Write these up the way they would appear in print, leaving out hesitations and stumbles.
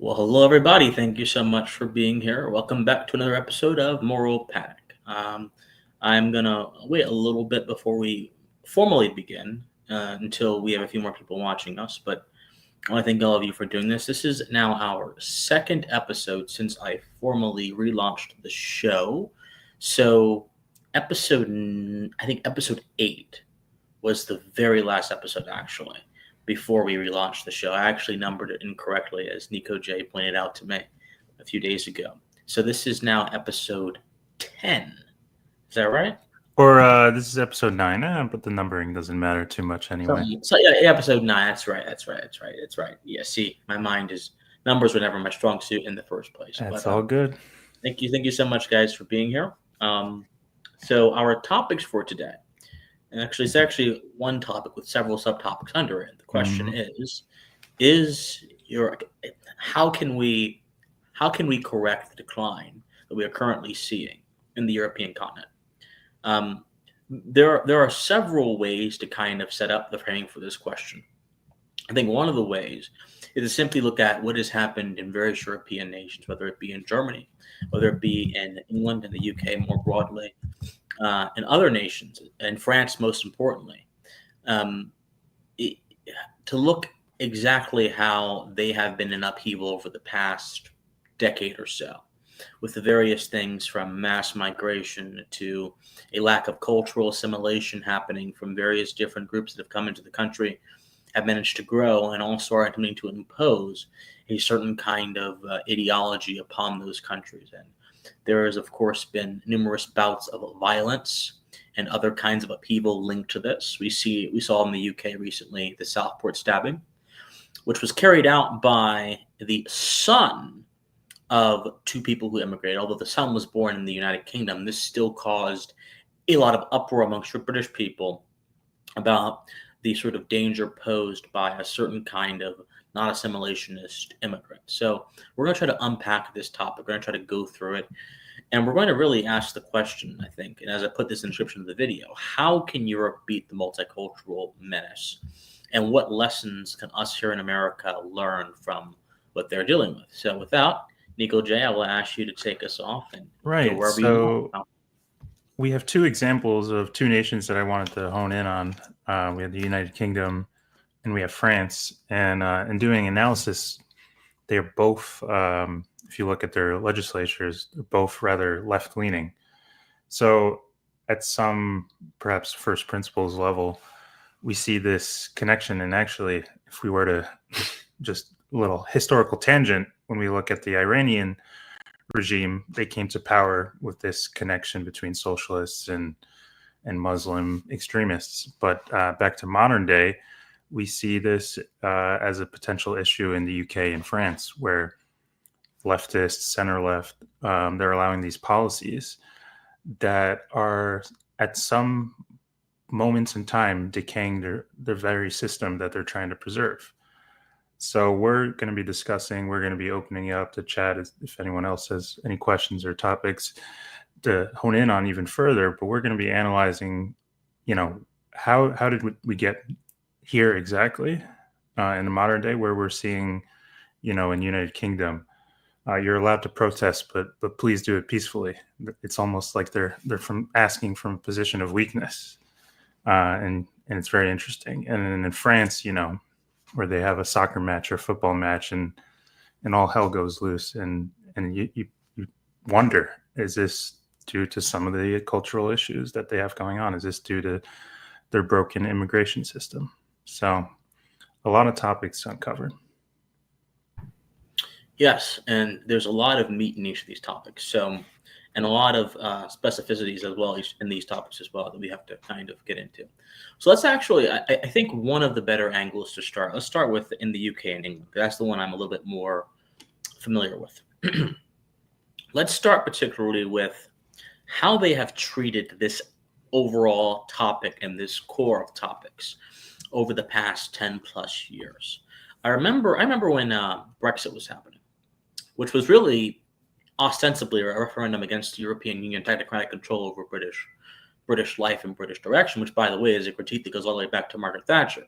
Well, hello, everybody. Thank you so much for being here. Welcome back to another episode of Moral Panic. I'm going to wait a little bit before we formally begin until we have a few more people watching us. But I want to thank all of you for doing this. This is now our second episode since I formally relaunched the show. So, I think episode 8 was the very last episode, actually, before we relaunched the show. I actually numbered it incorrectly, as Nikoji pointed out to me a few days ago. So this is now episode 10. Is that right? Or this is episode 9, but the numbering doesn't matter too much anyway. So yeah, episode 9. That's right. Yeah, see, my mind is numbers were never my strong suit in the first place. That's all good. Thank you so much, guys, for being here. So our topics for today, and actually, it's actually one topic with several subtopics under it. The question is how can we correct the decline that we are currently seeing in the European continent? There are several ways to kind of set up the framing for this question. I think one of the ways is to simply look at what has happened in various European nations, whether it be in Germany, whether it be in England and the UK more broadly, and other nations, and France most importantly, to look exactly how they have been in upheaval over the past decade or so, with the various things from mass migration to a lack of cultural assimilation happening from various different groups that have come into the country, have managed to grow, and also are attempting to impose a certain kind of ideology upon those countries. And there has, of course, been numerous bouts of violence and other kinds of upheaval linked to this. We saw in the UK recently the Southport stabbing, which was carried out by the son of two people who immigrated. Although the son was born in the United Kingdom, this still caused a lot of uproar amongst British people about the sort of danger posed by a certain kind of non-assimilationist immigrant. So we're going to try to unpack this topic. We're going to try to go through it. And we're going to really ask the question, I think, and as I put this in the description of the video, how can Europe beat the multicultural menace? And what lessons can us here in America learn from what they're dealing with? So without Nikoji, I will ask you to take us off and go wherever you want. We have two examples of two nations that I wanted to hone in on. We have the United Kingdom and we have France. And in doing analysis, they're both, if you look at their legislatures, they're both rather left-leaning. So at some perhaps first principles level, we see this connection. And actually, if we were to just a little historical tangent, when we look at the Iranian regime, they came to power with this connection between socialists and Muslim extremists. But back to modern day, we see this as a potential issue in the UK and France, where leftists, center left, they're allowing these policies that are at some moments in time decaying their very system that they're trying to preserve. So we're going to be discussing, we're going to be opening up to chat if anyone else has any questions or topics to hone in on even further, but we're going to be analyzing, how did we get here exactly in the modern day, where we're seeing, in United Kingdom, you're allowed to protest, but please do it peacefully. It's almost like they're asking from a position of weakness, and it's very interesting. And then in France, where they have a soccer match or football match and all hell goes loose, and you wonder, is this due to some of the cultural issues that they have going on? Is this due to their broken immigration system? So a lot of topics uncovered. Yes, and there's a lot of meat in each of these topics. So, and a lot of specificities as well in these topics as well that we have to kind of get into. So let's actually, I think one of the better angles to start, let's start with in the UK and England. That's the one I'm a little bit more familiar with. Let's start particularly with how they have treated this overall topic and this core of topics over the past 10 plus years. I remember when Brexit was happening, which was really ostensibly a referendum against the European Union technocratic control over British life and British direction, which, by the way, is a critique that goes all the way back to Margaret Thatcher.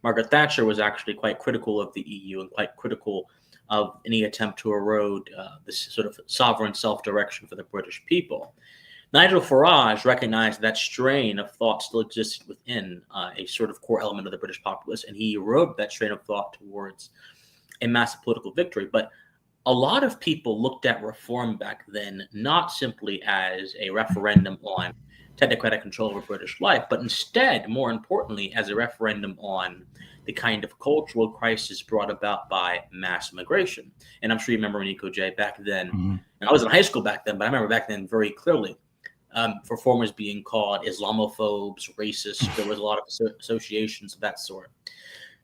Margaret Thatcher was actually quite critical of the EU and quite critical of any attempt to erode this sort of sovereign self-direction for the British people. Nigel Farage recognized that strain of thought still existed within a sort of core element of the British populace, and he eroded that strain of thought towards a massive political victory. But a lot of people looked at reform back then not simply as a referendum on technocratic control over British life, but instead, more importantly, as a referendum on the kind of cultural crisis brought about by mass migration. And I'm sure you remember Nikoji back then. Mm-hmm. And I was in high school back then, but I remember back then very clearly reformers being called Islamophobes, racists. There was a lot of associations of that sort.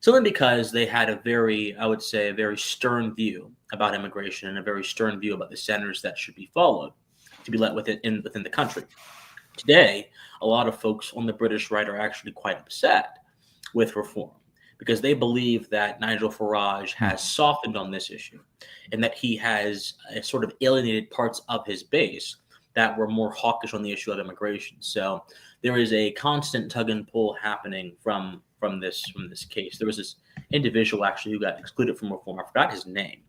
Simply because they had a very, I would say, a very stern view about immigration and a very stern view about the standards that should be followed to be let within the country. Today, a lot of folks on the British right are actually quite upset with reform because they believe that Nigel Farage has softened on this issue and that he has sort of alienated parts of his base that were more hawkish on the issue of immigration. So there is a constant tug and pull happening from this case. There was this individual actually who got excluded from reform. I forgot his name,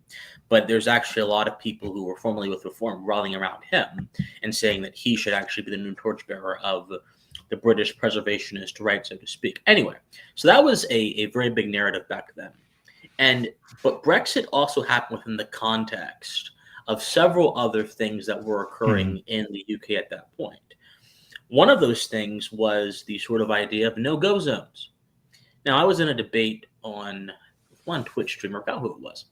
but there's actually a lot of people who were formerly with reform rallying around him and saying that he should actually be the new torchbearer of the British preservationist right, so to speak. Anyway, so that was a very big narrative back then. But Brexit also happened within the context of several other things that were occurring in the UK at that point. One of those things was the sort of idea of no-go zones. Now, I was in a debate on one Twitch streamer, I forgot who it was.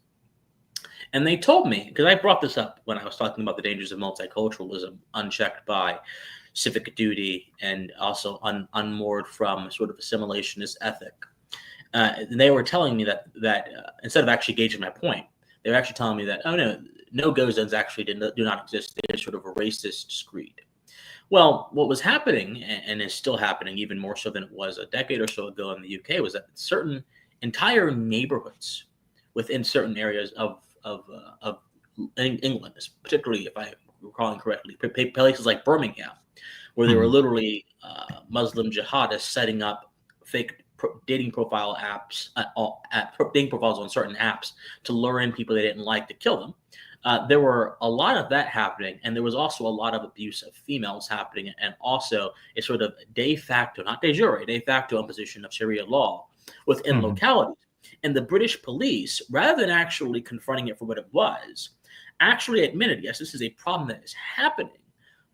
And they told me, because I brought this up when I was talking about the dangers of multiculturalism, unchecked by civic duty and also unmoored from sort of assimilationist ethic. And they were telling me that instead of actually gauging my point, they were actually telling me that, oh no, no-go zones actually do not exist. They're sort of a racist screed. Well, what was happening, and is still happening even more so than it was a decade or so ago in the UK, was that certain entire neighborhoods within certain areas of England, particularly if I'm recalling correctly, places like Birmingham, where there were literally Muslim jihadists setting up fake dating profile apps, dating profiles on certain apps to lure in people they didn't like to kill them. There were a lot of that happening, and there was also a lot of abuse of females happening, and also a sort of de facto, not de jure, de facto imposition of Sharia law within localities. And the British police, rather than actually confronting it for what it was, actually admitted, yes, this is a problem that is happening,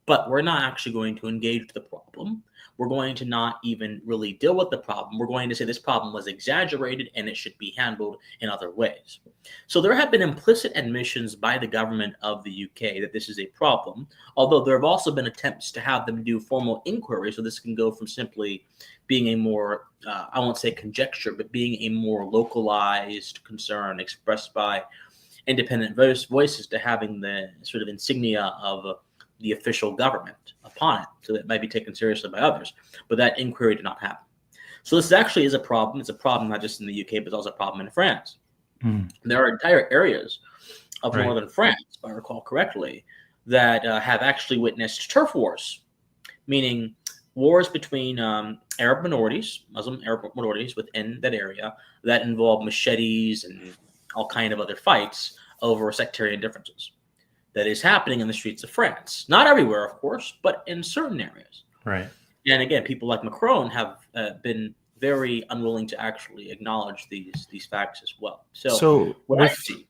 but we're not actually going to engage with the problem. We're going to not even really deal with the problem. We're going to say this problem was exaggerated and it should be handled in other ways. So there have been implicit admissions by the government of the UK that this is a problem, although there have also been attempts to have them do formal inquiry. So this can go from simply being a more, I won't say conjecture, but being a more localized concern expressed by independent voices to having the sort of insignia of the official government upon it, so that it might be taken seriously by others. But that inquiry did not happen. So this actually is a problem. It's a problem not just in the UK, but it's also a problem in France. There are entire areas of northern France, if I recall correctly, that have actually witnessed turf wars, meaning wars between Arab minorities, Muslim Arab minorities within that area that involve machetes and all kind of other fights over sectarian differences. That is happening in the streets of France. Not everywhere, of course, but in certain areas. Right. And again, people like Macron have been very unwilling to actually acknowledge these facts as well. So what I see,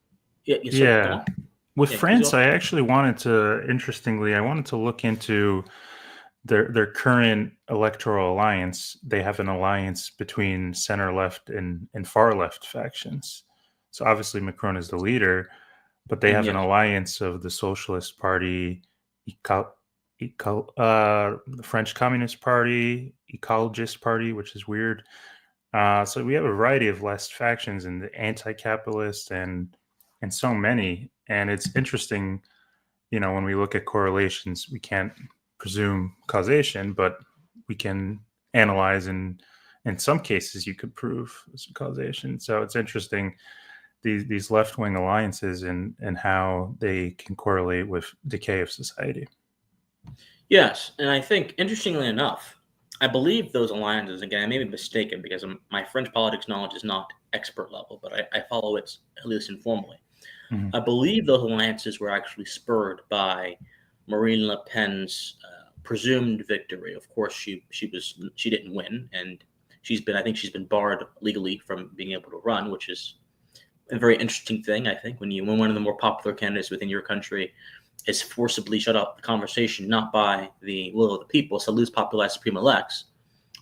with France, I actually wanted to look into their current electoral alliance. They have an alliance between center left and far left factions. So obviously Macron is the leader, but they have an alliance of the Socialist Party, the French Communist Party, Ecologist Party, which is weird. So we have a variety of left factions and the anti-capitalist and so many. And it's interesting, when we look at correlations, we can't presume causation, but we can analyze, and in some cases you could prove causation. So it's interesting, these left-wing alliances and how they can correlate with decay of society. Yes, and I think, interestingly enough, I believe those alliances, again, I may be mistaken because my French politics knowledge is not expert level, but I follow it at least informally. Mhm. I believe those alliances were actually spurred by Marine Le Pen's presumed victory. Of course, she didn't win, and I think she's been barred legally from being able to run, which is a very interesting thing. I think when one of the more popular candidates within your country is forcibly shut up the conversation, not by the will of the people, salus populi suprema lex,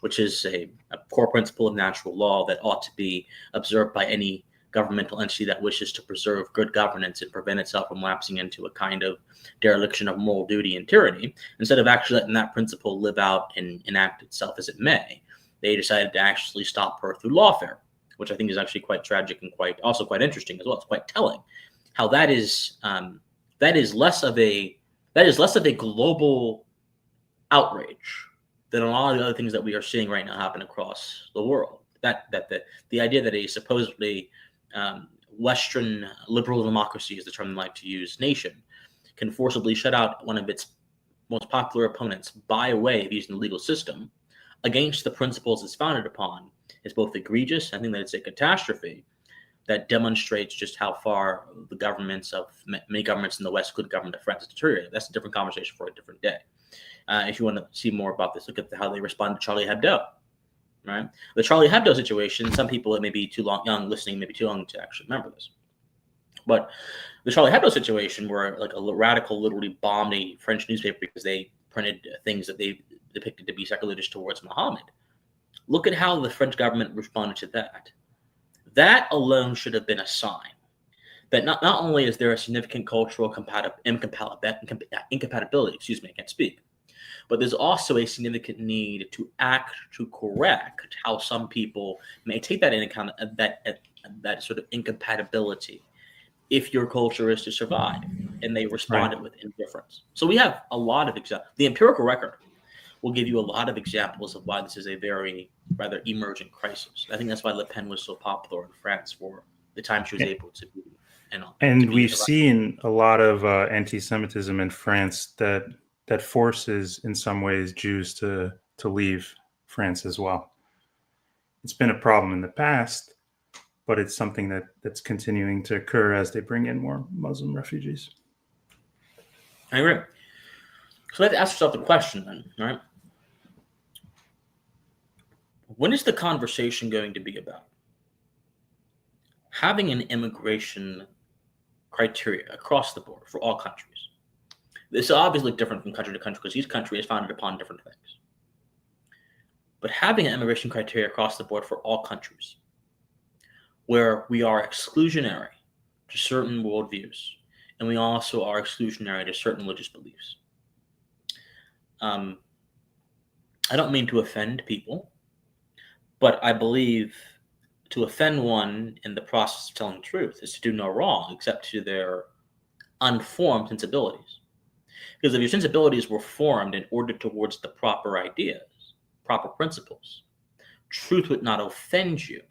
which is a core principle of natural law that ought to be observed by any governmental entity that wishes to preserve good governance and prevent itself from lapsing into a kind of dereliction of moral duty and tyranny. Instead of actually letting that principle live out and enact itself as it may, they decided to actually stop her through lawfare, which I think is actually quite tragic and quite interesting as well. It's quite telling how that is less of a global outrage than a lot of the other things that we are seeing right now happen across the world. The idea that a supposedly Western liberal democracy is the term they like to use, nation, can forcibly shut out one of its most popular opponents by way of using the legal system against the principles it's founded upon is both egregious. I think that it's a catastrophe that demonstrates just how far the governments of many governments in the West, including government of France, has deteriorated. That's a different conversation for a different day. If you want to see more about this, look at how they responded to Charlie Hebdo. Right, the Charlie Hebdo situation. Some people it may be young listening, maybe too young to actually remember this. But the Charlie Hebdo situation, where like a radical literally bombed a French newspaper because they printed things that they depicted to be sacrilegious towards Muhammad. Look at how the French government responded to that. That alone should have been a sign that not only is there a significant cultural incompatibility, excuse me, I can't speak, but there's also a significant need to act to correct how some people may take that into account, that sort of incompatibility, if your culture is to survive, and they responded Right. with indifference. So we have a lot of examples. The empirical record will give you a lot of examples of why this is a very rather emergent crisis. I think that's why Le Pen was so popular in France for the time she was able to be. And we've seen a lot of anti-Semitism in France that forces, in some ways, Jews to leave France as well. It's been a problem in the past, but it's something that's continuing to occur as they bring in more Muslim refugees. I agree. So let's ask yourself the question then, right? When is the conversation going to be about having an immigration criteria across the board for all countries? This is obviously different from country to country because each country is founded upon different things. But having an immigration criteria across the board for all countries, where we are exclusionary to certain worldviews, and we also are exclusionary to certain religious beliefs. I don't mean to offend people, but I believe to offend one in the process of telling truth is to do no wrong except to their unformed sensibilities. Because if your sensibilities were formed and ordered towards the proper ideas, proper principles, truth would not offend you.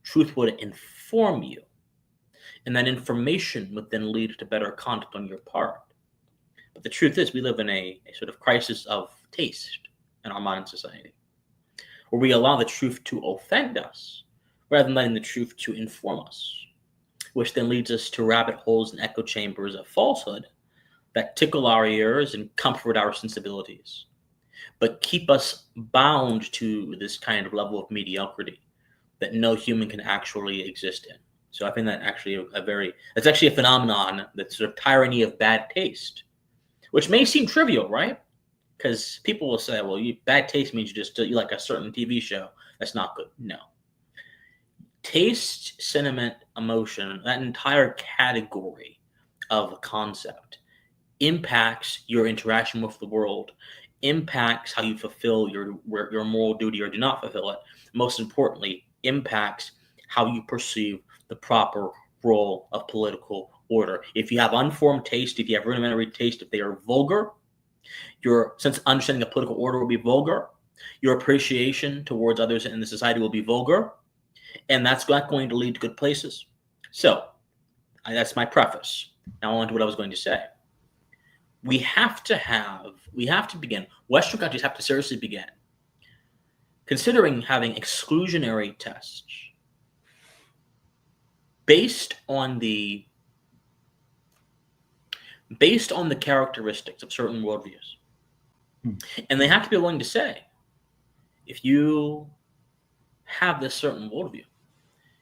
Truth would inform you. And that information would then lead to better conduct on your part. But the truth is, we live in a sort of crisis of taste in our modern society, where we allow the truth to offend us rather than letting the truth to inform us, which then leads us to rabbit holes and echo chambers of falsehood that tickle our ears and comfort our sensibilities, but keep us bound to this kind of level of mediocrity that no human can actually exist in. So I think that actually it's actually a phenomenon, that sort of tyranny of bad taste, which may seem trivial, right? Because people will say, well, bad taste means you like a certain TV show. That's not good. No. Taste, sentiment, emotion, that entire category of a concept impacts your interaction with the world, impacts how you fulfill your moral duty or do not fulfill it. Most importantly, impacts how you perceive the proper role of political order. If you have unformed taste, if you have rudimentary taste, if they are vulgar, your sense of understanding of political order will be vulgar. Your appreciation towards others in the society will be vulgar, and that's not going to lead to good places. So that's my preface. Now on to what I was going to say. We have to begin. Western countries have to seriously begin considering having exclusionary tests based on the based on the characteristics of certain worldviews. Hmm. And they have to be willing to say, if you have this certain worldview,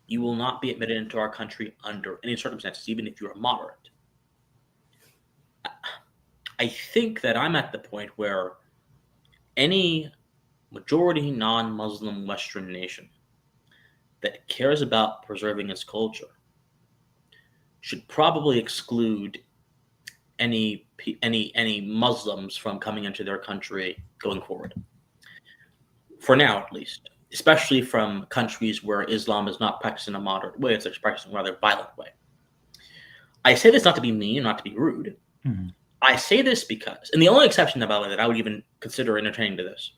you will not be admitted into our country under any circumstances, even if you're moderate. I think that I'm at the point where any majority non-Muslim Western nation that cares about preserving its culture should probably exclude any Muslims from coming into their country going forward. For now, at least, especially from countries where Islam is not practiced in a moderate way, it's practiced in a rather violent way. I say this not to be mean, not to be rude. Mm-hmm. I say this because, and the only exception, by the way, that I would even consider entertaining to this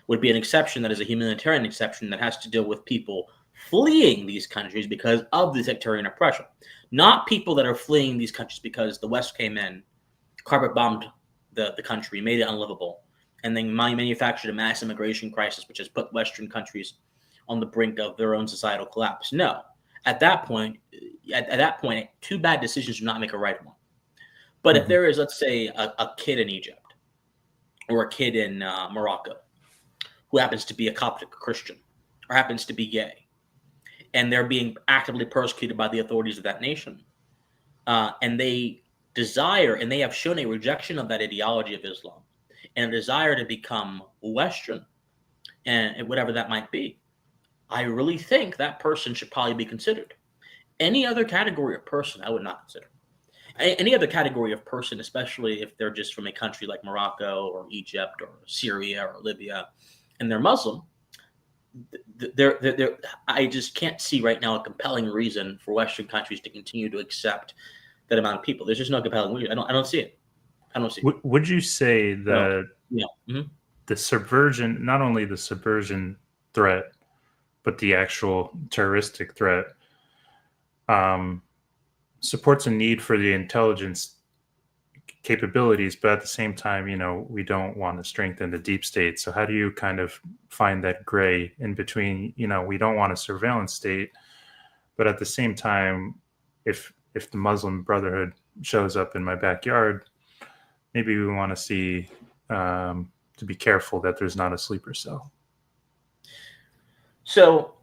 would be an exception that is a humanitarian exception that has to deal with people fleeing these countries because of the sectarian oppression, not people that are fleeing these countries because the West came in, carpet bombed the country, made it unlivable, and then manufactured a mass immigration crisis, which has put Western countries on the brink of their own societal collapse. No, at that point, two bad decisions do not make a right one. But if there is, let's say, a kid in Egypt or a kid in Morocco who happens to be a Coptic Christian or happens to be gay, and they're being actively persecuted by the authorities of that nation, and they desire, and they have shown a rejection of that ideology of Islam and a desire to become Western, and whatever that might be, I really think that person should probably be considered. Any other category of person, I would not consider. Any other category of person, especially if they're just from a country like Morocco or Egypt or Syria or Libya, and they're Muslim, I just can't see right now a compelling reason for Western countries to continue to accept that amount of people. There's just no compelling reason. I don't see it. I don't see it. Would you say that Mm-hmm. the subversion, not only the subversion threat, but the actual terroristic threat, supports a need for the intelligence capabilities, but at the same time, we don't want to strengthen the deep state. So how do you kind of find that gray in between? We don't want a surveillance state, but at the same time, if the Muslim Brotherhood shows up in my backyard, maybe we want to see to be careful that there's not a sleeper cell. So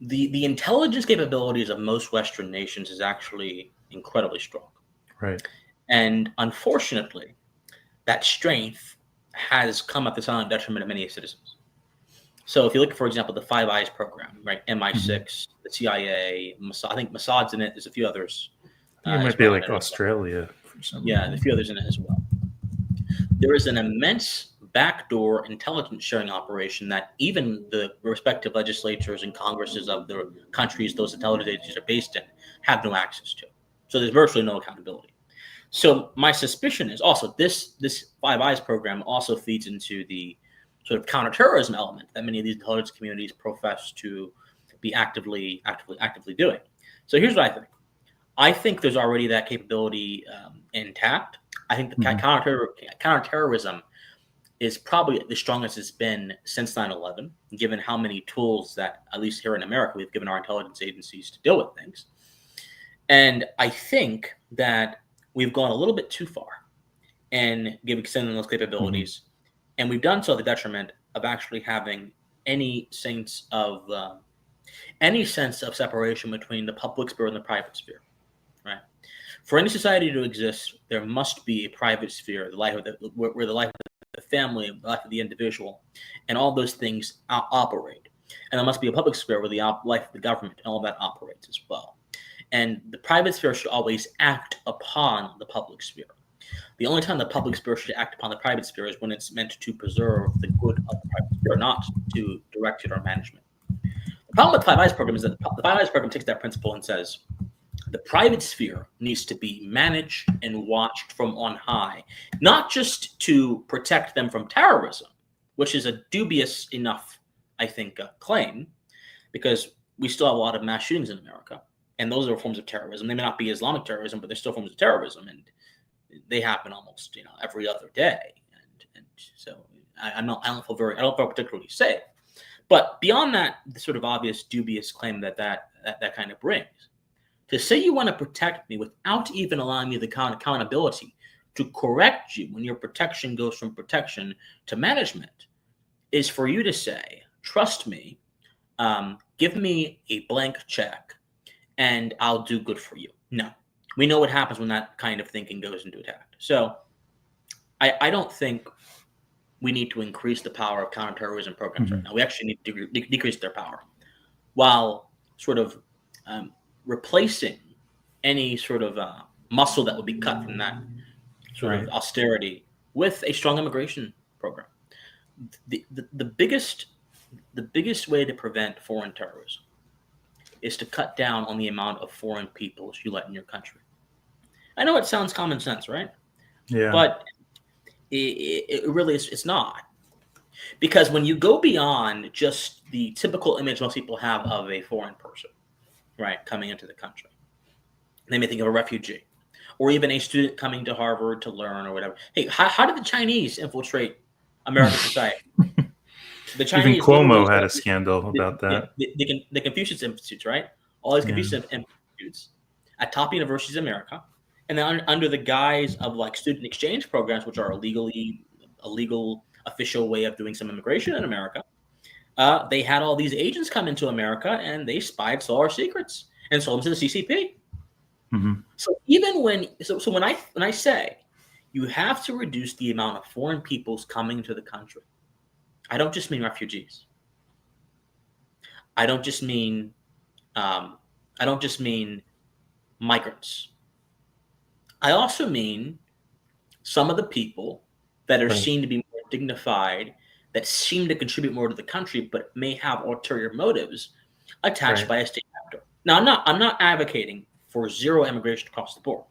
the intelligence capabilities of most Western nations is actually incredibly strong. Right. And unfortunately, that strength has come at the silent detriment of many citizens. So if you look, for example, the Five Eyes program, right? MI6, the CIA, Mossad, I think Mossad's in it. There's a few others. It might be like Australia for some reason. Yeah, a few others in it as well. There is an immense backdoor intelligence sharing operation that even the respective legislatures and congresses of the countries those intelligence agencies are based in have no access to. So there's virtually no accountability. So my suspicion is also this Five Eyes program also feeds into the sort of counterterrorism element that many of these intelligence communities profess to be actively doing. So here's what I think. I think there's already that capability intact. I think the counterterrorism is probably the strongest it's been since 9/11, given how many tools that, at least here in America, we've given our intelligence agencies to deal with things. And I think that we've gone a little bit too far in extending those capabilities. And we've done so at the detriment of actually having any sense of separation between the public sphere and the private sphere, right? For any society to exist, there must be a private sphere, where the life of the family, the life of the individual, and all those things operate. And there must be a public sphere where the life of the government and all that operates as well. And the private sphere should always act upon the public sphere. The only time the public sphere should act upon the private sphere is when it's meant to preserve the good of the private sphere, not to direct it or management. The problem with the Five Eyes program is that the Five Eyes program takes that principle and says the private sphere needs to be managed and watched from on high, not just to protect them from terrorism, which is a dubious enough, I think, claim, because we still have a lot of mass shootings in America, and those are forms of terrorism. They may not be Islamic terrorism, but they're still forms of terrorism, and they happen almost, every other day. And so I don't feel particularly safe. But beyond that, the sort of obvious dubious claim that kind of brings, To say you want to protect me without even allowing me the accountability to correct you when your protection goes from protection to management is for you to say, trust me, give me a blank check and I'll do good for you. No, we know what happens when that kind of thinking goes into attack. So I don't think we need to increase the power of counterterrorism programs right now. We actually need to decrease their power while sort of replacing any sort of muscle that would be cut from that sort of austerity with a strong immigration program. The biggest way to prevent foreign terrorism is to cut down on the amount of foreign peoples you let in your country. I know it sounds common sense, right? Yeah. But it really is. It's not, because when you go beyond just the typical image most people have of a foreign person, right, coming into the country, they may think of a refugee, or even a student coming to Harvard to learn or whatever. Hey, how did the Chinese infiltrate American society? The Chinese, even Cuomo had a scandal about that. The Confucius Institutes, right? All these Confucius Institutes at top universities in America, and then under the guise of like student exchange programs, which are a legal official way of doing some immigration in America, they had all these agents come into America and they spied, saw our secrets, and sold them to the CCP. So even when I say you have to reduce the amount of foreign peoples coming to the country, I don't just mean refugees. I don't just mean migrants. I also mean some of the people that are seen to be more dignified, that seem to contribute more to the country, but may have ulterior motives attached by a state actor. Now, I'm not advocating for zero immigration across the board,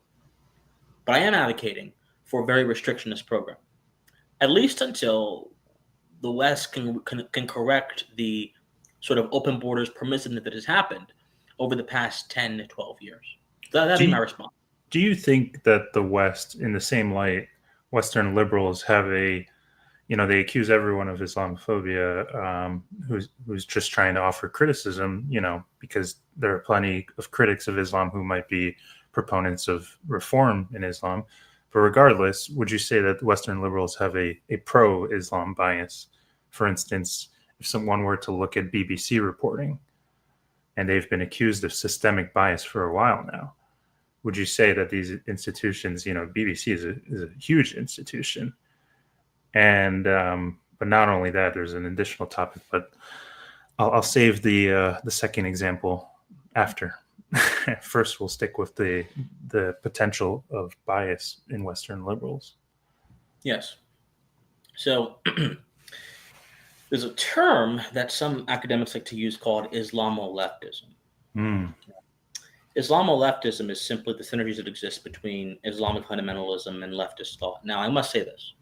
but I am advocating for a very restrictionist program, at least until the West can correct the sort of open borders permissiveness that has happened over the past 10 to 12 years. That'd be my response. Do you think that the West, in the same light, Western liberals have they accuse everyone of Islamophobia, who's just trying to offer criticism, because there are plenty of critics of Islam who might be proponents of reform in Islam. But regardless, would you say that Western liberals have a pro-Islam bias? For instance, if someone were to look at BBC reporting, and they've been accused of systemic bias for a while now, would you say that these institutions, BBC is a huge institution, and but not only that, there's an additional topic, but I'll save the second example after. First, we'll stick with the potential of bias in Western liberals. Yes. So there's a term that some academics like to use called Islamo-Leftism. Islamo-Leftism is simply the synergies that exist between Islamic fundamentalism and leftist thought. Now, I must say this.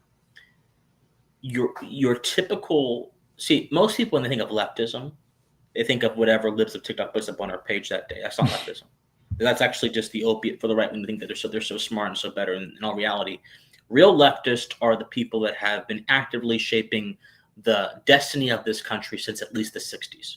Your typical... See, most people, when they think of leftism, they think of whatever libs of TikTok puts up on our page that day. That's not leftism. That's actually just the opiate for the right wing to think that they're so smart and so better. In all reality, real leftists are the people that have been actively shaping the destiny of this country since at least the 60s.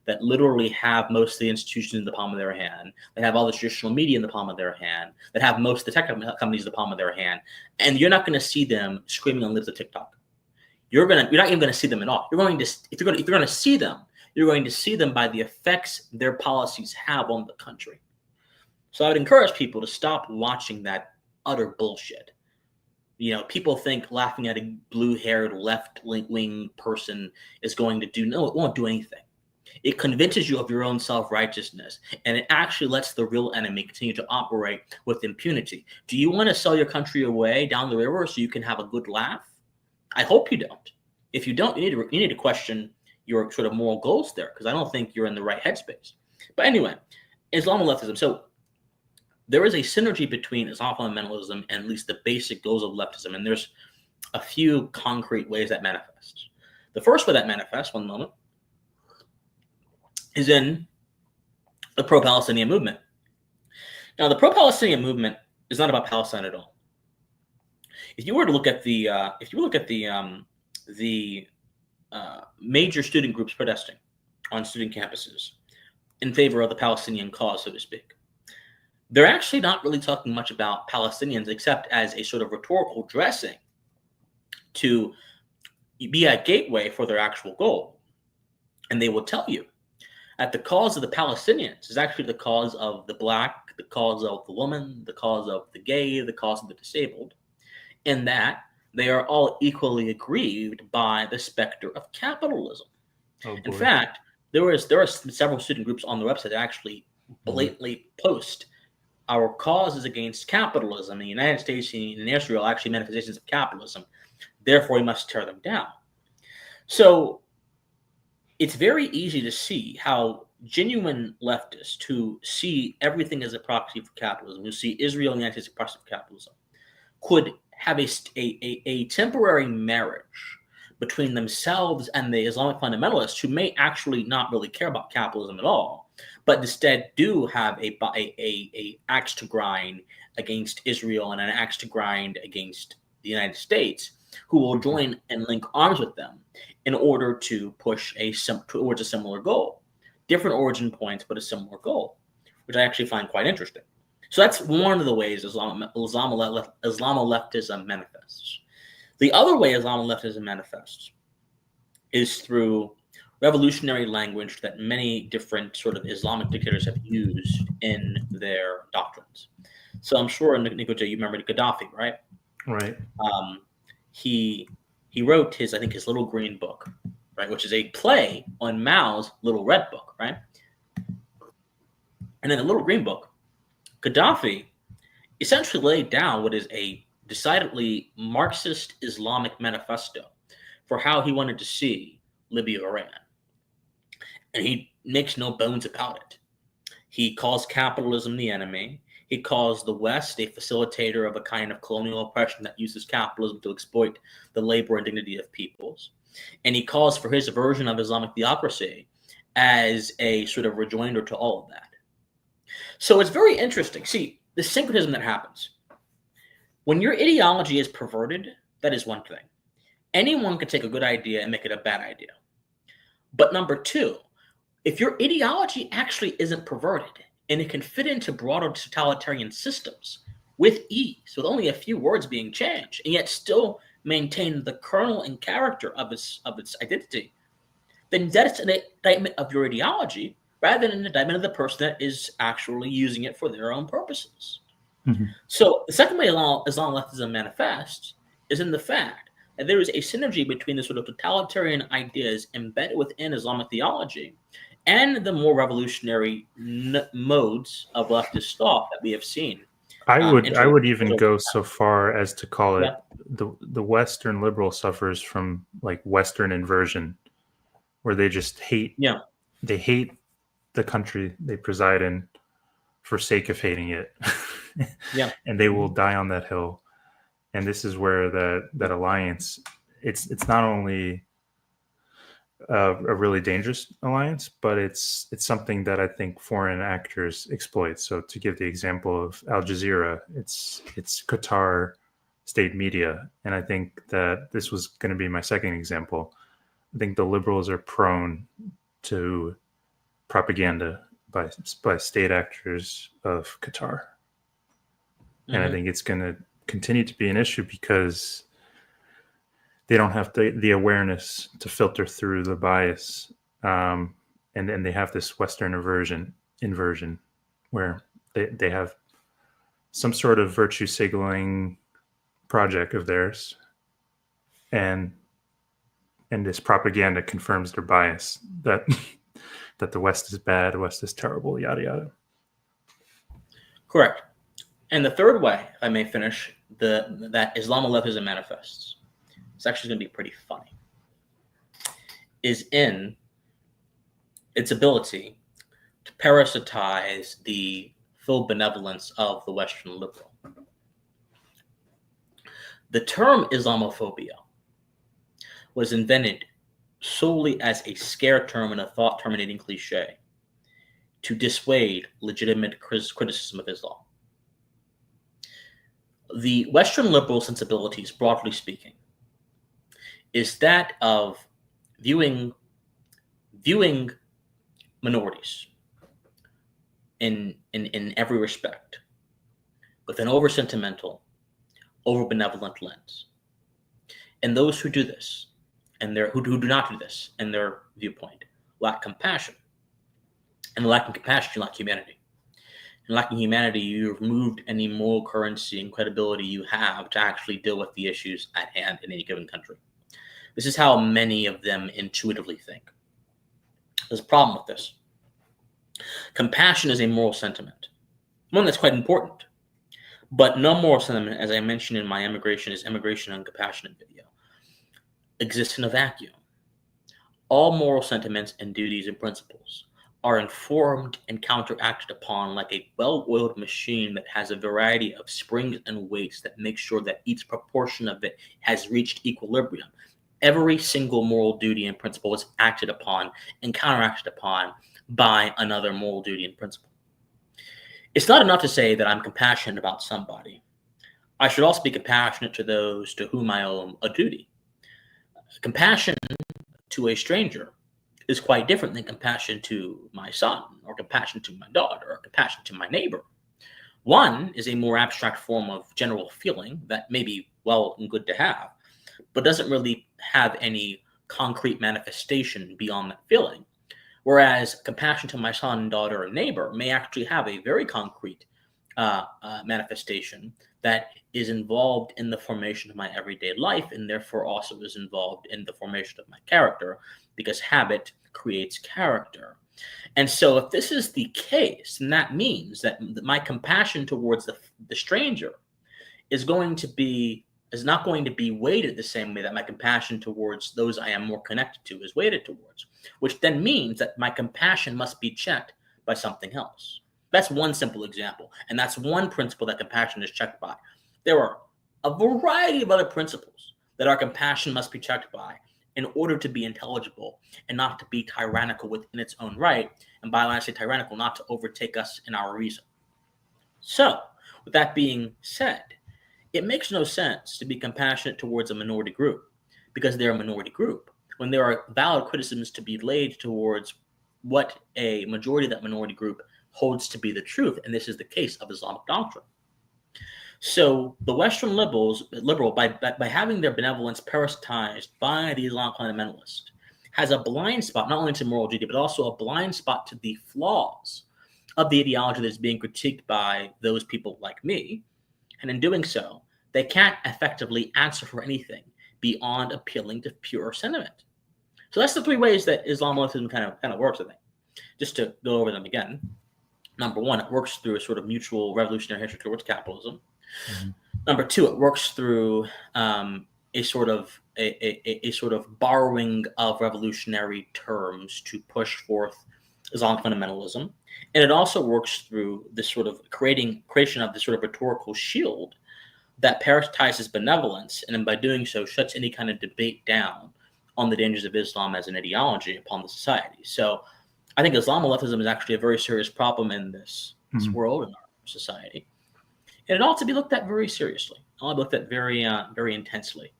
That literally have most of the institutions in the palm of their hand, that have all the traditional media in the palm of their hand, that have most of the tech companies in the palm of their hand, and you're not going to see them screaming on libs of TikTok. You're not even going to see them at all. If you're going to see them, you're going to see them by the effects their policies have on the country. So I would encourage people to stop watching that utter bullshit. People think laughing at a blue-haired left-wing person is going to do no, it won't do anything. It convinces you of your own self-righteousness, and it actually lets the real enemy continue to operate with impunity. Do you want to sell your country away down the river so you can have a good laugh? I hope you don't. If you don't, you need to question your sort of moral goals there, because I don't think you're in the right headspace. But anyway, Islamo-Leftism. So there is a synergy between Islam fundamentalism and at least the basic goals of leftism, and there's a few concrete ways that manifests. The first way that manifests, one moment, is in the pro-Palestinian movement. Now, the pro-Palestinian movement is not about Palestine at all. If you were to look at the major student groups protesting on student campuses in favor of the Palestinian cause, so to speak, they're actually not really talking much about Palestinians except as a sort of rhetorical dressing to be a gateway for their actual goal. And they will tell you that the cause of the Palestinians is actually the cause of the black, the cause of the woman, the cause of the gay, the cause of the disabled, in that they are all equally aggrieved by the specter of capitalism. Oh In boy. fact, there are several student groups on the website that actually blatantly post our cause is against capitalism. In the United States and Israel are actually manifestations of capitalism. Therefore, we must tear them down. So it's very easy to see how genuine leftists who see everything as a proxy for capitalism, who see Israel and the United States as a proxy for capitalism, could have a temporary marriage between themselves and the Islamic fundamentalists who may actually not really care about capitalism at all, but instead do have a axe to grind against Israel and an axe to grind against the United States, who will join and link arms with them in order to push towards a similar goal. Different origin points, but a similar goal, which I actually find quite interesting. So that's one of the ways Islamoleftism manifests. The other way Islamoleftism manifests is through revolutionary language that many different sort of Islamic dictators have used in their doctrines. So I'm sure, Nikoji, you remember Gaddafi, right? Right. He wrote his Little Green Book, right, which is a play on Mao's Little Red Book, right? And in the Little Green Book, Gaddafi essentially laid down what is a decidedly Marxist Islamic manifesto for how he wanted to see Libya or Iran. And he makes no bones about it. He calls capitalism the enemy. He calls the West a facilitator of a kind of colonial oppression that uses capitalism to exploit the labor and dignity of peoples. And he calls for his version of Islamic theocracy as a sort of rejoinder to all of that. So it's very interesting. See, the syncretism that happens. When your ideology is perverted, that is one thing. Anyone can take a good idea and make it a bad idea. But number two, if your ideology actually isn't perverted and it can fit into broader totalitarian systems with ease, with only a few words being changed, and yet still maintain the kernel and character of its identity, then that's an indictment of your ideology rather than an indictment of the person that is actually using it for their own purposes. Mm-hmm. So the second way Islam leftism manifests is in the fact that there is a synergy between the sort of totalitarian ideas embedded within Islamic theology and the more revolutionary modes of leftist thought that we have seen. I would even go so far as to call it the Western liberal suffers from like Western inversion, where they just hate they hate the country they preside in for sake of hating it. And they will die on that hill. And this is where that alliance, it's not only a really dangerous alliance, but it's something that I think foreign actors exploit. So to give the example of Al Jazeera, it's Qatar state media. And I think that this was going to be my second example. I think the liberals are prone to propaganda by state actors of Qatar. Mm-hmm. And I think it's going to continue to be an issue because they don't have the awareness to filter through the bias. And then they have this Western inversion where they have some sort of virtue signaling project of theirs. And this propaganda confirms their bias that the West is bad, the West is terrible, yada, yada. Correct. And the third way, if I may finish, that Islamoleftism manifests, it's actually going to be pretty funny, is in its ability to parasitize the full benevolence of the Western liberal. The term Islamophobia was invented solely as a scare term and a thought-terminating cliche to dissuade legitimate criticism of Islam. The Western liberal sensibilities, broadly speaking, is that of viewing minorities, in every respect, with an over sentimental, over benevolent lens. And those who do this, and who do not do this, in their viewpoint, lack compassion. And lacking compassion, you lack humanity. And lacking humanity, you've removed any moral currency and credibility you have to actually deal with the issues at hand in any given country. This is how many of them intuitively think. There's a problem with this. Compassion is a moral sentiment, one that's quite important. But no moral sentiment, as I mentioned in my Immigration is Immigration and Compassionate video, exists in a vacuum. All moral sentiments and duties and principles are informed and counteracted upon like a well-oiled machine that has a variety of springs and weights that make sure that each proportion of it has reached equilibrium. Every single moral duty and principle is acted upon and counteracted upon by another moral duty and principle. It's not enough to say that I'm compassionate about somebody. I should also be compassionate to those to whom I owe a duty. Compassion to a stranger is quite different than compassion to my son, or compassion to my daughter, or compassion to my neighbor. One is a more abstract form of general feeling that may be well and good to have, but doesn't really have any concrete manifestation beyond that feeling. Whereas compassion to my son, daughter, or neighbor may actually have a very concrete manifestation that is involved in the formation of my everyday life, and therefore also is involved in the formation of my character, because habit creates character. And so if this is the case, then that means that my compassion towards the stranger is not going to be weighted the same way that my compassion towards those I am more connected to is weighted towards, which then means that my compassion must be checked by something else. That's one simple example, and that's one principle that compassion is checked by. There are a variety of other principles that our compassion must be checked by in order to be intelligible and not to be tyrannical within its own right, and by when I say tyrannical, not to overtake us in our reason. So, with that being said, it makes no sense to be compassionate towards a minority group because they're a minority group, when there are valid criticisms to be laid towards what a majority of that minority group holds to be the truth, and this is the case of Islamic doctrine. So the Western liberal, by having their benevolence parasitized by the Islamic fundamentalist, has a blind spot not only to moral duty, but also a blind spot to the flaws of the ideology that is being critiqued by those people like me. And in doing so, they can't effectively answer for anything beyond appealing to pure sentiment. So that's the three ways that Islamism kind of works, I think. Just to go over them again. Number one, it works through a sort of mutual revolutionary hatred towards capitalism. Mm-hmm. Number two, it works through a sort of borrowing of revolutionary terms to push forth Islamic fundamentalism. And it also works through this sort of creation of this sort of rhetorical shield that parasitizes benevolence, and then by doing so shuts any kind of debate down on the dangers of Islam as an ideology upon the society. So I think Leftism is actually a very serious problem in this world, in our society. And it ought to be looked at very seriously. It ought to be looked at very intensely.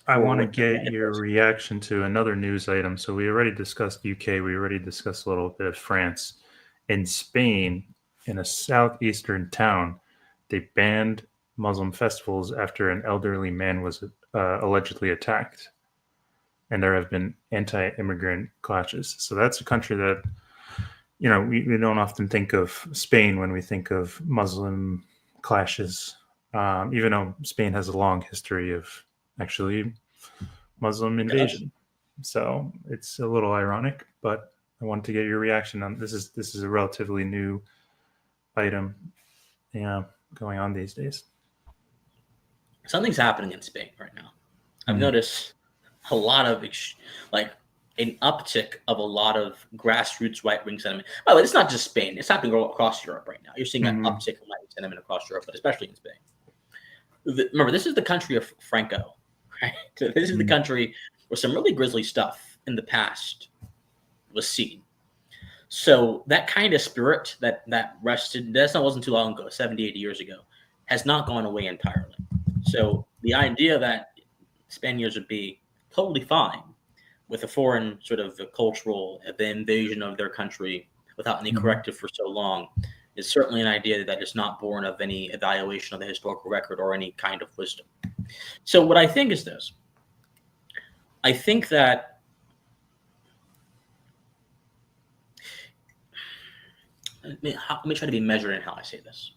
I want to get your reaction to another news item. So we already discussed UK. We already discussed a little bit of France. In Spain, in a southeastern town, they banned Muslim festivals after an elderly man was allegedly attacked. And there have been anti-immigrant clashes. So that's a country that, we don't often think of Spain when we think of Muslim clashes, even though Spain has a long history of actually Muslim invasion. So it's a little ironic, but I wanted to get your reaction on this. This is a relatively new item, going on these days. Something's happening in Spain right now. I've noticed a lot of an uptick of a lot of grassroots right-wing sentiment. By the way, it's not just Spain. It's happening across Europe right now. You're seeing an uptick of right-wing sentiment across Europe, but especially in Spain. Remember, this is the country of Franco, right? So this is the country where some really grisly stuff in the past was seen. So that kind of spirit that rested, that wasn't too long ago, 70, 80 years ago, has not gone away entirely. So the idea that Spaniards would be totally fine with a foreign sort of cultural invasion of their country without any corrective for so long is certainly an idea that is not born of any evaluation of the historical record or any kind of wisdom. So what I think is this. I think that let me try to be measured in how I say this.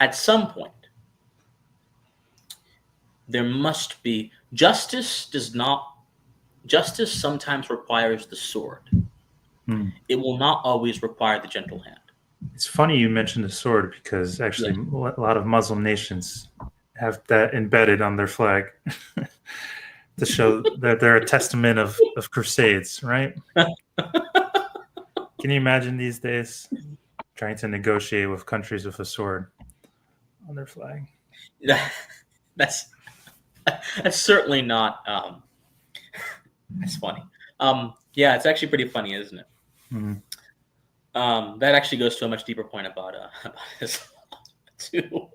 At some point, there must be justice. Justice sometimes requires the sword. It will not always require the gentle hand. It's funny you mentioned the sword because actually a lot of Muslim nations have that embedded on their flag to show that they're a testament of crusades, right? Can you imagine these days trying to negotiate with countries with a sword on their flag? That's certainly not. That's funny. Yeah, it's actually pretty funny, isn't it? That actually goes to a much deeper point about Islam too,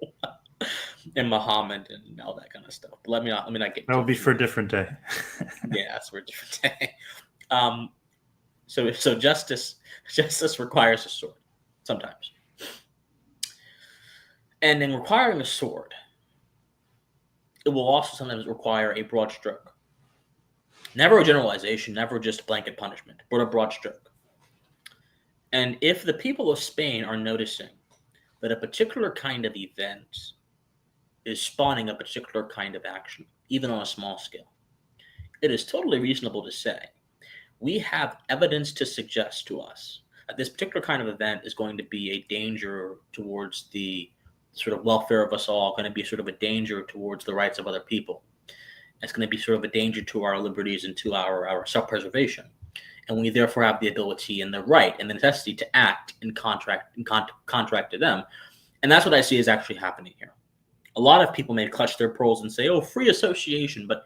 and Muhammad and all that kind of stuff. But let me not get. That will be for a different day. Yeah, that's for a different day. So justice requires a sword sometimes, and in requiring a sword, it will also sometimes require a broad stroke. Never a generalization, never just blanket punishment, but a broad stroke. And if the people of Spain are noticing that a particular kind of event is spawning a particular kind of action, even on a small scale, it is totally reasonable to say, we have evidence to suggest to us that this particular kind of event is going to be a danger towards the sort of welfare of us all, going to be sort of a danger towards the rights of other people. It's going to be sort of a danger to our liberties and to our self-preservation. And we therefore have the ability and the right and the necessity to act in contract to them. And that's what I see is actually happening here. A lot of people may clutch their pearls and say, oh, free association. But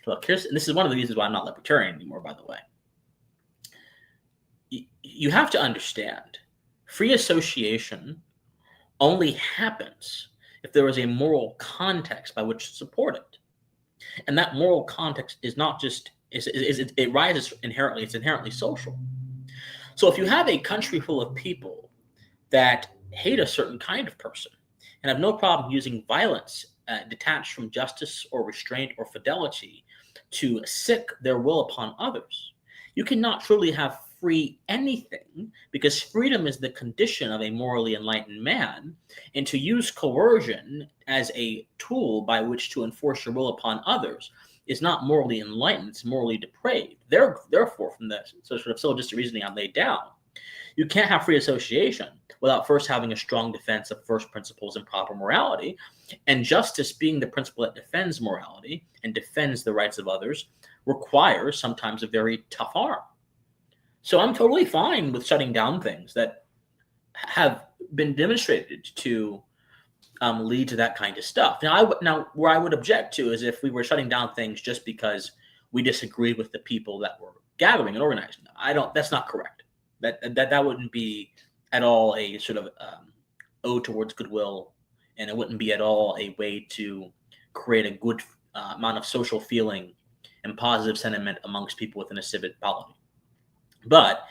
look, this is one of the reasons why I'm not libertarian anymore, by the way. You have to understand, free association only happens if there is a moral context by which to support it. And that moral context is not just, it rises inherently, it's inherently social. So if you have a country full of people that hate a certain kind of person and have no problem using violence detached from justice or restraint or fidelity to sick their will upon others, you cannot truly have free anything, because freedom is the condition of a morally enlightened man, and to use coercion as a tool by which to enforce your will upon others is not morally enlightened, it's morally depraved. Therefore, from the sort of syllogistic reasoning I laid down, you can't have free association without first having a strong defense of first principles and proper morality, and justice being the principle that defends morality and defends the rights of others requires sometimes a very tough arm. So I'm totally fine with shutting down things that have been demonstrated to lead to that kind of stuff. Now, where I would object to is if we were shutting down things just because we disagreed with the people that were gathering and organizing them. That's not correct. That wouldn't be at all a sort of ode towards goodwill, and it wouldn't be at all a way to create a good amount of social feeling and positive sentiment amongst people within a civic polity. But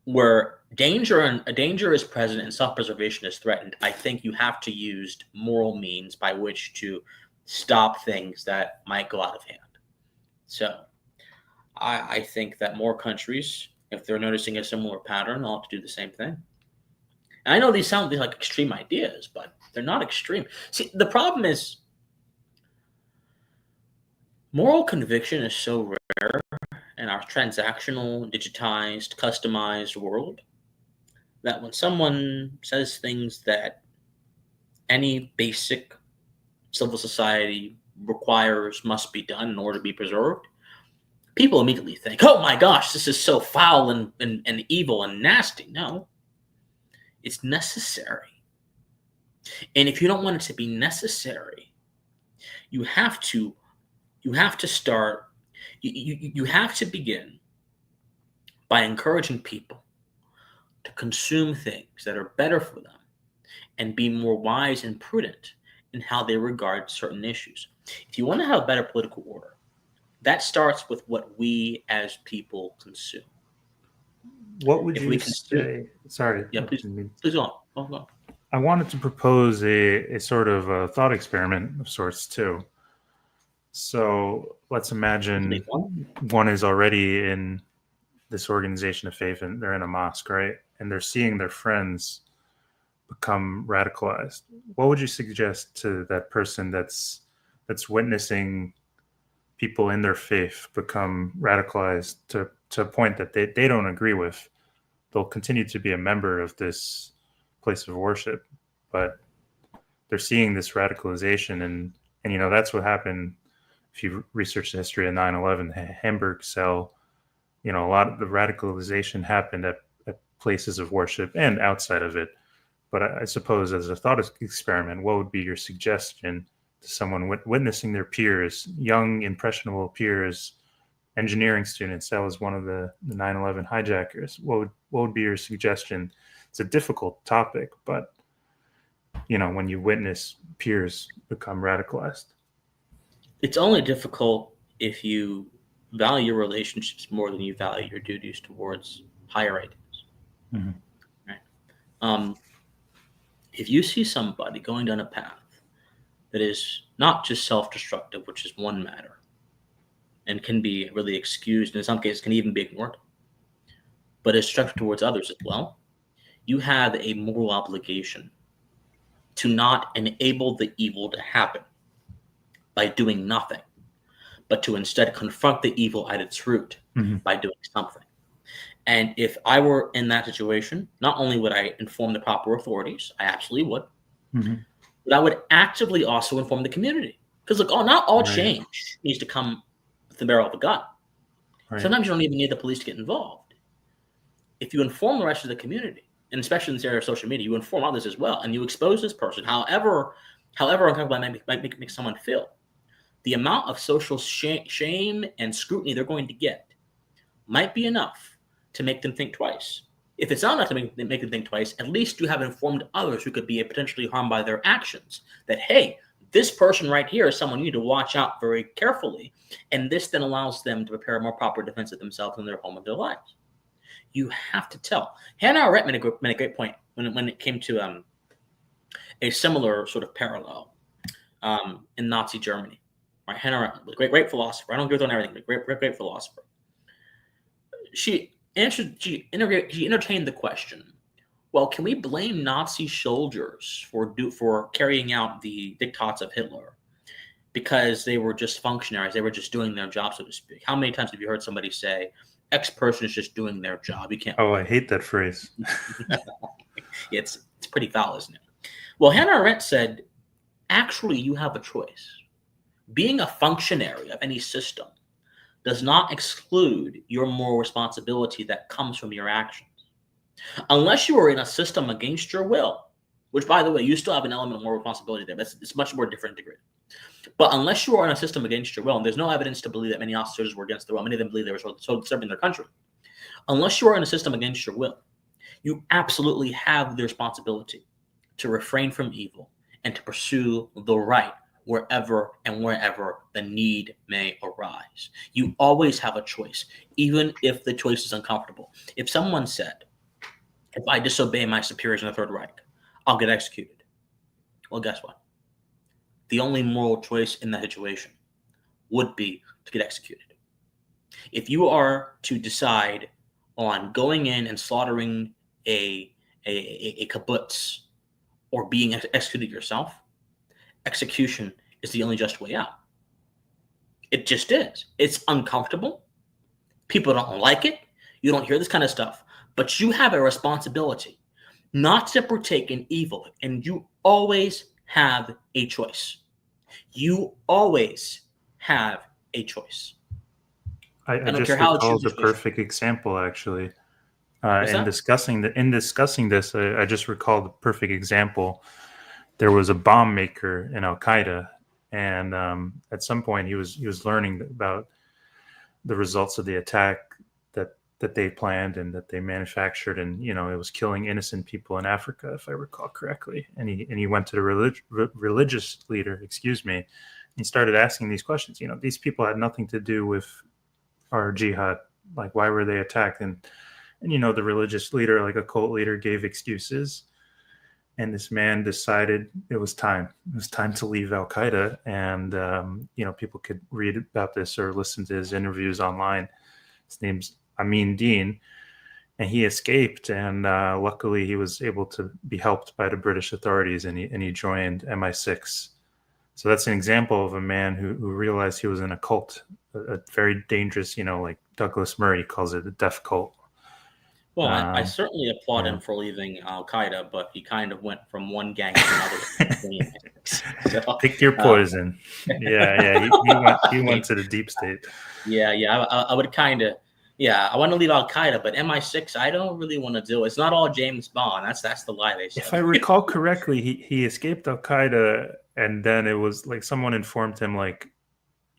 where danger is present and self-preservation is threatened, I think you have to use moral means by which to stop things that might go out of hand. So I think that more countries, if they're noticing a similar pattern, ought to do the same thing. And I know these sound like extreme ideas, but they're not extreme. See, the problem is moral conviction is so rare in our transactional, digitized, customized world that when someone says things that any basic civil society requires must be done in order to be preserved, people immediately think, oh my gosh, this is so foul and evil and nasty. No, it's necessary. And if you don't want it to be necessary, you have to start, you have to begin by encouraging people to consume things that are better for them and be more wise and prudent in how they regard certain issues. If you want to have better political order, that starts with what we as people consume. What would If you we consider, say? Sorry, yeah, I please, didn't mean. please go on. Go on. I wanted to propose a sort of a thought experiment of sorts too. So let's imagine Complete one. one is already in this organization of faith and they're in a mosque, right? And they're seeing their friends become radicalized. What would you suggest to that person that's witnessing people in their faith become radicalized to a point that they don't agree with? They'll continue to be a member of this place of worship, but they're seeing this radicalization, and that's what happened. If you research the history of 9/11, the Hamburg cell, a lot of the radicalization happened at places of worship and outside of it. But I suppose as a thought experiment, what would be your suggestion to someone witnessing their peers, young, impressionable peers, engineering students? That was one of the 9/11 hijackers. What would be your suggestion? It's a difficult topic, but when you witness peers become radicalized. It's only difficult if you value your relationships more than you value your duties towards higher ideas. Mm-hmm. Right? If you see somebody going down a path that is not just self-destructive, which is one matter, and can be really excused, and in some cases can even be ignored, but is destructive towards others as well, you have a moral obligation to not enable the evil to happen by doing nothing, but to instead confront the evil at its root by doing something. And if I were in that situation, not only would I inform the proper authorities, I absolutely would, but I would actively also inform the community. Because look, not all change needs to come with the barrel of a gun. Right. Sometimes you don't even need the police to get involved. If you inform the rest of the community, and especially in this area of social media, you inform others as well, and you expose this person, however uncomfortable that might make someone feel, the amount of social shame and scrutiny they're going to get might be enough to make them think twice. If it's not enough to make them think twice, at least you have informed others who could be potentially harmed by their actions that, hey, this person right here is someone you need to watch out very carefully. And this then allows them to prepare a more proper defense of themselves and their home and their lives. You have to tell. Hannah Arendt made a great point when it came to a similar sort of parallel in Nazi Germany. Right? Hannah Arendt, great philosopher. I don't give her on everything, but great philosopher. She entertained the question, well, can we blame Nazi soldiers for carrying out the diktats of Hitler because they were just functionaries, they were just doing their job, so to speak? How many times have you heard somebody say, X person is just doing their job? You can't. Oh, I hate that phrase. It's pretty foul, isn't it? Well, Hannah Arendt said, actually, you have a choice. Being a functionary of any system does not exclude your moral responsibility that comes from your actions. Unless you are in a system against your will, which, by the way, you still have an element of moral responsibility there, but it's much more different degree. But unless you are in a system against your will, and there's no evidence to believe that many officers were against their will, many of them believe they were serving their country. Unless you are in a system against your will, you absolutely have the responsibility to refrain from evil and to pursue the right wherever the need may arise. You always have a choice, even if the choice is uncomfortable. If someone said, if I disobey my superiors in the Third Reich, I'll get executed. Well, guess what? The only moral choice in that situation would be to get executed. If you are to decide on going in and slaughtering a kibbutz or being executed yourself, execution is the only just way out. It just is. It's uncomfortable. People don't like it. You don't hear this kind of stuff. But you have a responsibility not to partake in evil. And you always have a choice. You always have a choice. I just recalled the perfect example, actually. In discussing this, I just recalled the perfect example. There was a bomb maker in Al Qaeda, and at some point he was learning about the results of the attack that they planned and that they manufactured, and it was killing innocent people in Africa, if I recall correctly. And he went to the religious leader, and he started asking these questions. These people had nothing to do with our jihad. Like, why were they attacked? And And the religious leader, like a cult leader, gave excuses. And this man decided it was time. It was time to leave Al Qaeda. And, people could read about this or listen to his interviews online. His name's Amin Dean. And he escaped. And luckily, he was able to be helped by the British authorities. And he joined MI6. So that's an example of a man who realized he was in a cult, a very dangerous, like Douglas Murray calls it, a death cult. Well, I certainly applaud him for leaving Al Qaeda, but he kind of went from one gang to another. So, pick your poison. He went to the deep state. I would kind of. Yeah, I want to leave Al Qaeda, but MI6, I don't really want to do it. It's not all James Bond. That's the lie they said. If I recall correctly, he escaped Al Qaeda, and then it was like someone informed him, like,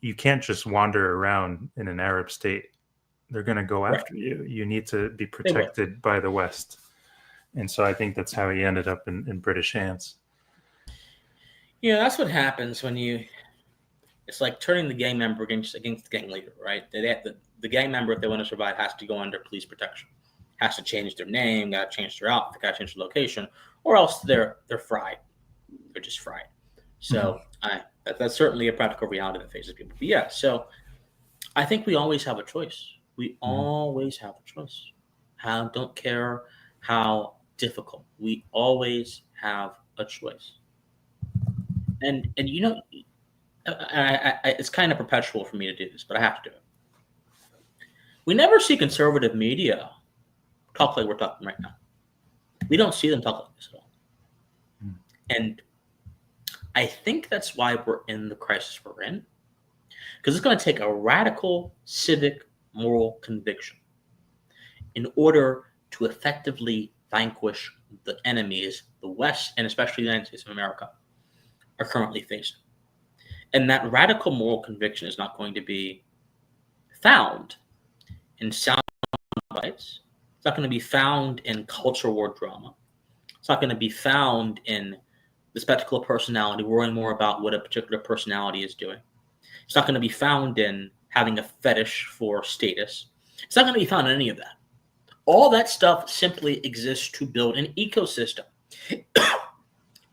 you can't just wander around in an Arab state. They're going to go after you. You need to be protected by the West. And so I think that's how he ended up in British hands. Yeah, that's what happens when it's like turning the gang member against the gang leader, right? The gang member, if they want to survive, has to go under police protection, has to change their name, got to change their outfit, got to change their location, or else they're fried. They're just fried. So that's certainly a practical reality that faces people. But yeah, so I think we always have a choice. We always have a choice. Don't care how difficult. We always have a choice. And it's kind of perpetual for me to do this, but I have to do it. We never see conservative media talk like we're talking right now. We don't see them talk like this at all. And I think that's why we're in the crisis we're in. Because it's going to take a radical civic moral conviction in order to effectively vanquish the enemies the West, and especially the United States of America, are currently facing. And that radical moral conviction is not going to be found in sound bites. It's not going to be found in culture war drama. It's not going to be found in the spectacle of personality, worrying more about what a particular personality is doing. It's not going to be found in having a fetish for status. It's not going to be found in any of that. All that stuff simply exists to build an ecosystem.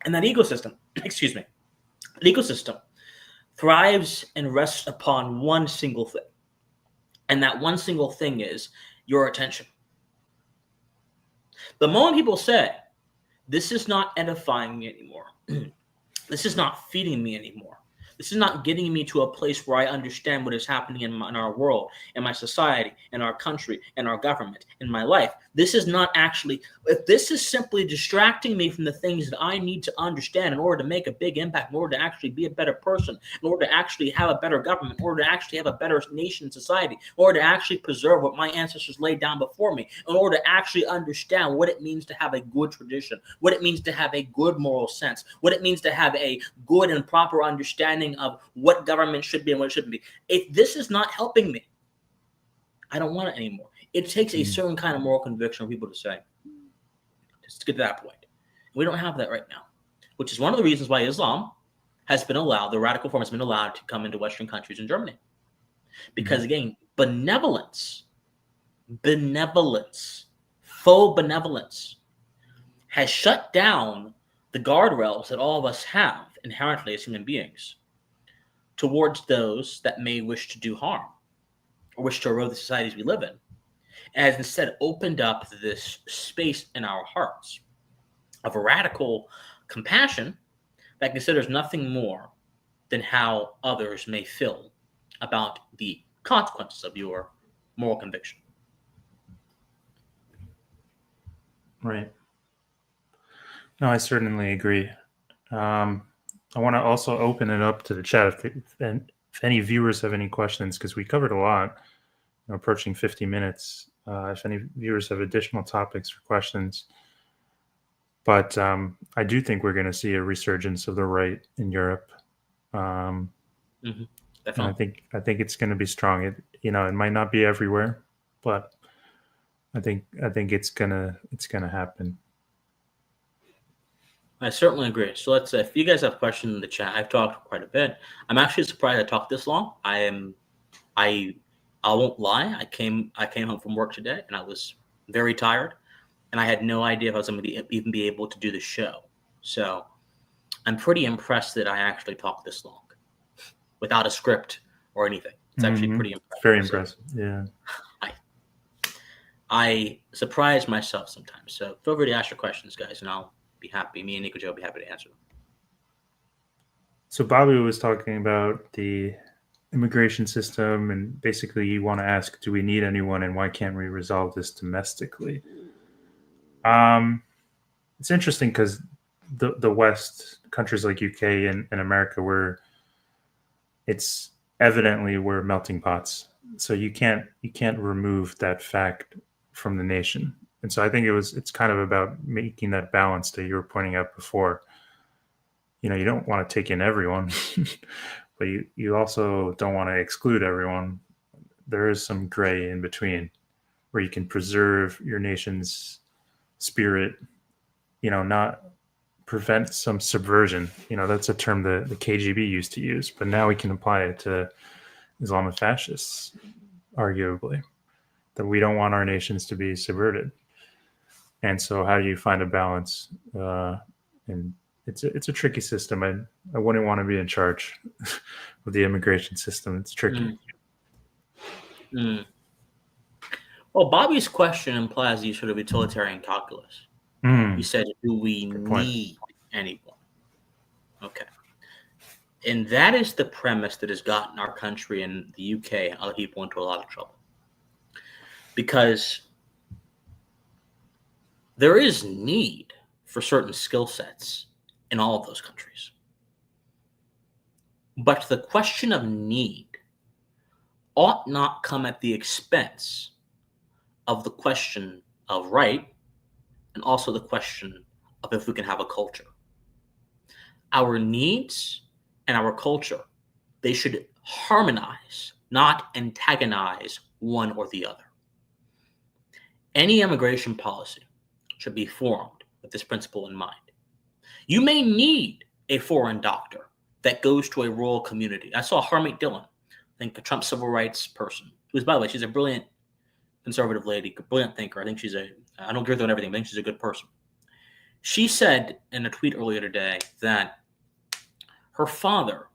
And that ecosystem, thrives and rests upon one single thing. And that one single thing is your attention. The moment people say, this is not edifying me anymore, this is not feeding me anymore, this is not getting me to a place where I understand what is happening in our world, in my society, in our country, in our government, in my life. This is not actually, if this is simply distracting me from the things that I need to understand in order to make a big impact, in order to actually be a better person, in order to actually have a better government, in order to actually have a better nation society, in order to actually preserve what my ancestors laid down before me, in order to actually understand what it means to have a good tradition, what it means to have a good moral sense, what it means to have a good and proper understanding of what government should be and what it shouldn't be. If this is not helping me, I don't want it anymore. It takes a certain kind of moral conviction for people to say, just to get to that point. We don't have that right now, which is one of the reasons why Islam has been allowed, the radical form has been allowed to come into Western countries and Germany. Because again, benevolence, faux benevolence has shut down the guardrails that all of us have inherently as human beings towards those that may wish to do harm or wish to erode the societies we live in, and has instead opened up this space in our hearts of a radical compassion that considers nothing more than how others may feel about the consequences of your moral conviction. Right. No, I certainly agree. I want to also open it up to the chat if any viewers have any questions, because we covered a lot, approaching 50 minutes. If any viewers have additional topics or questions. But I do think we're going to see a resurgence of the right in Europe. And I think it's going to be strong. It might not be everywhere, but I think it's gonna happen. I certainly agree. So let's if you guys have questions in the chat, I've talked quite a bit. I'm actually surprised I talked this long. I won't lie. I came home from work today and I was very tired, and I had no idea if I was going to even be able to do the show. So I'm pretty impressed that I actually talked this long without a script or anything. It's actually pretty impressive. Very impressive. Yeah. I surprise myself sometimes. So feel free to ask your questions, guys, and I'll be happy. Me and Nikoji will be happy to answer them. So Bobby was talking about the immigration system, and basically you want to ask, do we need anyone, and why can't we resolve this domestically? It's interesting because the West, countries like UK and America, it's evidently we're melting pots. So you can't remove that fact from the nation. And so I think it's kind of about making that balance that you were pointing out before. You know, you don't want to take in everyone, but you also don't want to exclude everyone. There is some gray in between where you can preserve your nation's spirit, you know, not prevent some subversion. You know, that's a term the KGB used to use, but now we can apply it to Islamic fascists, arguably, that we don't want our nations to be subverted. And so how do you find a balance? And it's a tricky system. I wouldn't want to be in charge of the immigration system. It's tricky. Well, Bobby's question implies the sort of utilitarian calculus. He said, do we need anyone? Okay. And that is the premise that has gotten our country and the UK and other people into a lot of trouble. Because there is need for certain skill sets in all of those countries. But the question of need ought not come at the expense of the question of right, and also the question of if we can have a culture. Our needs and our culture, they should harmonize, not antagonize one or the other. Any immigration policy should be formed with this principle in mind. You may need a foreign doctor that goes to a rural community. I saw Harmeet Dillon, I think a Trump civil rights person, who's, by the way, she's a brilliant conservative lady, brilliant thinker. I think I don't agree with her on everything, but I think she's a good person. She said in a tweet earlier today that her father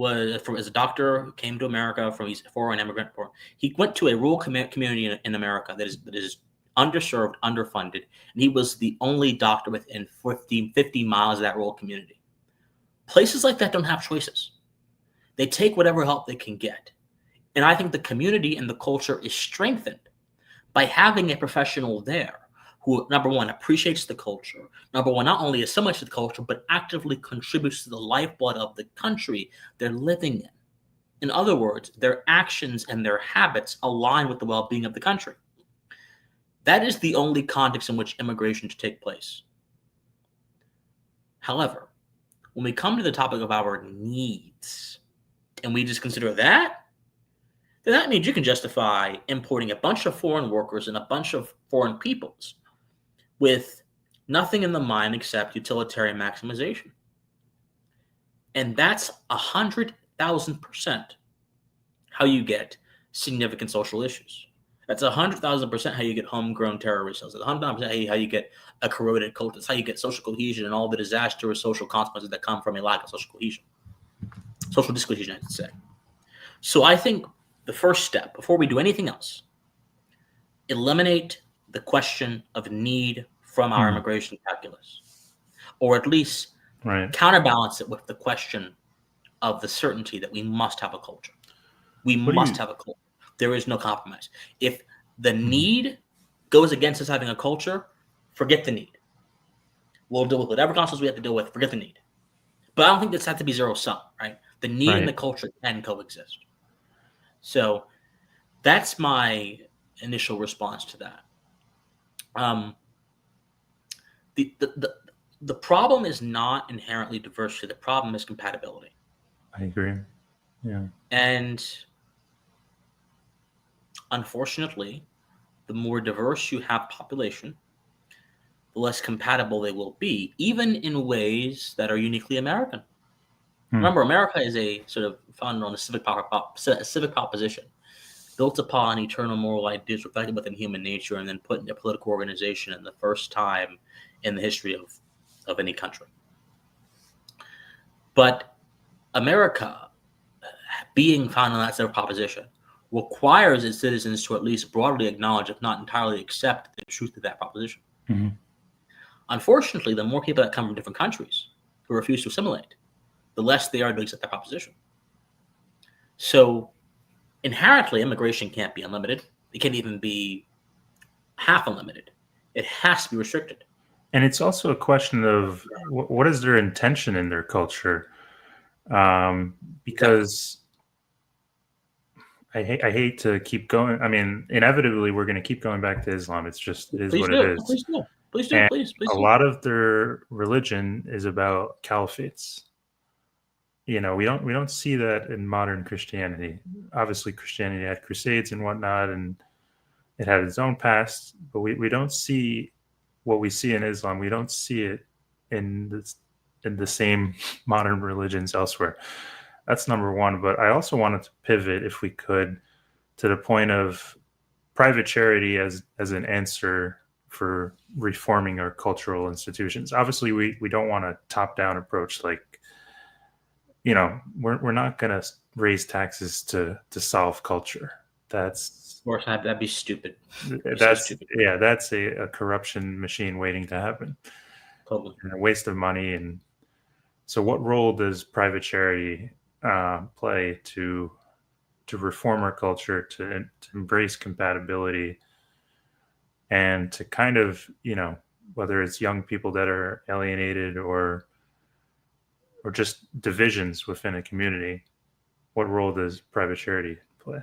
as a doctor who came to America from he's a foreign immigrant. He went to a rural community in America that is underserved, underfunded, and he was the only doctor within 50 miles of that rural community. Places like that don't have choices. They take whatever help they can get. And I think the community and the culture is strengthened by having a professional there who, number one, appreciates the culture, number one, not only assimilates the culture, but actively contributes to the lifeblood of the country they're living in. In other words, their actions and their habits align with the well-being of the country. That is the only context in which immigration should take place. However, when we come to the topic of our needs, and we just consider that, then that means you can justify importing a bunch of foreign workers and a bunch of foreign peoples with nothing in the mind except utilitarian maximization. And that's 100,000% how you get significant social issues. That's 100,000% how you get homegrown terrorist cells. That's 100,000% how you get a corroded culture. That's how you get social cohesion and all the disastrous social consequences that come from a lack of social cohesion. Social discohesion, I should say. So I think the first step, before we do anything else, eliminate the question of need from our immigration calculus, or at least counterbalance it with the question of the certainty that we must have a culture. We must have a culture. There is no compromise. If the need goes against us having a culture, forget the need. We'll deal with whatever consequences we have to deal with. Forget the need. But I don't think this has to be zero sum, right? The need and the culture can coexist. So that's my initial response to that. The problem is not inherently diversity. The problem is compatibility. I agree. Yeah. And unfortunately, the more diverse you have population, the less compatible they will be, even in ways that are uniquely American. Remember, America is a sort of founded on a civic proposition. built upon eternal moral ideas reflected within human nature, and then put into political organization in the first time in the history of any country. But America, being found on that sort of proposition, requires its citizens to at least broadly acknowledge, if not entirely accept, the truth of that proposition. Mm-hmm. Unfortunately, the more people that come from different countries who refuse to assimilate, the less they are to accept that proposition. So inherently, immigration can't be unlimited. It can't even be half unlimited. It has to be restricted. And it's also a question of what is their intention in their culture, because I hate to keep going. I mean, inevitably, we're going to keep going back to Islam. It is what it is. Please do. Please do. And please a do. lot of their religion is about caliphates. You know, we don't see that in modern Christianity. Obviously, Christianity had crusades and whatnot, and it had its own past. But we don't see what we see in Islam. We don't see it in the same modern religions elsewhere. That's number one. But I also wanted to pivot, if we could, to the point of private charity as an answer for reforming our cultural institutions. Obviously, we don't want a top-down approach. Like, you know, we're not going to raise taxes to solve culture. That's, of course, that'd be stupid. That's stupid. Yeah, that's a corruption machine waiting to happen. Totally. And a waste of money. And so, what role does private charity play to reform our culture, to embrace compatibility, and to kind of, you know, whether it's young people that are alienated or just divisions within a community, what role does private charity play?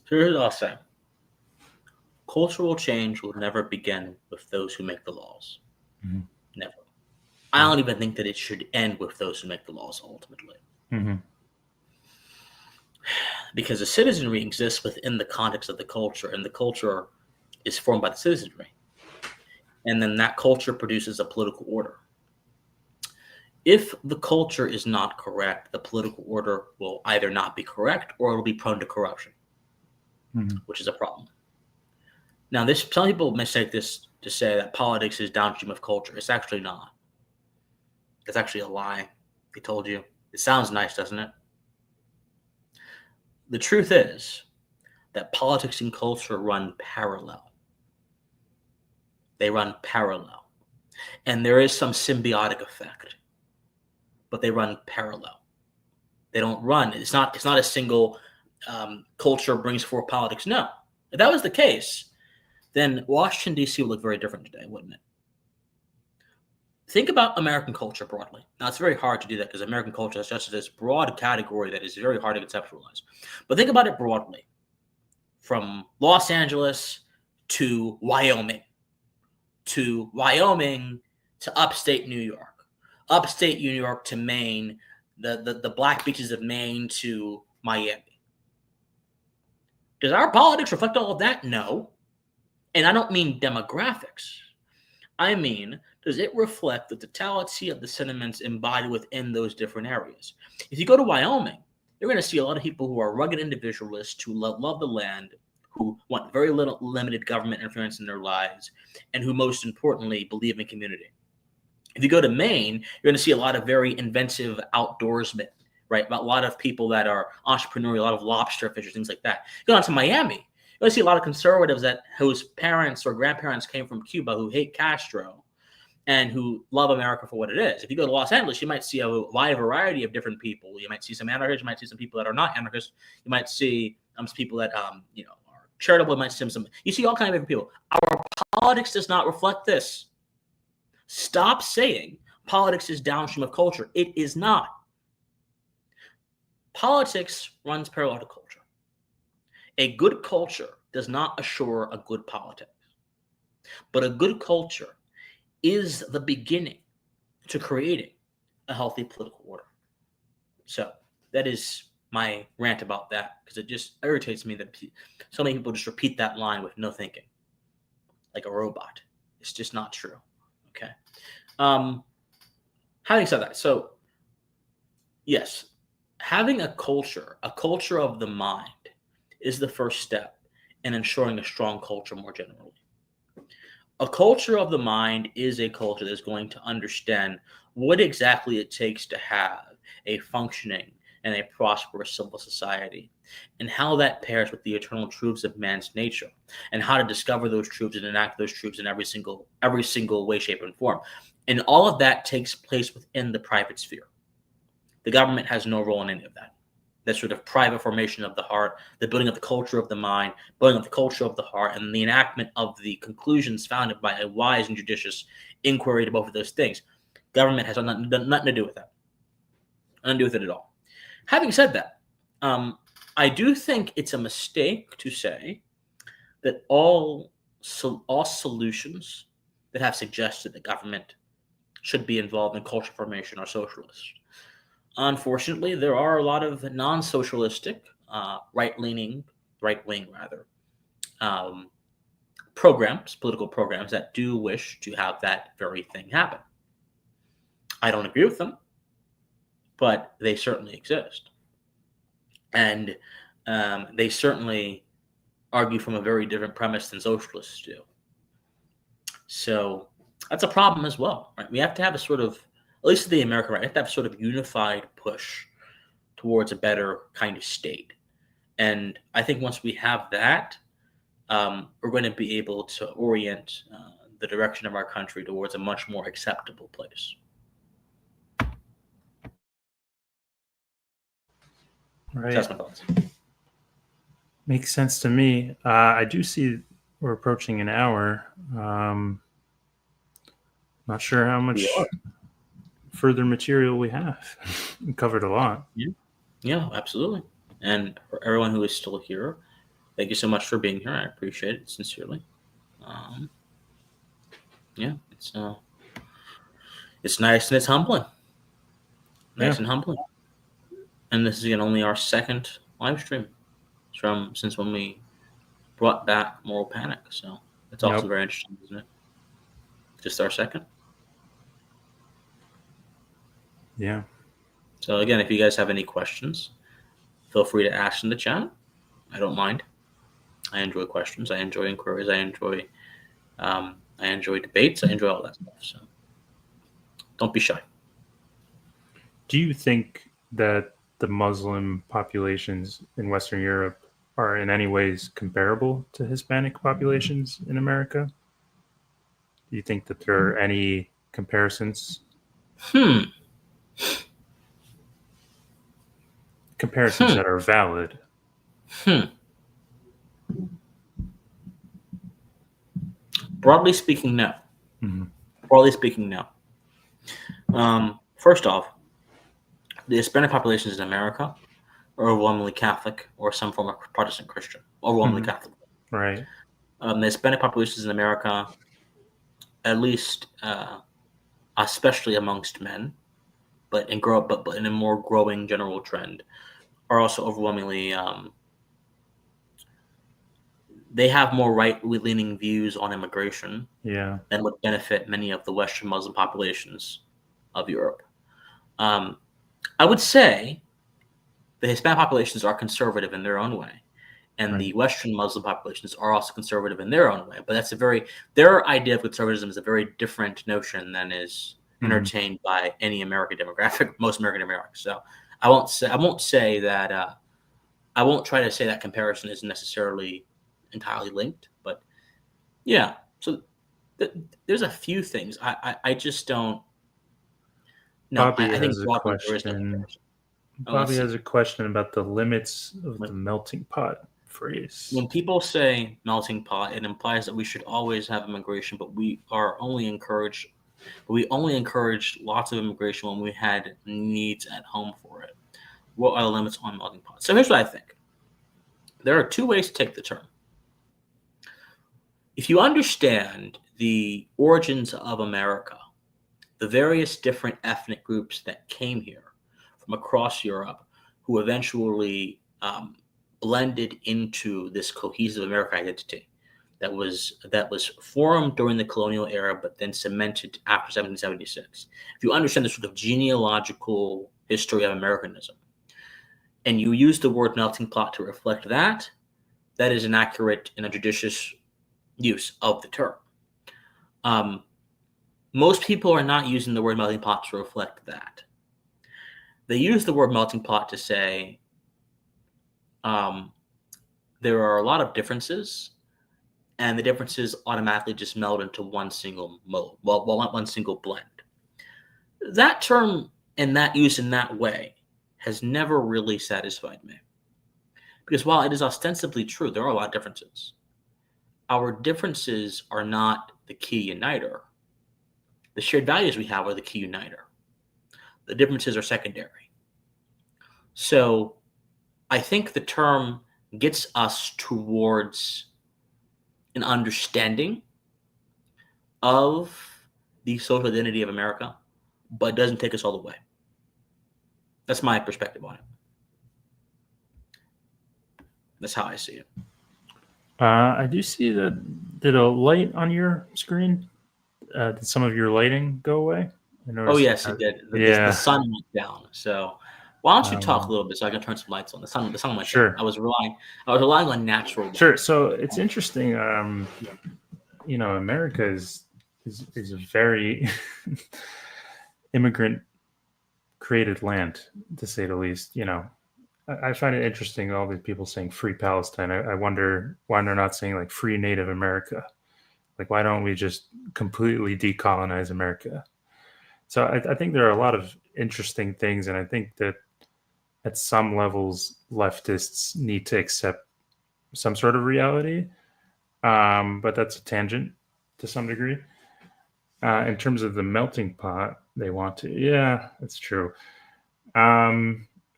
So here's what I'll say. Cultural change will never begin with those who make the laws. Mm-hmm. Never. I don't even think that it should end with those who make the laws ultimately. Mm-hmm. Because the citizenry exists within the context of the culture, and the culture is formed by the citizenry. And then that culture produces a political order. If the culture is not correct, the political order will either not be correct or it'll be prone to corruption, Mm-hmm. which is a problem. Now, some people mistake this to say that politics is downstream of culture. It's actually not. It's actually a lie. They told you. It sounds nice, doesn't it? The truth is that politics and culture run parallel. They run parallel. And there is some symbiotic effect, but they run parallel. They don't run. It's not a single culture brings forth politics. No. If that was the case, then Washington, D.C. would look very different today, wouldn't it? Think about American culture broadly. Now, it's very hard to do that because American culture is just this broad category that is very hard to conceptualize. But think about it broadly. From Los Angeles to Wyoming to upstate New York to Maine, the black beaches of Maine to Miami. Does our politics reflect all of that? No. And I don't mean demographics. I mean, does it reflect the totality of the sentiments embodied within those different areas? If you go to Wyoming, you're going to see a lot of people who are rugged individualists who love the land, who want very limited government interference in their lives, and who most importantly believe in community. If you go to Maine, you're going to see a lot of very inventive outdoorsmen, right? A lot of people that are entrepreneurial, a lot of lobster fishers, things like that. Go on to Miami, you're going to see a lot of conservatives whose parents or grandparents came from Cuba, who hate Castro and who love America for what it is. If you go to Los Angeles, you might see a wide variety of different people. You might see some anarchists, you might see some people that are not anarchists, you might see some people that are charitable, you might see some. You see all kinds of different people. Our politics does not reflect this. Stop saying politics is downstream of culture. It is not. Politics runs parallel to culture. A good culture does not assure a good politics. But a good culture is the beginning to creating a healthy political order. So that is my rant about that, because it just irritates me that so many people just repeat that line with no thinking, like a robot. It's just not true. Okay. Having said that, so yes, having a culture of the mind, is the first step in ensuring a strong culture more generally. A culture of the mind is a culture that's going to understand what exactly it takes to have a functioning and a prosperous civil society, and how that pairs with the eternal truths of man's nature, and how to discover those truths and enact those truths in every single way, shape, and form. And all of that takes place within the private sphere. The government has no role in any of that. That sort of private formation of the heart, the building of the culture of the mind, building of the culture of the heart, and the enactment of the conclusions founded by a wise and judicious inquiry to both of those things. Government has nothing to do with that. Nothing to do with it at all. Having said that, I do think it's a mistake to say that all solutions that have suggested that government should be involved in culture formation are socialist. Unfortunately, there are a lot of non-socialistic, right-wing programs, political programs that do wish to have that very thing happen. I don't agree with them, but they certainly exist. And they certainly argue from a very different premise than socialists do. So that's a problem as well, right? We have to have a sort of, at least the American right, we have to have a sort of unified push towards a better kind of state. And I think once we have that, we're going to be able to orient the direction of our country towards a much more acceptable place. Right. That's my thoughts. Makes sense to me. I do see we're approaching an hour. Not sure how much further material we have. We covered a lot. Yeah, absolutely. And for everyone who is still here, thank you so much for being here. I appreciate it sincerely. It's nice and it's humbling. Nice and humbling. And this is again only our second live stream since when we brought back Moral Panic. So it's also very interesting, isn't it? Just our second. Yeah. So again, if you guys have any questions, feel free to ask in the chat. I don't mind. I enjoy questions. I enjoy inquiries. I enjoy debates. I enjoy all that stuff. So don't be shy. Do you think that the Muslim populations in Western Europe are in any ways comparable to Hispanic populations in America? Do you think that there are any comparisons? Comparisons that are valid? Broadly speaking, no. Mm-hmm. Broadly speaking, no. First off, the Hispanic populations in America are overwhelmingly Catholic or some form of Protestant Christian. Overwhelmingly Catholic. Right. The Hispanic populations in America, at least, especially amongst men, but in a more growing general trend, are also overwhelmingly. They have more right-leaning views on immigration than would benefit many of the Western Muslim populations of Europe. I would say the Hispanic populations are conservative in their own way, and the Western Muslim populations are also conservative in their own way. But their idea of conservatism is a very different notion than is entertained by any American demographic, most American Americans. So I won't say that. I won't try to say that comparison is necessarily entirely linked, but yeah. So there's a few things I just don't. No, Bobby I think has a question. Bobby has a question about the limits of the melting pot phrase. When people say melting pot, it implies that we should always have immigration, but we only encourage lots of immigration when we had needs at home for it. What are the limits on melting pot? So here's what I think. There are two ways to take the term. If you understand the origins of America, the various different ethnic groups that came here from across Europe, who eventually blended into this cohesive American identity that was formed during the colonial era, but then cemented after 1776. If you understand the sort of genealogical history of Americanism, and you use the word melting pot to reflect that, that is an accurate and a judicious use of the term. Most people are not using the word melting pot to reflect that. They use the word melting pot to say there are a lot of differences, and the differences automatically just meld into one single mode, one single blend. That term and that use in that way has never really satisfied me. Because while it is ostensibly true, there are a lot of differences. Our differences are not the key uniter. The shared values we have are the key uniter. The differences are secondary. So I think the term gets us towards an understanding of the social identity of America, but doesn't take us all the way. That's my perspective on it. That's how I see it. I do see that. Did a light on your screen? Did some of your lighting go away? Oh, yes, it did. Yeah. The sun went down. So why don't you talk a little bit so I can turn some lights on? The sun went sure. down. I was relying on natural light. Sure. So it's interesting. America is a very immigrant created land, to say the least. I find it interesting, all these people saying free Palestine. I wonder why they're not saying like free Native America. Like, why don't we just completely decolonize America? So I think there are a lot of interesting things, and I think that at some levels, leftists need to accept some sort of reality. But that's a tangent to some degree. In terms of the melting pot, they want to. Yeah, that's true.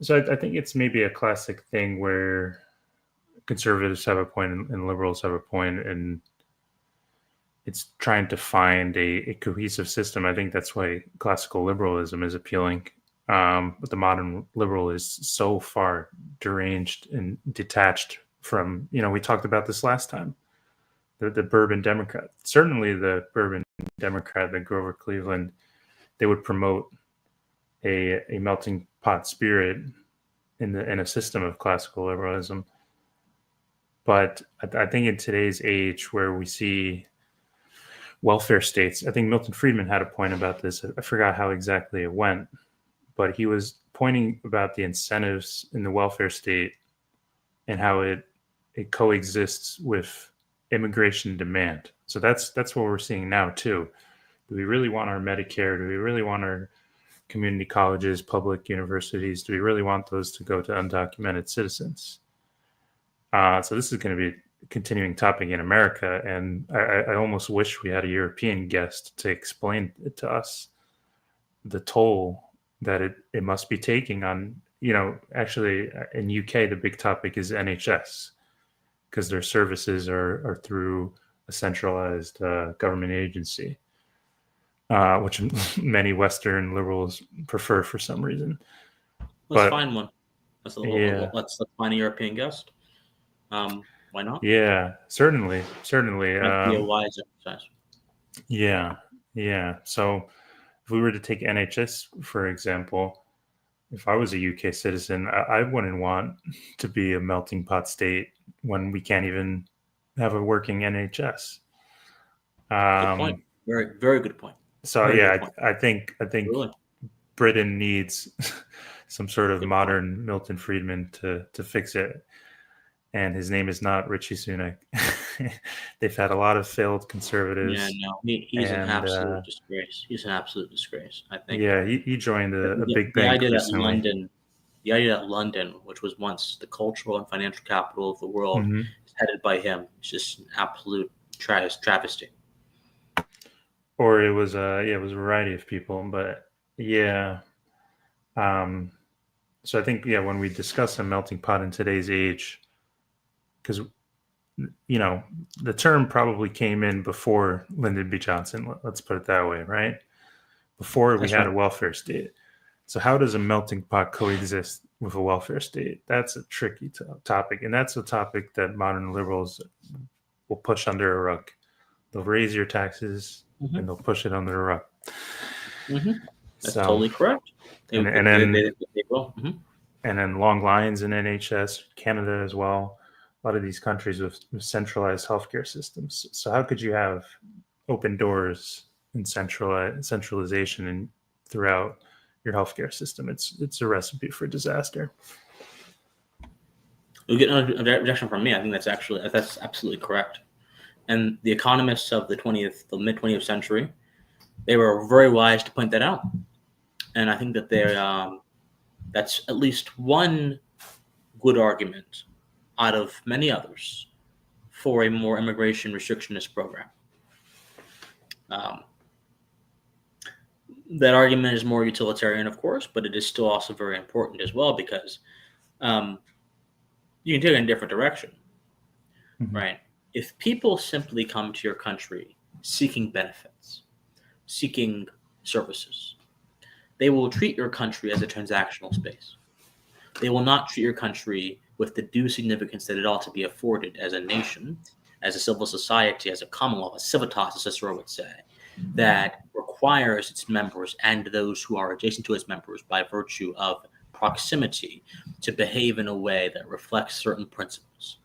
So I think it's maybe a classic thing where conservatives have a point and liberals have a point, and it's trying to find a cohesive system. I think that's why classical liberalism is appealing. But the modern liberal is so far deranged and detached from, we talked about this last time, the bourbon Democrat. Certainly the bourbon Democrat, the Grover Cleveland, they would promote a melting pot spirit in a system of classical liberalism. But I think in today's age where we see welfare states, I think Milton Friedman had a point about this. I forgot how exactly it went, but he was pointing about the incentives in the welfare state and how it coexists with immigration demand. So that's what we're seeing now too. Do we really want our Medicare? Do we really want our community colleges, public universities? Do we really want those to go to undocumented citizens? So this is going to be a continuing topic in America, and I almost wish we had a European guest to explain it to us, the toll that it must be taking on, actually in UK, the big topic is NHS, because their services are through a centralized government agency, which many Western liberals prefer for some reason. Let's find one. Let's find a European guest. Why not? Yeah, certainly. Might be a wise exercise. Yeah. So if we were to take NHS, for example, if I was a UK citizen, I wouldn't want to be a melting pot state when we can't even have a working NHS. Good point. Very, very good point. So I think really? Britain needs some sort of modern Milton Friedman to fix it. And his name is not Richie Sunak. They've had a lot of failed conservatives. Yeah, no, he's an absolute disgrace. He's an absolute disgrace, I think. Yeah, he joined a big bank recently. The idea that London, which was once the cultural and financial capital of the world, is headed by him. It's just an absolute travesty. Or it was a variety of people, but yeah. So I think when we discuss a melting pot in today's age, because the term probably came in before Lyndon B. Johnson. Let's put it that way, right? Before we had a welfare state. So how does a melting pot coexist with a welfare state? That's a tricky topic, and that's a topic that modern liberals will push under a rug. They'll raise your taxes and they'll push it under the rug. That's totally correct. They will. And then long lines in NHS, Canada as well. a lot of these countries with centralized healthcare systems. So how could you have open doors and centralization and throughout your healthcare system? It's a recipe for disaster. You'll get no objection from me. I think that's absolutely correct. And the economists of the mid 20th century, they were very wise to point that out. And I think that that's at least one good argument out of many others for a more immigration restrictionist program. That argument is more utilitarian, of course, but it is still also very important as well, because you can take it in a different direction, right? If people simply come to your country seeking benefits, seeking services, they will treat your country as a transactional space. They will not treat your country with the due significance that it ought to be afforded as a nation, as a civil society, as a commonwealth, a civitas, as Cicero would say, that requires its members and those who are adjacent to its members by virtue of proximity to behave in a way that reflects certain principles.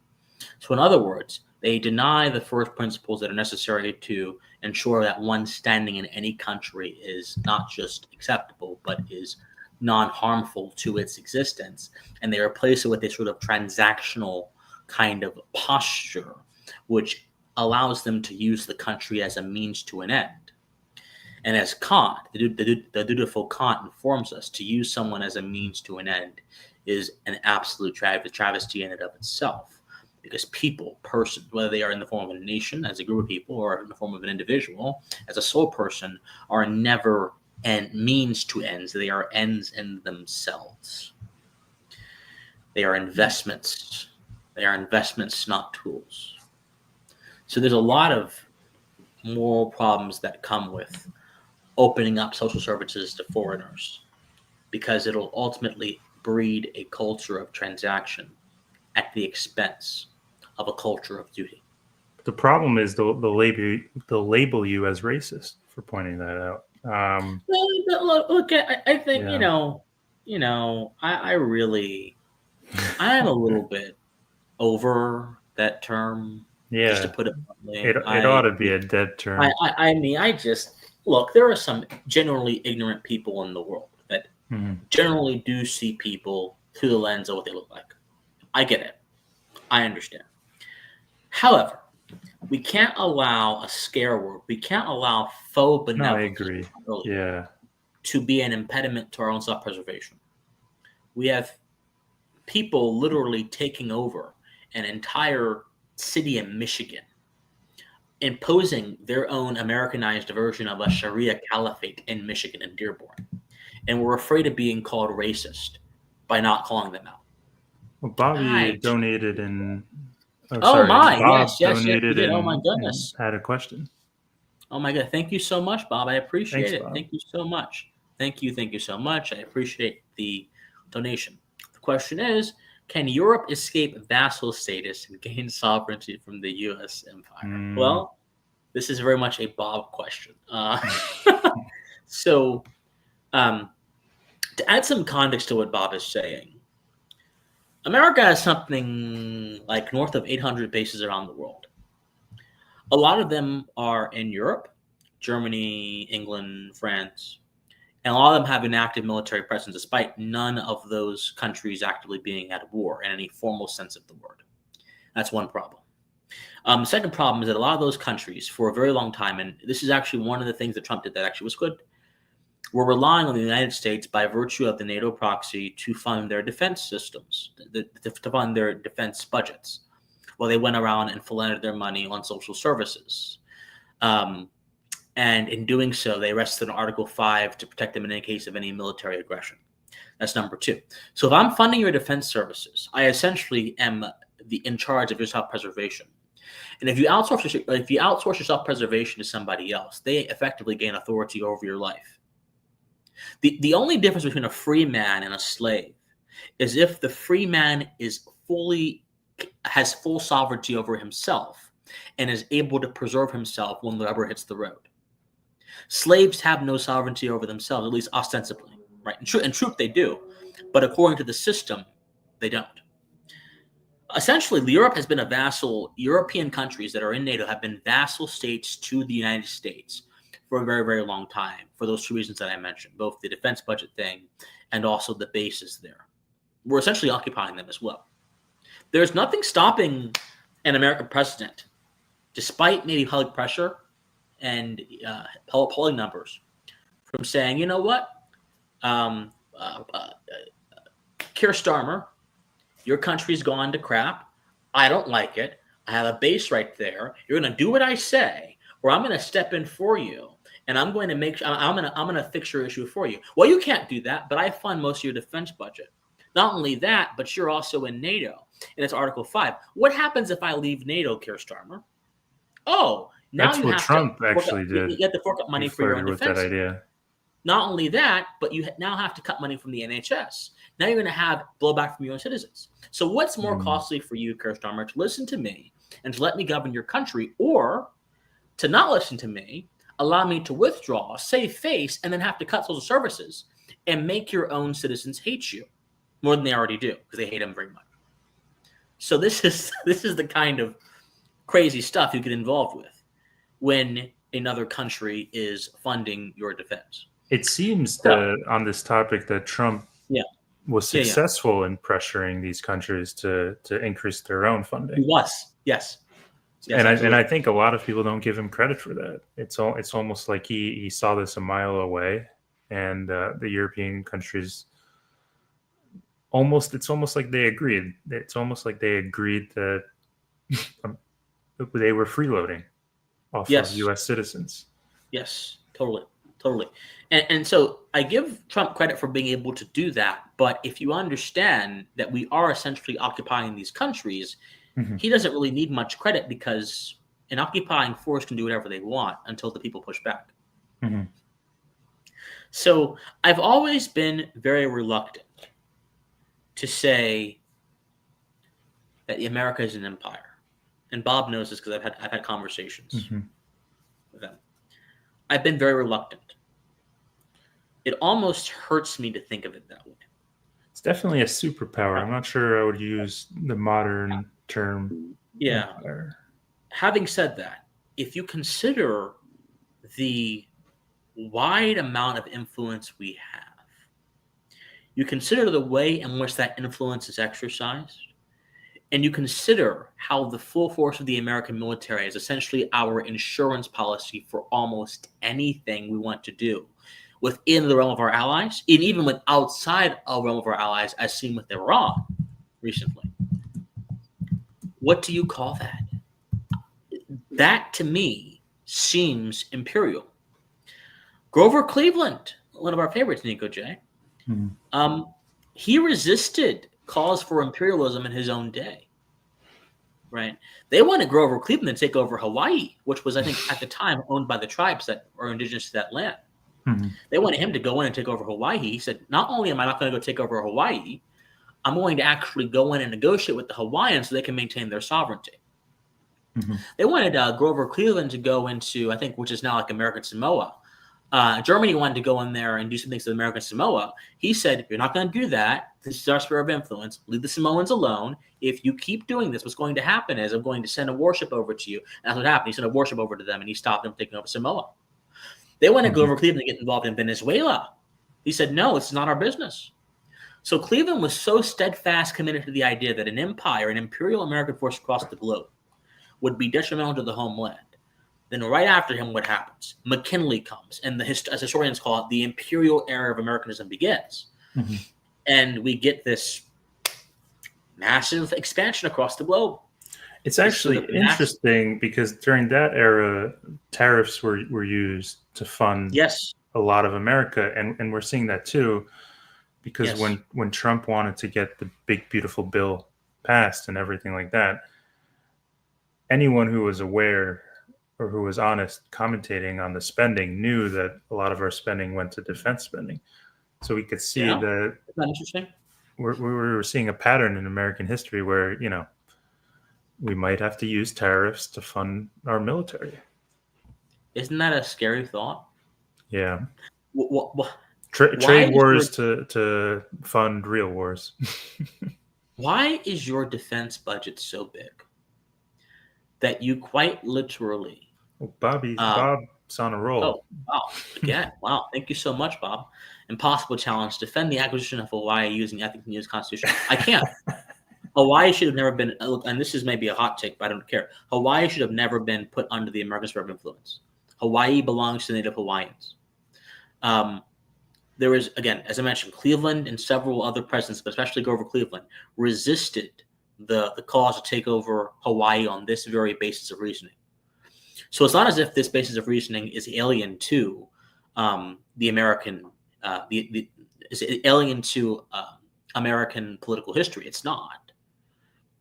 So in other words, they deny the first principles that are necessary to ensure that one's standing in any country is not just acceptable, but is non-harmful to its existence. And they replace it with a sort of transactional kind of posture, which allows them to use the country as a means to an end. And as Kant, the dutiful Kant informs us, to use someone as a means to an end is an absolute travesty in and of itself. Because people, persons, whether they are in the form of a nation, as a group of people, or in the form of an individual, as a sole person, are never means to ends. They are ends in themselves. They are investments. They are investments, not tools. So there's a lot of moral problems that come with opening up social services to foreigners, because it'll ultimately breed a culture of transaction at the expense of a culture of duty. The problem is they'll label you as racist for pointing that out. Look, I think, I really, I'm a little bit over that term. Yeah, just to put it bluntly. It ought to be a dead term. Look, there are some generally ignorant people in the world that generally do see people through the lens of what they look like. I get it. I understand. However, we can't allow a scare word. We can't allow faux benevolence. I agree. Yeah. To be an impediment to our own self-preservation. We have people literally taking over an entire city in Michigan, imposing their own Americanized version of a Sharia caliphate in Michigan, in Dearborn. And we're afraid of being called racist by not calling them out. Well, Bobby donated and... Yes, donated did. Oh, my goodness. And had a question. Oh, my God. Thank you so much, Bob. I appreciate it. Bob. Thank you so much. Thank you so much. I appreciate the donation. The question is, can Europe escape vassal status and gain sovereignty from the U.S. empire? Well, this is very much a Bob question. So, to add some context to what Bob is saying, America has something like north of 800 bases around the world. A lot of them are in Europe, Germany, England, France, and a lot of them have an active military presence, despite none of those countries actively being at war in any formal sense of the word. That's one problem. The second problem is that a lot of those countries, for a very long time, and this is actually one of the things that Trump did that actually was good, were relying on the United States by virtue of the NATO proxy to fund their defense systems, to fund their defense budgets, while they went around and philandered their money on social services. And in doing so, they rested on Article 5 to protect them in any case of any military aggression. That's number two. So if I'm funding your defense services, I essentially am in charge of your self-preservation. And if you outsource your self-preservation to somebody else, they effectively gain authority over your life. The only difference between a free man and a slave is if the free man has full sovereignty over himself and is able to preserve himself when the rubber hits the road. Slaves have no sovereignty over themselves, at least ostensibly, right? In truth, they do, but according to the system, they don't. Essentially, Europe has been a vassal. European countries that are in NATO have been vassal states to the United States for a very, very long time for those two reasons that I mentioned, both the defense budget thing and also the bases there. We're essentially occupying them as well. There's nothing stopping an American president, despite maybe public pressure and polling numbers, from saying, you know what, um, Keir Starmer, your country's gone to crap. I don't like it. I have a base right there. You're going to do what I say, or I'm going to step in for you, and I'm going to make sure I'm going to fix your issue for you. Well, you can't do that, but I fund most of your defense budget. Not only that, but you're also in NATO, and it's Article 5. What happens if I leave NATO, Keir Starmer? Oh, now That's you what have Trump to actually did. You have to fork up money He for your own flirted with defense. that idea. Not only that, but you now have to cut money from the NHS. Now you're going to have blowback from your own citizens. So what's more costly for you, Keir Starmer, to listen to me and to let me govern your country, or to not listen to me, allow me to withdraw, save face, and then have to cut social services and make your own citizens hate you more than they already do because they hate them very much. So this is the kind of crazy stuff you get involved with when another country is funding your defense. It seems that on this topic that Trump was successful in pressuring these countries to increase their own funding. He was, yes. And I think a lot of people don't give him credit for that. It's almost like he saw this a mile away, and the European countries it's almost like they agreed. It's almost like they agreed that they were freeloading off of U.S. citizens. Yes, totally. And so I give Trump credit for being able to do that. But if you understand that we are essentially occupying these countries, he doesn't really need much credit, because an occupying force can do whatever they want until the people push back. So I've always been very reluctant to say that America is an empire. And Bob knows this because I've had conversations with him. I've been very reluctant. It almost hurts me to think of it that way. It's definitely a superpower. I'm not sure I would use the modern term. Yeah. Empire. Having said that, if you consider the wide amount of influence we have, you consider the way in which that influence is exercised, and you consider how the full force of the American military is essentially our insurance policy for almost anything we want to do within the realm of our allies, and even with outside of the realm of our allies, as seen with Iran recently. What do you call that? That, to me, seems imperial. Grover Cleveland, one of our favorites, Nikoji, he resisted calls for imperialism in his own day, right? They wanted Grover Cleveland to take over Hawaii, which was, I think, at the time owned by the tribes that are indigenous to that land. They wanted him to go in and take over Hawaii. He said, not only am I not going to go take over Hawaii, I'm going to actually go in and negotiate with the Hawaiians so they can maintain their sovereignty. They wanted Grover Cleveland to go into, I think, which is now like American Samoa. Germany wanted to go in there and do some things with American Samoa. He said, you're not going to do that. This is our sphere of influence. Leave the Samoans alone. If you keep doing this, what's going to happen is I'm going to send a warship over to you. And that's what happened. He sent a warship over to them, and he stopped them taking over Samoa. They wanted Grover Cleveland to get involved in Venezuela. He said, no, it's not our business. So Cleveland was so steadfast committed to the idea that an empire, an imperial American force across the globe, would be detrimental to the homeland. Then right after him, what happens? McKinley comes, and as historians call it, the imperial era of Americanism begins. And we get this massive expansion across the globe. It's actually interesting because during that era, tariffs were used to fund a lot of America. And we're seeing that too, because when Trump wanted to get the big, beautiful bill passed and everything like that, anyone who was aware or who was honest commentating on the spending knew that a lot of our spending went to defense spending. So we could see that. Isn't that interesting? We were seeing a pattern in American history where, we might have to use tariffs to fund our military. Isn't that a scary thought? Yeah. Trade wars to fund real wars. Why is your defense budget so big that you quite literally? Well, Uh, Bob's on a roll. oh, wow! Again, wow! Thank you so much, Bob. Impossible challenge: defend the acquisition of Hawaii using ethnic news constitution. I can't. Hawaii should have never been, and this is maybe a hot take, but I don't care. Hawaii should have never been put under the American sphere of influence. Hawaii belongs to Native Hawaiians. Um, there is, again, as I mentioned, Cleveland and several other presidents, but especially Grover Cleveland, resisted the cause to take over Hawaii on this very basis of reasoning. So it's not as if this basis of reasoning is alien to the American, is alien to American political history. It's not,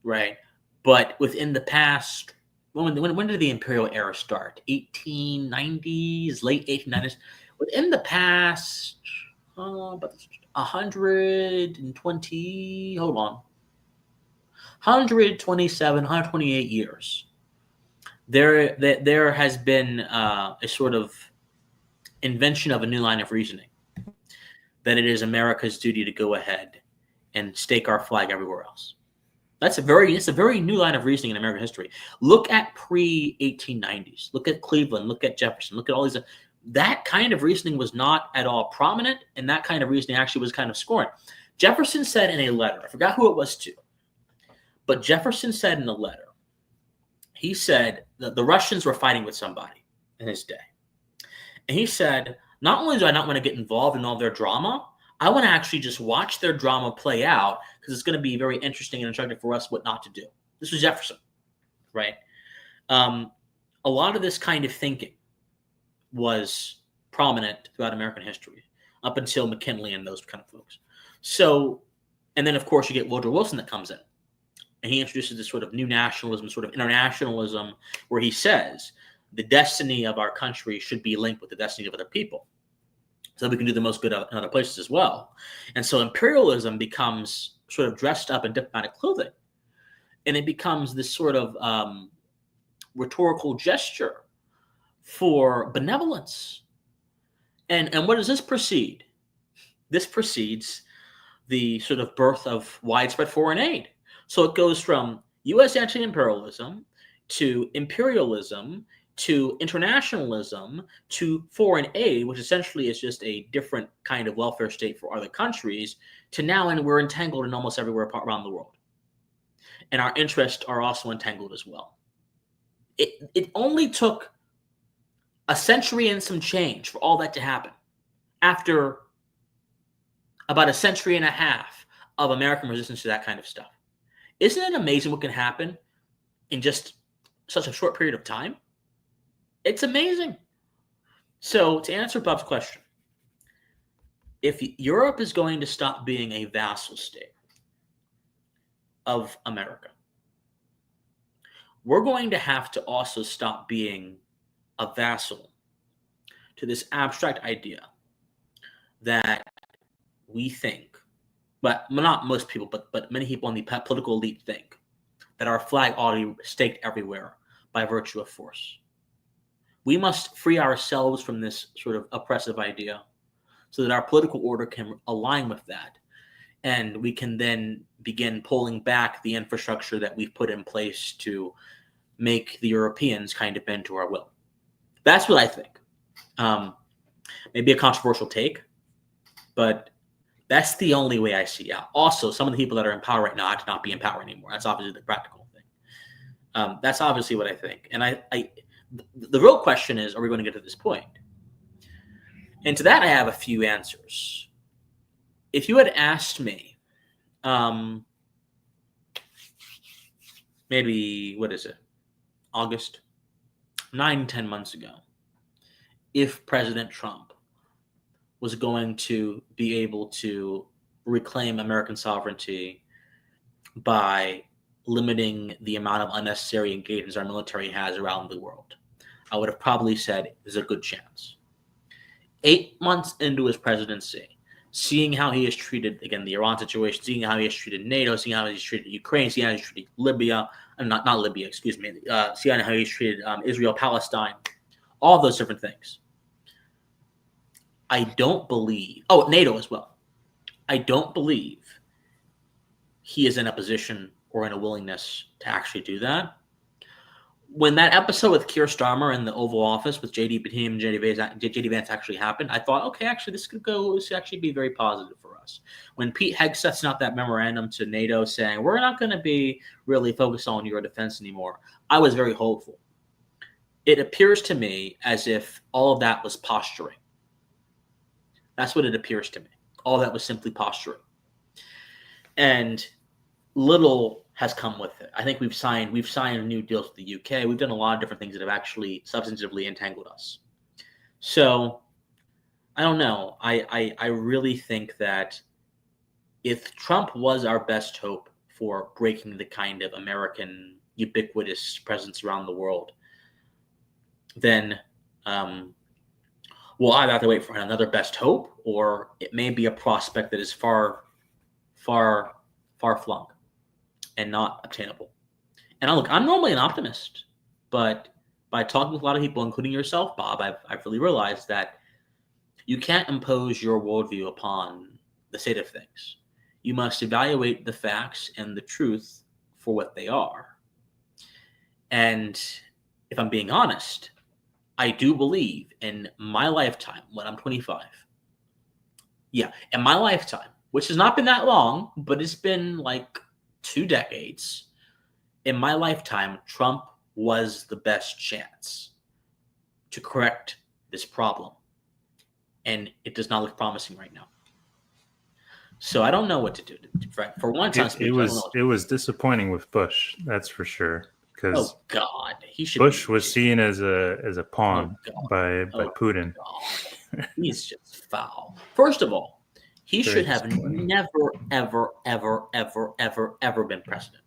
right? But within the past, when did the imperial era start? 1890s, late 1890s. Within the past, about 120, hold on, 127, 128 years, there has been a sort of invention of a new line of reasoning that it is America's duty to go ahead and stake our flag everywhere else. It's a very new line of reasoning in American history. Look at pre-1890s. Look at Cleveland. Look at Jefferson. Look at all these. That kind of reasoning was not at all prominent, and that kind of reasoning actually was kind of scorned. Jefferson said in a letter, I forgot who it was to, but Jefferson said in a letter, he said that the Russians were fighting with somebody in his day. And he said, not only do I not want to get involved in all their drama, I want to actually just watch their drama play out because it's going to be very interesting and instructive for us what not to do. This was Jefferson, right? A lot of this kind of thinking was prominent throughout American history up until McKinley and those kind of folks. So, and then of course you get Woodrow Wilson that comes in and he introduces this sort of new nationalism, sort of internationalism, where he says the destiny of our country should be linked with the destiny of other people so that we can do the most good in other places as well. And so imperialism becomes sort of dressed up in diplomatic clothing, and it becomes this sort of rhetorical gesture for benevolence. And what does this precede? This precedes the sort of birth of widespread foreign aid. So it goes from U.S. anti-imperialism to imperialism to internationalism to foreign aid, which essentially is just a different kind of welfare state for other countries, to now, and we're entangled in almost everywhere around the world. And our interests are also entangled as well. It only took a century and some change for all that to happen after about a century and a half of American resistance to that kind of stuff. Isn't it amazing what can happen in just such a short period of time? It's amazing. So to answer Bob's question, if Europe is going to stop being a vassal state of America, we're going to have to also stop being a vassal to this abstract idea that we think, but not most people, but many people in the political elite think, that our flag ought to be staked everywhere by virtue of force. We must free ourselves from this sort of oppressive idea so that our political order can align with that. And we can then begin pulling back the infrastructure that we've put in place to make the Europeans kind of bend to our will. That's what I think. Maybe a controversial take, but that's the only way I see out. Also, some of the people that are in power right now ought to not be in power anymore. That's obviously the practical thing. That's obviously what I think. And the real question is, are we going to get to this point? And to that, I have a few answers. If you had asked me, maybe, what is it? August, 9-10 months ago, if President Trump was going to be able to reclaim American sovereignty by limiting the amount of unnecessary engagements our military has around the world, I would have probably said there's a good chance. 8 months into his presidency, seeing how he has treated, again, the Iran situation, seeing how he has treated NATO, seeing how he's treated Ukraine, seeing how he's treated Libya, not Libya, excuse me, seeing how he's treated Israel, Palestine, all those different things. I don't believe, NATO as well. I don't believe he is in a position or in a willingness to actually do that. When that episode with Keir Starmer in the Oval Office with JD and JD Vance actually happened, I thought, okay, actually, this could actually be very positive for us. When Pete Hegseth sent out that memorandum to NATO saying, we're not going to be really focused on your defense anymore, I was very hopeful. It appears to me as if all of that was posturing. That's what it appears to me. All that was simply posturing. And little has come with it. I think we've signed new deals with the UK. We've done a lot of different things that have actually substantively entangled us. So I don't know. I really think that if Trump was our best hope for breaking the kind of American ubiquitous presence around the world, then we'll either have to wait for another best hope, or it may be a prospect that is far, far, far flung and not obtainable. And I'm normally an optimist, but by talking with a lot of people, including yourself, Bob, I've really realized that you can't impose your worldview upon the state of things. You must evaluate the facts and the truth for what they are. And if I'm being honest, I do believe in my lifetime, when I'm 25, in my lifetime, which has not been that long, but it's been like 2 decades, in my lifetime, Trump was the best chance to correct this problem. And it does not look promising right now. So I don't know what to do. For one time, it was disappointing with Bush, that's for sure. Because God, Bush was seen as a pawn by Putin. God. He's just foul. First of all, he should have never, ever, ever, ever, ever, ever been president.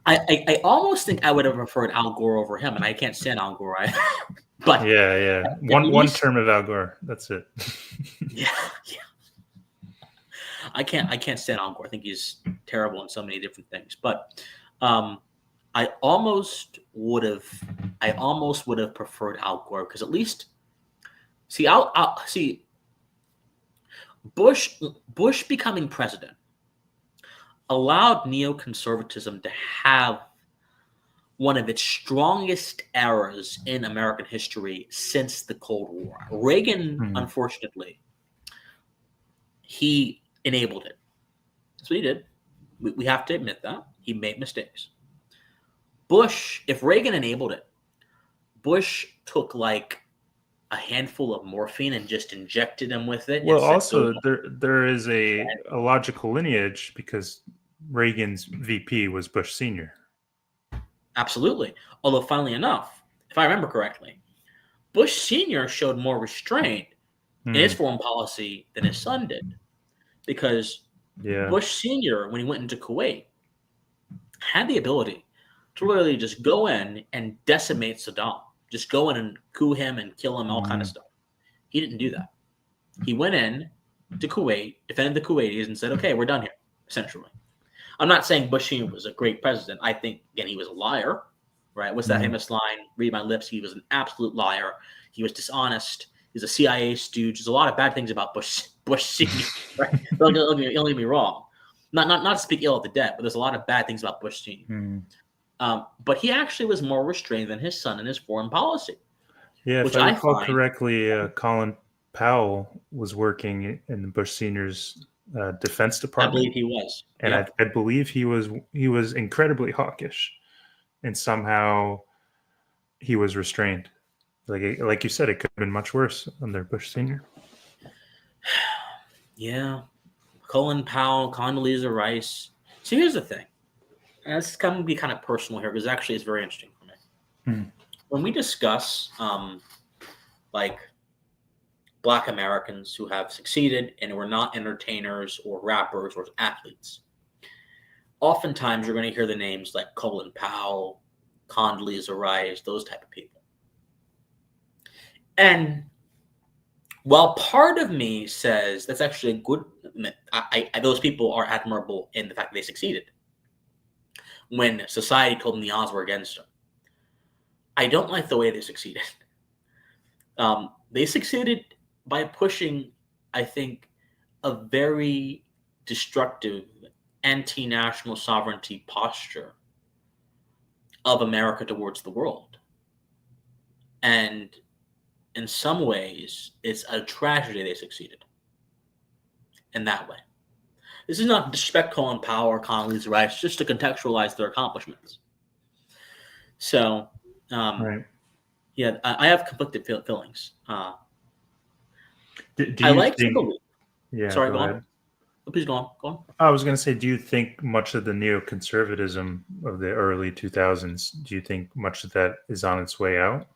I almost think I would have preferred Al Gore over him, and I can't stand Al Gore. But one term of Al Gore. That's it. yeah. I can't stand Al Gore. I think he's terrible in so many different things. But I almost would have preferred Al Gore, because at least Bush becoming president allowed neoconservatism to have one of its strongest eras in American history since the Cold War. Reagan, unfortunately, he enabled it. That's what he did. We have to admit that. He made mistakes. Bush, if Reagan enabled it, Bush took like a handful of morphine and just injected him with it. Well, also there is a logical lineage, because Reagan's VP was Bush Sr. Absolutely. Although, funnily enough, if I remember correctly, Bush Sr. showed more restraint in his foreign policy than his son did. Because Bush Sr., when he went into Kuwait, had the ability to literally just go in and decimate Saddam. Just go in and coup him and kill him, all kind of stuff. He didn't do that. He went in to Kuwait, defended the Kuwaitis, and said, okay, we're done here, essentially. I'm not saying Bush Sr. was a great president. I think, again, he was a liar, right? What's that famous line? Read my lips. He was an absolute liar. He was dishonest. He's a CIA stooge. There's a lot of bad things about Bush Sr., right? Don't get me wrong. Not to speak ill of the dead, but there's a lot of bad things about Bush Sr. But he actually was more restrained than his son in his foreign policy. Yeah, if I recall correctly, Colin Powell was working in Bush Sr.'s Defense Department. I believe he was, and I believe he was incredibly hawkish, and somehow he was restrained. Like you said, it could have been much worse under Bush Sr. Yeah, Colin Powell, Condoleezza Rice. So here's the thing. And this is going to be kind of personal here, because actually it's very interesting for me. When we discuss like Black Americans who have succeeded and were not entertainers or rappers or athletes, oftentimes you're going to hear the names like Colin Powell, Condoleezza Rice, those type of people. And while part of me says that's actually a good, those people are admirable in the fact that they succeeded when society told them the odds were against them, I don't like the way they succeeded. They succeeded by pushing, I think, a very destructive anti-national sovereignty posture of America towards the world. And in some ways, it's a tragedy they succeeded in that way. This is not disrespect Colin Powell or Condoleezza Rice, just to contextualize their accomplishments. So, Right. yeah, I have conflicted feelings. Do I you like to think? believe. Yeah, Sorry, go go on. ahead. Oh, please go on. Go on. I was going to say, do you think much of the neoconservatism of the early 2000s, do you think much of that is on its way out?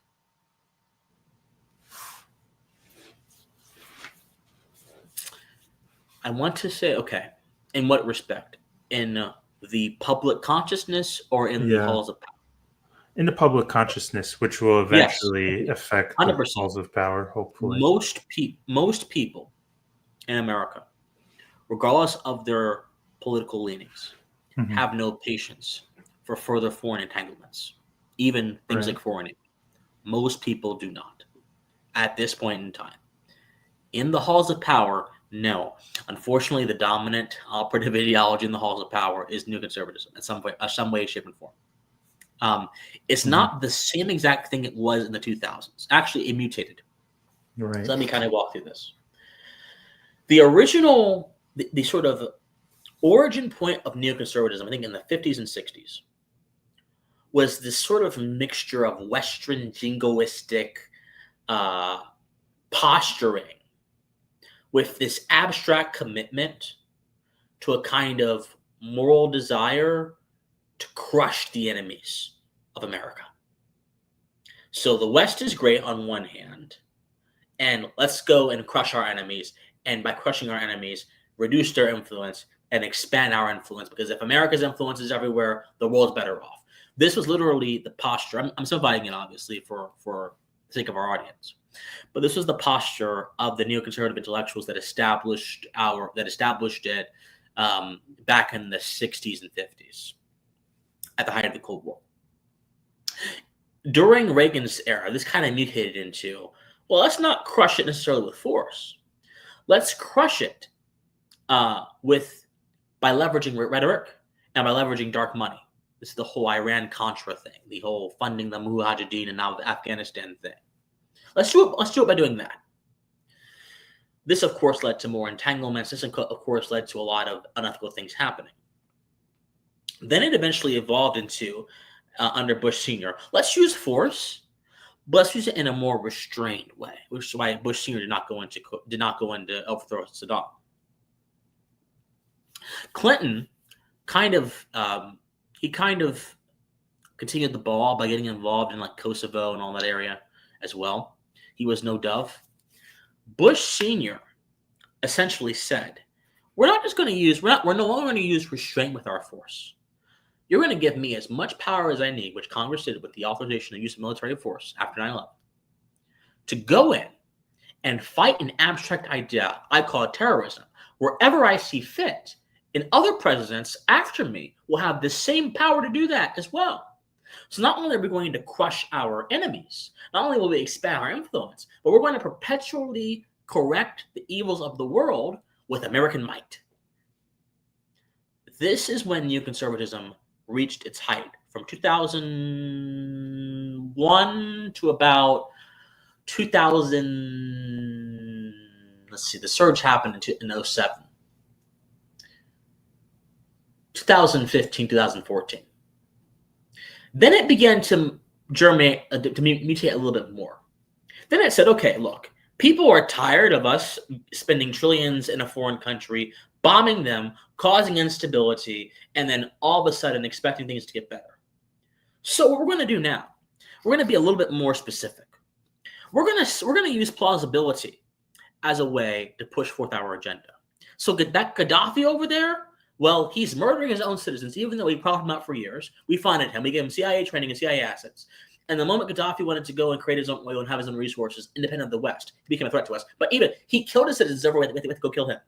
I want to say, okay, in what respect? In the public consciousness or in the Yeah. halls of power? In the public consciousness, which will Yes, eventually affect the 100%. halls of power, hopefully. Most people in America, regardless of their political leanings, Mhm. have no patience for further foreign entanglements, even things Right. like foreign aid. Most people do not at this point in time. In the halls of power, no. Unfortunately, the dominant operative ideology in the halls of power is neoconservatism in some way, shape, and form. It's Mhm. not the same exact thing it was in the 2000s. Actually, it mutated. Right. So let me kind of walk through this. The original, the sort of origin point of neoconservatism, I think in the 50s and 60s, was this sort of mixture of Western jingoistic posturing with this abstract commitment to a kind of moral desire to crush the enemies of America. So the West is great on one hand, and let's go and crush our enemies. And by crushing our enemies, reduce their influence and expand our influence. Because if America's influence is everywhere, the world's better off. This was literally the posture. I'm simplifying it, obviously, for the sake of our audience. But this was the posture of the neoconservative intellectuals that established it back in the 60s and 50s at the height of the Cold War. During Reagan's era, this kind of mutated into, well, let's not crush it necessarily with force. Let's crush it by leveraging rhetoric and by leveraging dark money. This is the whole Iran-Contra thing, the whole funding the Mujahideen and now the Afghanistan thing. Let's do it by doing that. This, of course, led to more entanglements. This, of course, led to a lot of unethical things happening. Then it eventually evolved into, under Bush Sr., let's use force, but let's use it in a more restrained way, which is why Bush Sr. did not go into overthrow Saddam. Clinton kind of continued the ball by getting involved in like Kosovo and all that area as well. He was no dove. Bush Sr. essentially said, we're no longer going to use restraint with our force. You're going to give me as much power as I need, which Congress did with the authorization of use of military force after 9/11, to go in and fight an abstract idea I call terrorism wherever I see fit. And other presidents after me will have the same power to do that as well. So not only are we going to crush our enemies, not only will we expand our influence, but we're going to perpetually correct the evils of the world with American might. This is when neoconservatism reached its height, from 2001 to about 2000. Let's see, the surge happened in 2007. 2015, 2014. Then it began to germinate, to mutate a little bit more. Then it said, okay, look, people are tired of us spending trillions in a foreign country, bombing them, causing instability, and then all of a sudden expecting things to get better. So what we're going to do now, we're going to be a little bit more specific. We're going to use plausibility as a way to push forth our agenda. So that Gaddafi over there, well, he's murdering his own citizens, even though we propped him up for years. We funded him. We gave him CIA training and CIA assets. And the moment Gaddafi wanted to go and create his own oil and have his own resources, independent of the West, he became a threat to us. But even he killed his citizens everywhere. We had to go kill him.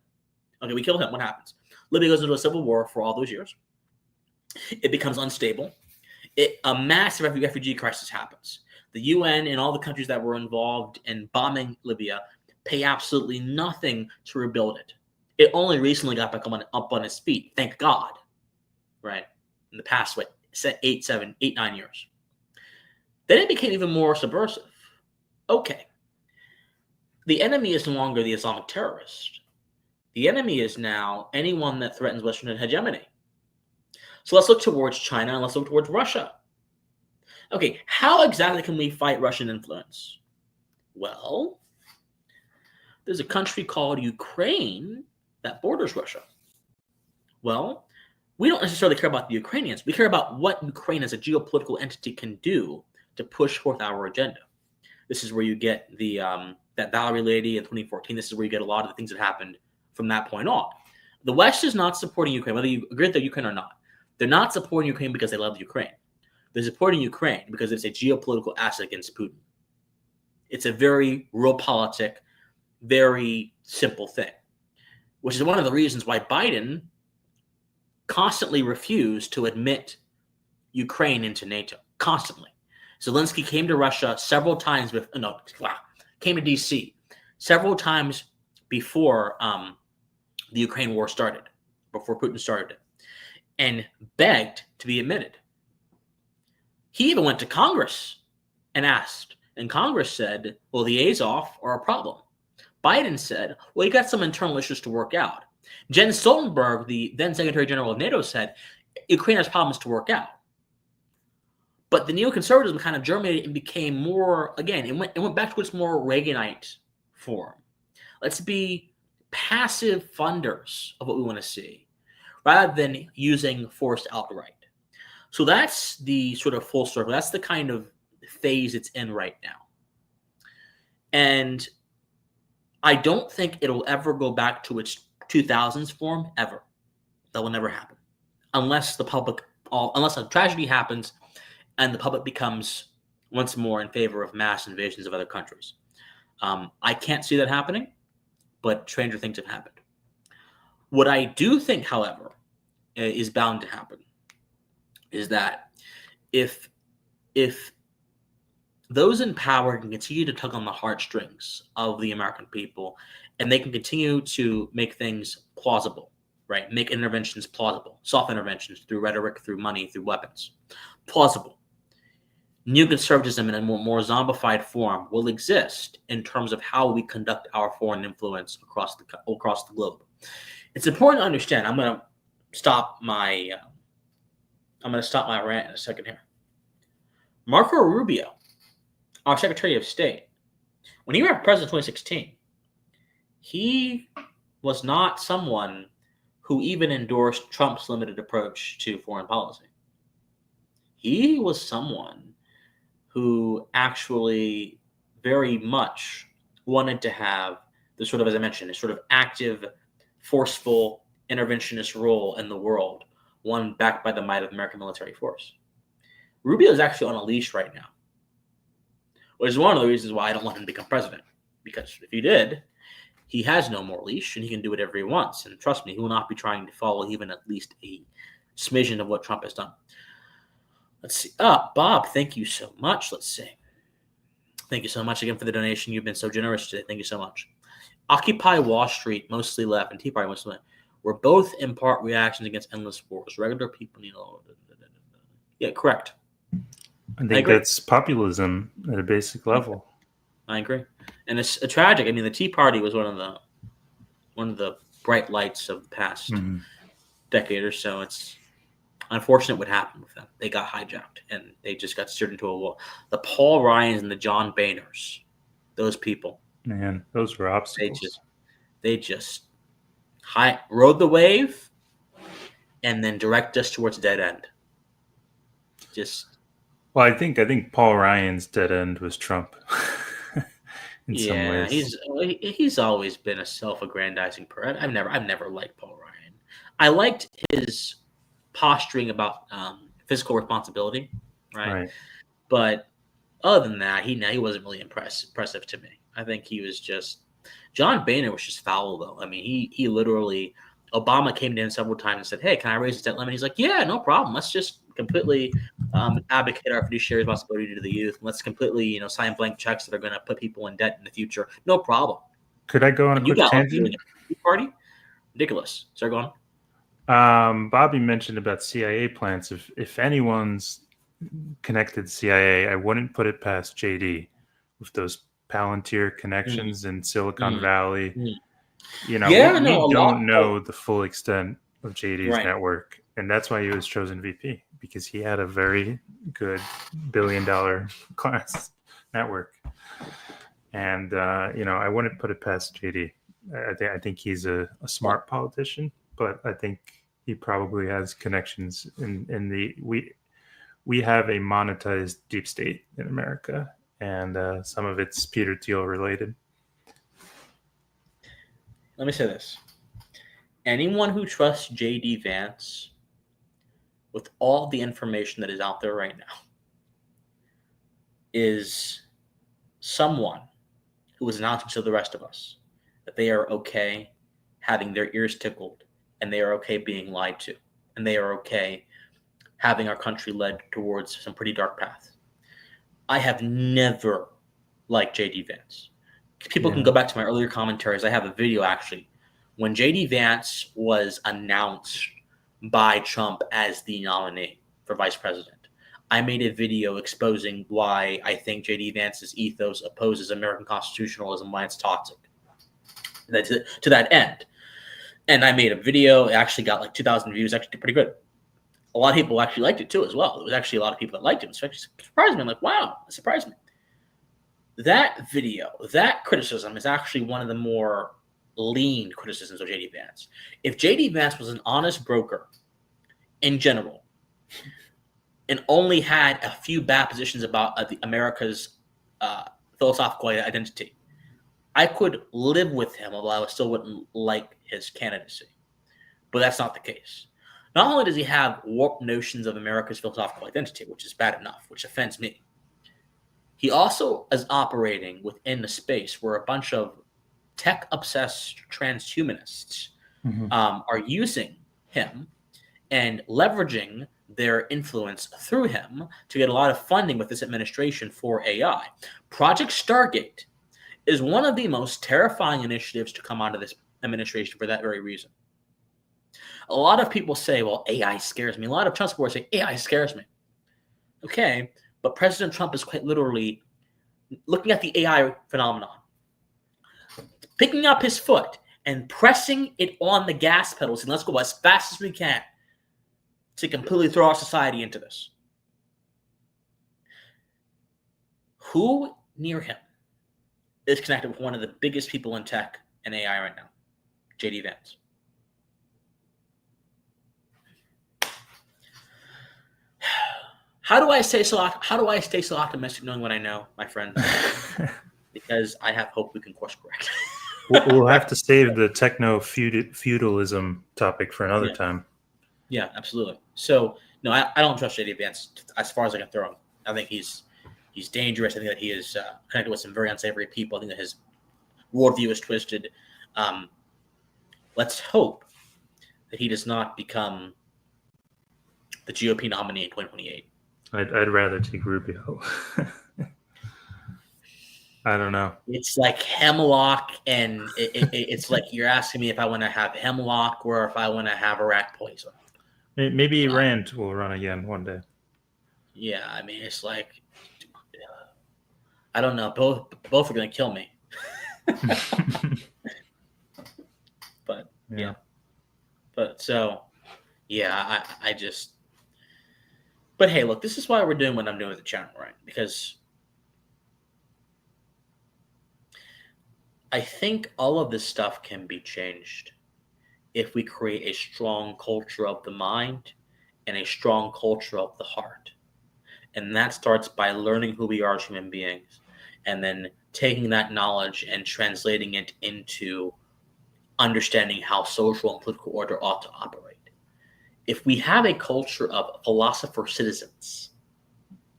Okay, we killed him. What happens? Libya goes into a civil war for all those years. It becomes unstable. A massive refugee crisis happens. The UN and all the countries that were involved in bombing Libya pay absolutely nothing to rebuild it. It only recently got back up on its feet, thank God, right? In the past, 9 years. Then it became even more subversive. Okay, the enemy is no longer the Islamic terrorist. The enemy is now anyone that threatens Western hegemony. So let's look towards China and let's look towards Russia. Okay, how exactly can we fight Russian influence? Well, there's a country called Ukraine that borders Russia. Well, we don't necessarily care about the Ukrainians. We care about what Ukraine as a geopolitical entity can do to push forth our agenda. This is where you get the that Valerie lady in 2014. This is where you get a lot of the things that happened from that point on. The West is not supporting Ukraine, whether you agree with Ukraine or not. They're not supporting Ukraine because they love Ukraine. They're supporting Ukraine because it's a geopolitical asset against Putin. It's a very realpolitik, very simple thing, which is one of the reasons why Biden constantly refused to admit Ukraine into NATO. Constantly. Zelensky came to Russia several times came to DC several times before the Ukraine war started, before Putin started it, and begged to be admitted. He even went to Congress and asked, and Congress said, well, the Azov are a problem. Biden said, well, you got some internal issues to work out. Jens Stoltenberg, the then Secretary General of NATO, said, Ukraine has problems to work out. But the neoconservatism kind of germinated and became more, again, it went back to its more Reaganite form. Let's be passive funders of what we want to see, rather than using force outright. So that's the sort of full circle. That's the kind of phase it's in right now. And I don't think it'll ever go back to its 2000s form, ever. That will never happen. Unless a tragedy happens and the public becomes once more in favor of mass invasions of other countries. I can't see that happening, but stranger things have happened. What I do think, however, is bound to happen is that if those in power can continue to tug on the heartstrings of the American people, and they can continue to make things plausible, right? Make interventions plausible, soft interventions through rhetoric, through money, through weapons, plausible. Neoconservatism in a more zombified form will exist in terms of how we conduct our foreign influence across the globe. It's important to understand. I'm going to stop my rant in a second here. Marco Rubio, our Secretary of State, when he ran president in 2016, he was not someone who even endorsed Trump's limited approach to foreign policy. He was someone who actually very much wanted to have the sort of, as I mentioned, a sort of active, forceful, interventionist role in the world, one backed by the might of American military force. Rubio is actually on a leash right now, which is one of the reasons why I don't want him to become president. Because if he did, he has no more leash and he can do whatever he wants. And trust me, he will not be trying to follow even at least a smidgen of what Trump has done. Let's see. Bob, thank you so much. Let's see. Thank you so much again for the donation. You've been so generous today. Thank you so much. Occupy Wall Street, mostly left, and Tea Party, mostly left, were both in part reactions against endless wars. Regular people need all. Yeah, correct. I think that's populism at a basic level. I agree, and it's a tragic. I mean, the Tea Party was one of the bright lights of the past decade or so. It's unfortunate what happened with them. They got hijacked and they just got steered into a wall. The Paul Ryans and the John Boehners, those people, man, those were obstacles. They just rode the wave and then direct us towards a dead end. Well, I think Paul Ryan's dead end was Trump. In some ways. He's always been a self-aggrandizing person. I've never liked Paul Ryan. I liked his posturing about fiscal responsibility, right? But other than that, he wasn't really impressive to me. I think he was just John Boehner was just foul though. I mean, he literally Obama came to him several times and said, "Hey, can I raise the debt limit?" He's like, "Yeah, no problem. Let's just completely abdicate our fiduciary responsibility to the youth. Let's completely, sign blank checks that are going to put people in debt in the future. No problem." Could I go on a quick tangent? Party? Ridiculous. Sorry, go on. Bobby mentioned about CIA plans. If anyone's connected to CIA, I wouldn't put it past JD with those Palantir connections in Silicon Valley. Mm. You know, Yeah, we no, a lot. don't know the full extent of JD's Right. network, and that's why he was chosen VP, because he had a very good billion-dollar class network. And you know, I wouldn't put it past JD. I think he's a smart politician, but I think he probably has connections in the we have a monetized deep state in America, and some of it's Peter Thiel related. Let me say this. Anyone who trusts J.D. Vance with all the information that is out there right now is someone who is announcing to the rest of us that they are okay having their ears tickled, and they are okay being lied to, and they are okay having our country led towards some pretty dark paths. I have never liked J.D. Vance. People can go back to my earlier commentaries. I have a video actually when J.D. Vance was announced by Trump as the nominee for vice president. I made a video exposing why I think J.D. Vance's ethos opposes American constitutionalism, why it's toxic. To that end. And I made a video. It actually got like 2,000 views. Actually did pretty good. A lot of people actually liked it too as well. There was actually a lot of people that liked it. It surprised me. I'm like, wow, it surprised me. That video, that criticism is actually one of the more lean criticisms of J.D. Vance. If J.D. Vance was an honest broker in general and only had a few bad positions about America's philosophical identity, I could live with him, although I still wouldn't like his candidacy. But that's not the case. Not only does he have warped notions of America's philosophical identity, which is bad enough, which offends me, he also is operating within a space where a bunch of tech-obsessed transhumanists are using him and leveraging their influence through him to get a lot of funding with this administration for AI. Project Stargate is one of the most terrifying initiatives to come out of this administration for that very reason. A lot of people say, well, AI scares me. A lot of Trump supporters say, AI scares me. Okay, but President Trump is quite literally looking at the AI phenomenon, picking up his foot and pressing it on the gas pedals, and let's go as fast as we can to completely throw our society into this. Who near him is connected with one of the biggest people in tech and AI right now? J.D. Vance. How do I stay so optimistic knowing what I know, my friends? Because I have hope we can course correct. We'll have to save the techno-feudalism topic for another time. Yeah, absolutely. So, no, I don't trust J.D. Vance as far as I can throw him. I think he's dangerous. I think that he is connected with some very unsavory people. I think that his worldview is twisted. Let's hope that he does not become the GOP nominee in 2028. I'd rather take Rubio. I don't know. It's like hemlock, and it's like you're asking me if I want to have hemlock or if I want to have a rat poison. Maybe Rand will run again one day. Yeah, I mean, it's like, I don't know. Both are going to kill me. But, yeah. But, so, yeah, I just... But, hey, look, this is why we're doing what I'm doing with the channel, right? Because I think all of this stuff can be changed if we create a strong culture of the mind and a strong culture of the heart. And that starts by learning who we are as human beings and then taking that knowledge and translating it into understanding how social and political order ought to operate. If we have a culture of philosopher citizens,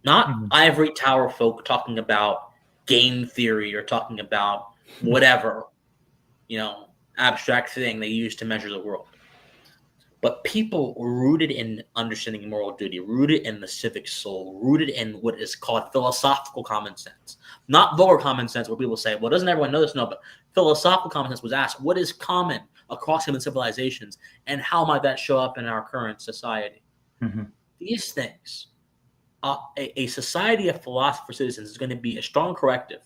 not ivory tower folk talking about game theory or talking about whatever, abstract thing they use to measure the world. but people rooted in understanding moral duty, rooted in the civic soul, rooted in what is called philosophical common sense. Not vulgar common sense where people say, well, doesn't everyone know this? No, but philosophical common sense was asked, what is common across human civilizations, and how might that show up in our current society? Mm-hmm. These things, a society of philosopher citizens is going to be a strong corrective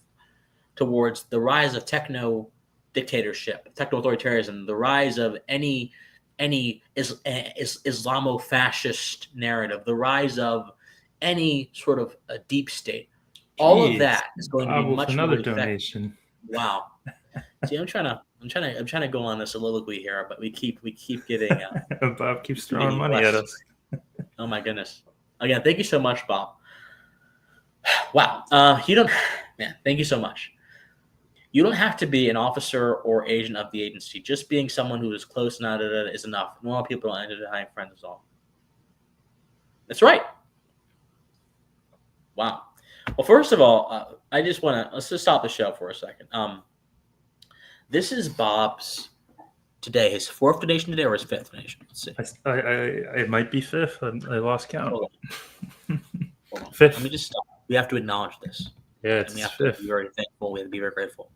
towards the rise of techno dictatorship, techno authoritarianism, the rise of any Islamo-fascist narrative, the rise of any sort of a deep state. All of Jeez, that is going to be Bob with much another more effective. donation. Wow. See, I'm trying to go on a soliloquy here, but we keep getting. Bob keeps throwing money at us. Oh my goodness! Again, thank you so much, Bob. Wow. Thank you so much. You don't have to be an officer or agent of the agency. Just being someone who is close enough is enough. Normal people don't end up having friends at all. That's right. Wow. Well, first of all, I just want to let's just stop the show for a second. This is Bob's today, his fourth donation today or his fifth donation? Let's see. It might be fifth. I lost count. Hold on. Fifth. Let me just stop. We have to acknowledge this. Yeah, it's we have fifth. to be very thankful. We have to be very grateful.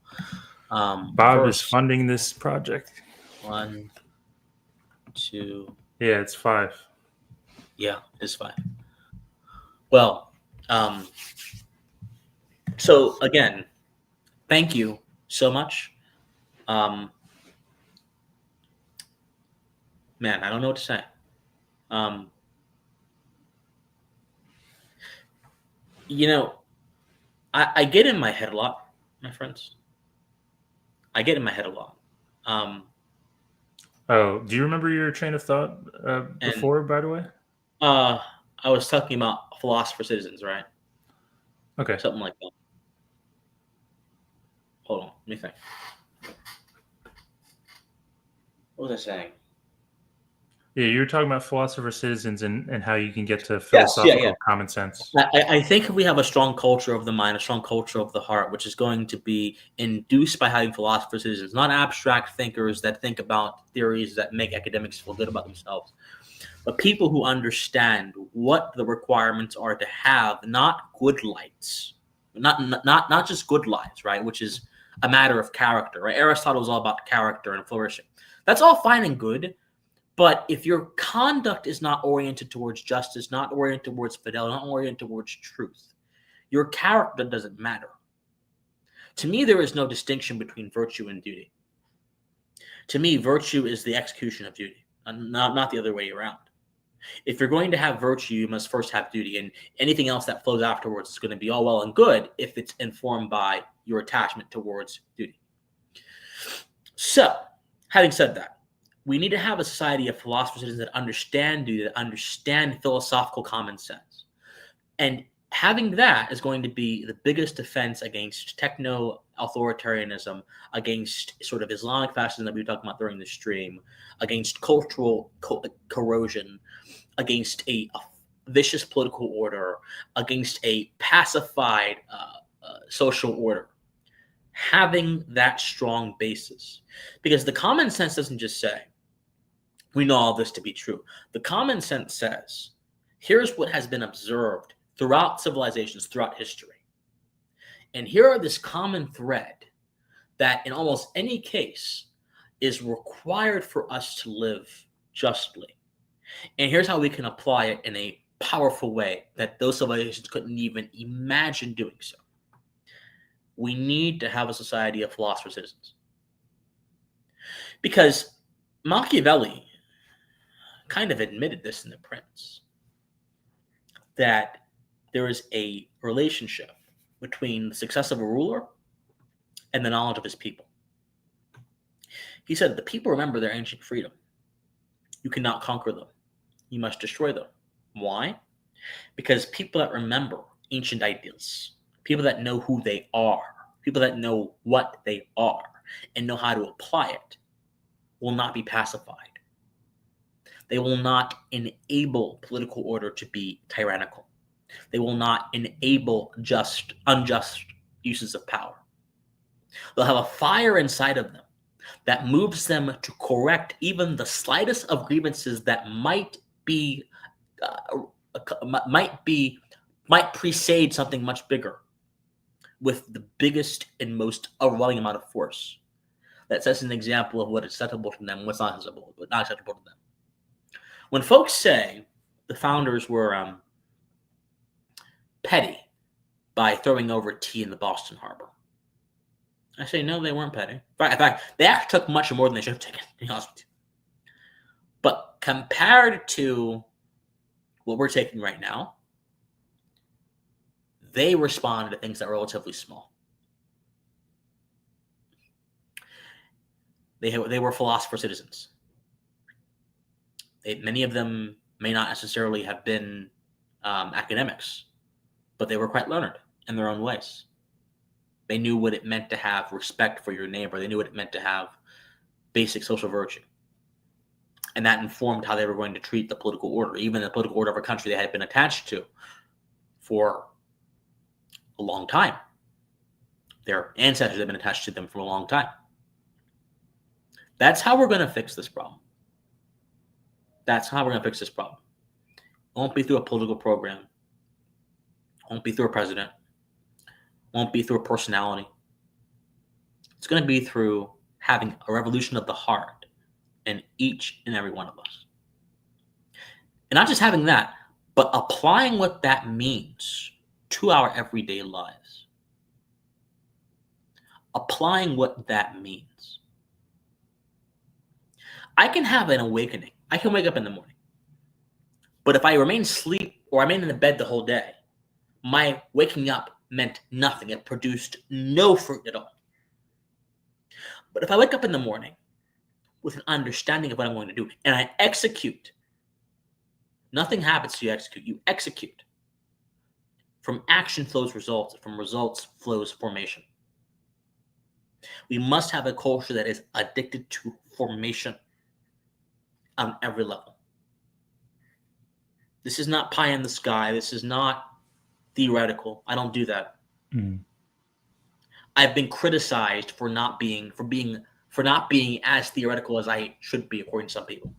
Bob is funding this project. 1, 2. Yeah, it's 5. Yeah, it's 5. Well, so again, thank you so much. Man, I don't know what to say. I get in my head a lot, my friends. I get in my head a lot. Do you remember your train of thought before, by the way? I was talking about philosopher citizens, right? Okay. Something like that. Hold on, let me think. What was I saying? Yeah, you were talking about philosopher citizens and how you can get to philosophical common sense. I think if we have a strong culture of the mind, a strong culture of the heart, which is going to be induced by having philosopher citizens, not abstract thinkers that think about theories that make academics feel good about themselves, but people who understand what the requirements are to have not good lights, not just good lives, right? Which is a matter of character, right? Aristotle was all about character and flourishing. That's all fine and good. But if your conduct is not oriented towards justice, not oriented towards fidelity, not oriented towards truth, your character doesn't matter. To me, there is no distinction between virtue and duty. To me, virtue is the execution of duty, not the other way around. If you're going to have virtue, you must first have duty, and anything else that flows afterwards is going to be all well and good if it's informed by your attachment towards duty. So, having said that, we need to have a society of philosopher citizens that understand duty, that understand philosophical common sense. And having that is going to be the biggest defense against techno-authoritarianism, against sort of Islamic fascism that we were talking about during the stream, against cultural corrosion, against a vicious political order, against a pacified social order. Having that strong basis. Because the common sense doesn't just say, we know all this to be true. The common sense says, here's what has been observed throughout civilizations, throughout history. And here are this common thread that in almost any case is required for us to live justly. And here's how we can apply it in a powerful way that those civilizations couldn't even imagine doing so. We need to have a society of philosopher citizens. Because Machiavelli kind of admitted this in The Prince, that there is a relationship between the success of a ruler and the knowledge of his people. He said, the people remember their ancient freedom. You cannot conquer them. You must destroy them. Why? Because people that remember ancient ideals, people that know who they are, people that know what they are and know how to apply it, will not be pacified. They will not enable political order to be tyrannical. They will not enable unjust uses of power. They'll have a fire inside of them that moves them to correct even the slightest of grievances that might presage something much bigger, with the biggest and most overwhelming amount of force. That sets an example of what is acceptable to them, what's not acceptable to them. When folks say the founders were petty by throwing over tea in the Boston Harbor, I say no, they weren't petty. In fact, they actually took much more than they should have taken, to be honest with you. But compared to what we're taking right now, they responded to things that were relatively small. They were philosopher citizens. Many of them may not necessarily have been academics, but they were quite learned in their own ways. They knew what it meant to have respect for your neighbor. They knew what it meant to have basic social virtue. And that informed how they were going to treat the political order, even the political order of a country they had been attached to for a long time. Their ancestors had been attached to them for a long time. That's how we're going to fix this problem. That's how we're going to fix this problem. It won't be through a political program. It won't be through a president. It won't be through a personality. It's going to be through having a revolution of the heart in each and every one of us. And not just having that, but applying what that means to our everyday lives. Applying what that means. I can have an awakening. I can wake up in the morning. But if I remain asleep or I remain in the bed the whole day, my waking up meant nothing. It produced no fruit at all. But if I wake up in the morning with an understanding of what I'm going to do and I execute, nothing happens till you execute. You execute. From action flows results. From results flows formation. We must have a culture that is addicted to formation on every level. This is not pie in the sky. This is not theoretical. I don't do that. I've been criticized for not being as theoretical as I should be, according to some people.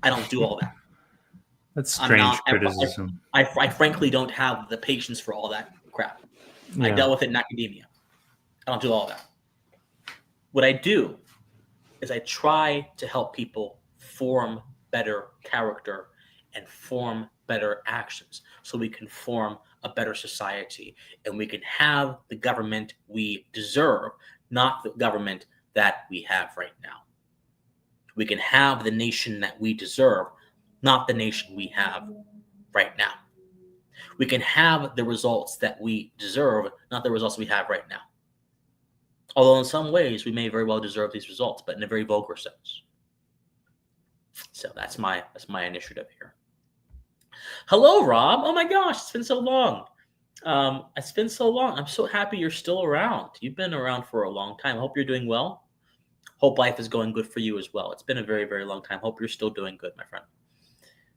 I don't do all that. That's strange criticism. I frankly don't have the patience for all that crap. Yeah. I dealt with it in academia. I don't do all that. What I do is I try to help people form better character and form better actions so we can form a better society and we can have the government we deserve, not the government that we have right now. We can have the nation that we deserve, not the nation we have right now. We can have the results that we deserve, not the results we have right now. Although in some ways we may very well deserve these results, but in a very vulgar sense. So that's my initiative here. Hello, Rob. Oh my gosh, it's been so long. It's been so long. I'm so happy you're still around. You've been around for a long time. I hope you're doing well. Hope life is going good for you as well. It's been a very, very long time. Hope you're still doing good, my friend.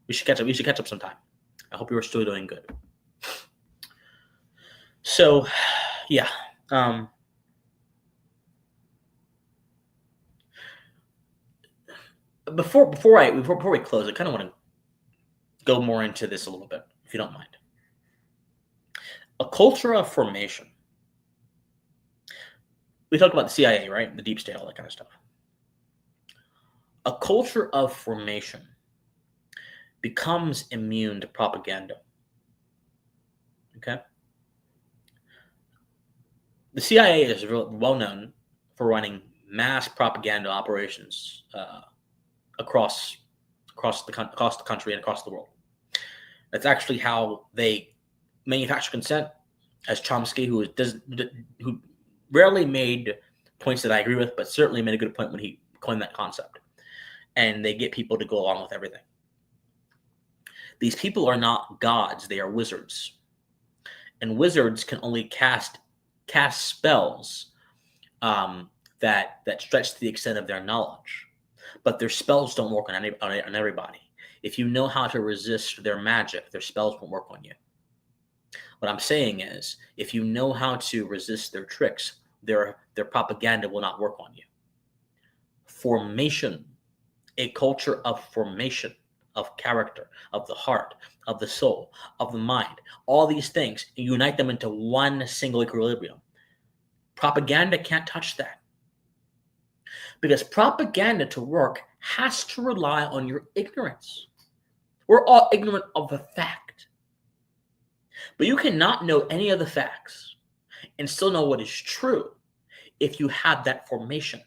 We should catch up. We should catch up sometime. I hope you're still doing good. So, yeah. Before we close, I kind of want to go more into this a little bit, if you don't mind. A culture of formation. We talked about the CIA, right? The deep state, all that kind of stuff. A culture of formation becomes immune to propaganda. Okay? The CIA is well known for running mass propaganda operations across the country and across the world. That's actually how they manufacture consent, as Chomsky, who rarely made points that I agree with, but certainly made a good point when he coined that concept. And they get people to go along with everything. These people are not gods; they are wizards, and wizards can only cast spells that stretch to the extent of their knowledge. But their spells don't work on everybody. If you know how to resist their magic, their spells won't work on you. What I'm saying is, if you know how to resist their tricks, their propaganda will not work on you. formation, a culture of formation, of character, of the heart, of the soul, of the mind, all these things, and unite them into one single equilibrium. Propaganda can't touch that. Because propaganda to work has to rely on your ignorance. We're all ignorant of the fact. But you cannot know any of the facts and still know what is true if you have that formation.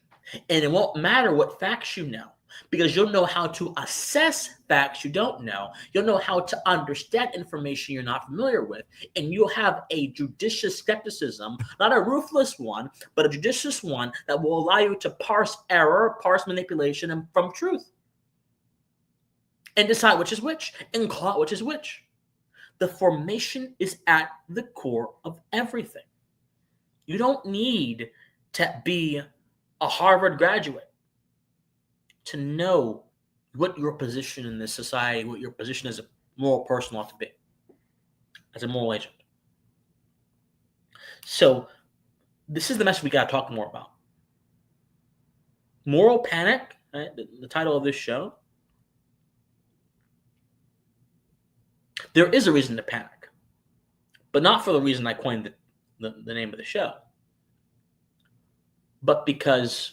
And it won't matter what facts you know, because you'll know how to assess facts you don't know. You'll know how to understand information you're not familiar with. And you'll have a judicious skepticism, not a ruthless one, but a judicious one that will allow you to parse error, parse manipulation and from truth. And decide which is which and call out which is which. The formation is at the core of everything. You don't need to be a Harvard graduate to know what your position in this society, what your position as a moral person ought to be, as a moral agent. So this is the message we got to talk more about. Moral panic, right? The title of this show. There is a reason to panic, but not for the reason I coined the name of the show, but because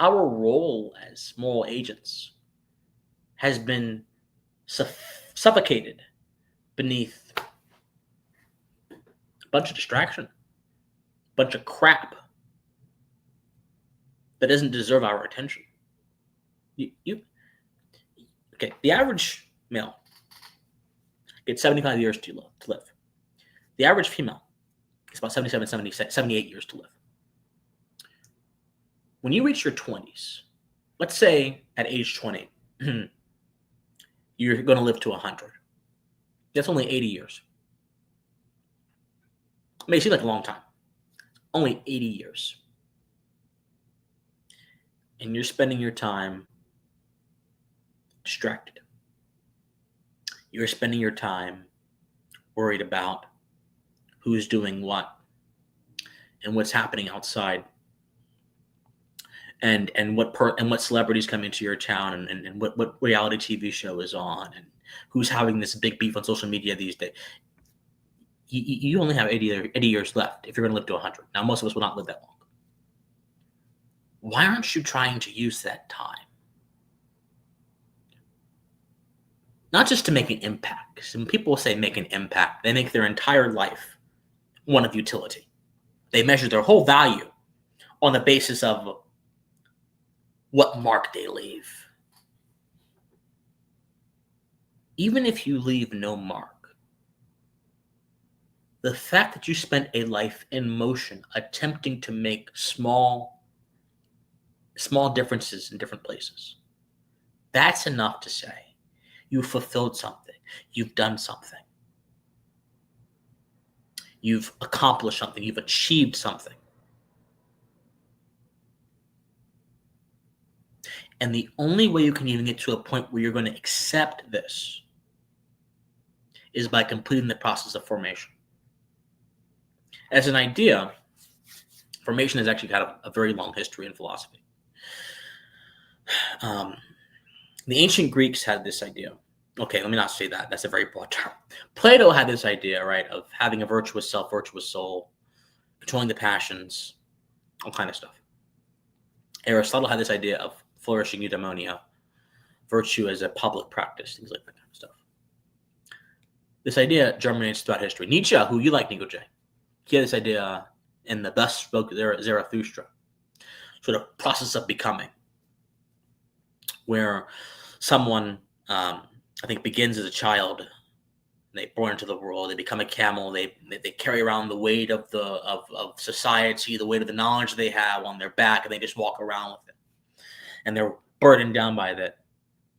our role as moral agents has been suffocated beneath a bunch of distraction, a bunch of crap that doesn't deserve our attention. Okay, the average male gets 75 years to live. The average female is about 77, 78 years to live. When you reach your 20s, let's say at age 20, you're going to live to 100. That's only 80 years. It may seem like a long time. Only 80 years. And you're spending your time distracted. You're spending your time worried about who's doing what and what's happening outside, and what celebrities come into your town, and what reality TV show is on, and who's having this big beef on social media these days. You only have 80 years left if you're going to live to 100. Now, most of us will not live that long. Why aren't you trying to use that time? Not just to make an impact. When people say make an impact, they make their entire life one of utility. They measure their whole value on the basis of what mark they leave. Even if you leave no mark, the fact that you spent a life in motion attempting to make small differences in different places, that's enough to say you've fulfilled something, you've done something, you've accomplished something, you've achieved something. And the only way you can even get to a point where you're going to accept this is by completing the process of formation. As an idea, formation has actually had a very long history in philosophy. The ancient Greeks had this idea. Okay, let me not say that. That's a very broad term. Plato had this idea, right, of having a virtuous self, virtuous soul, controlling the passions, all kind of stuff. Aristotle had this idea of flourishing eudaimonia, virtue as a public practice, things like that kind of stuff. This idea germinates throughout history. Nietzsche, who you like, Nikoji, he had this idea in the Thus Spoke Zarathustra, sort of process of becoming, where someone, I think, begins as a child. They born into the world. They become a camel. They carry around the weight of society, the weight of the knowledge they have on their back, and they just walk around with it. And they're burdened down by that.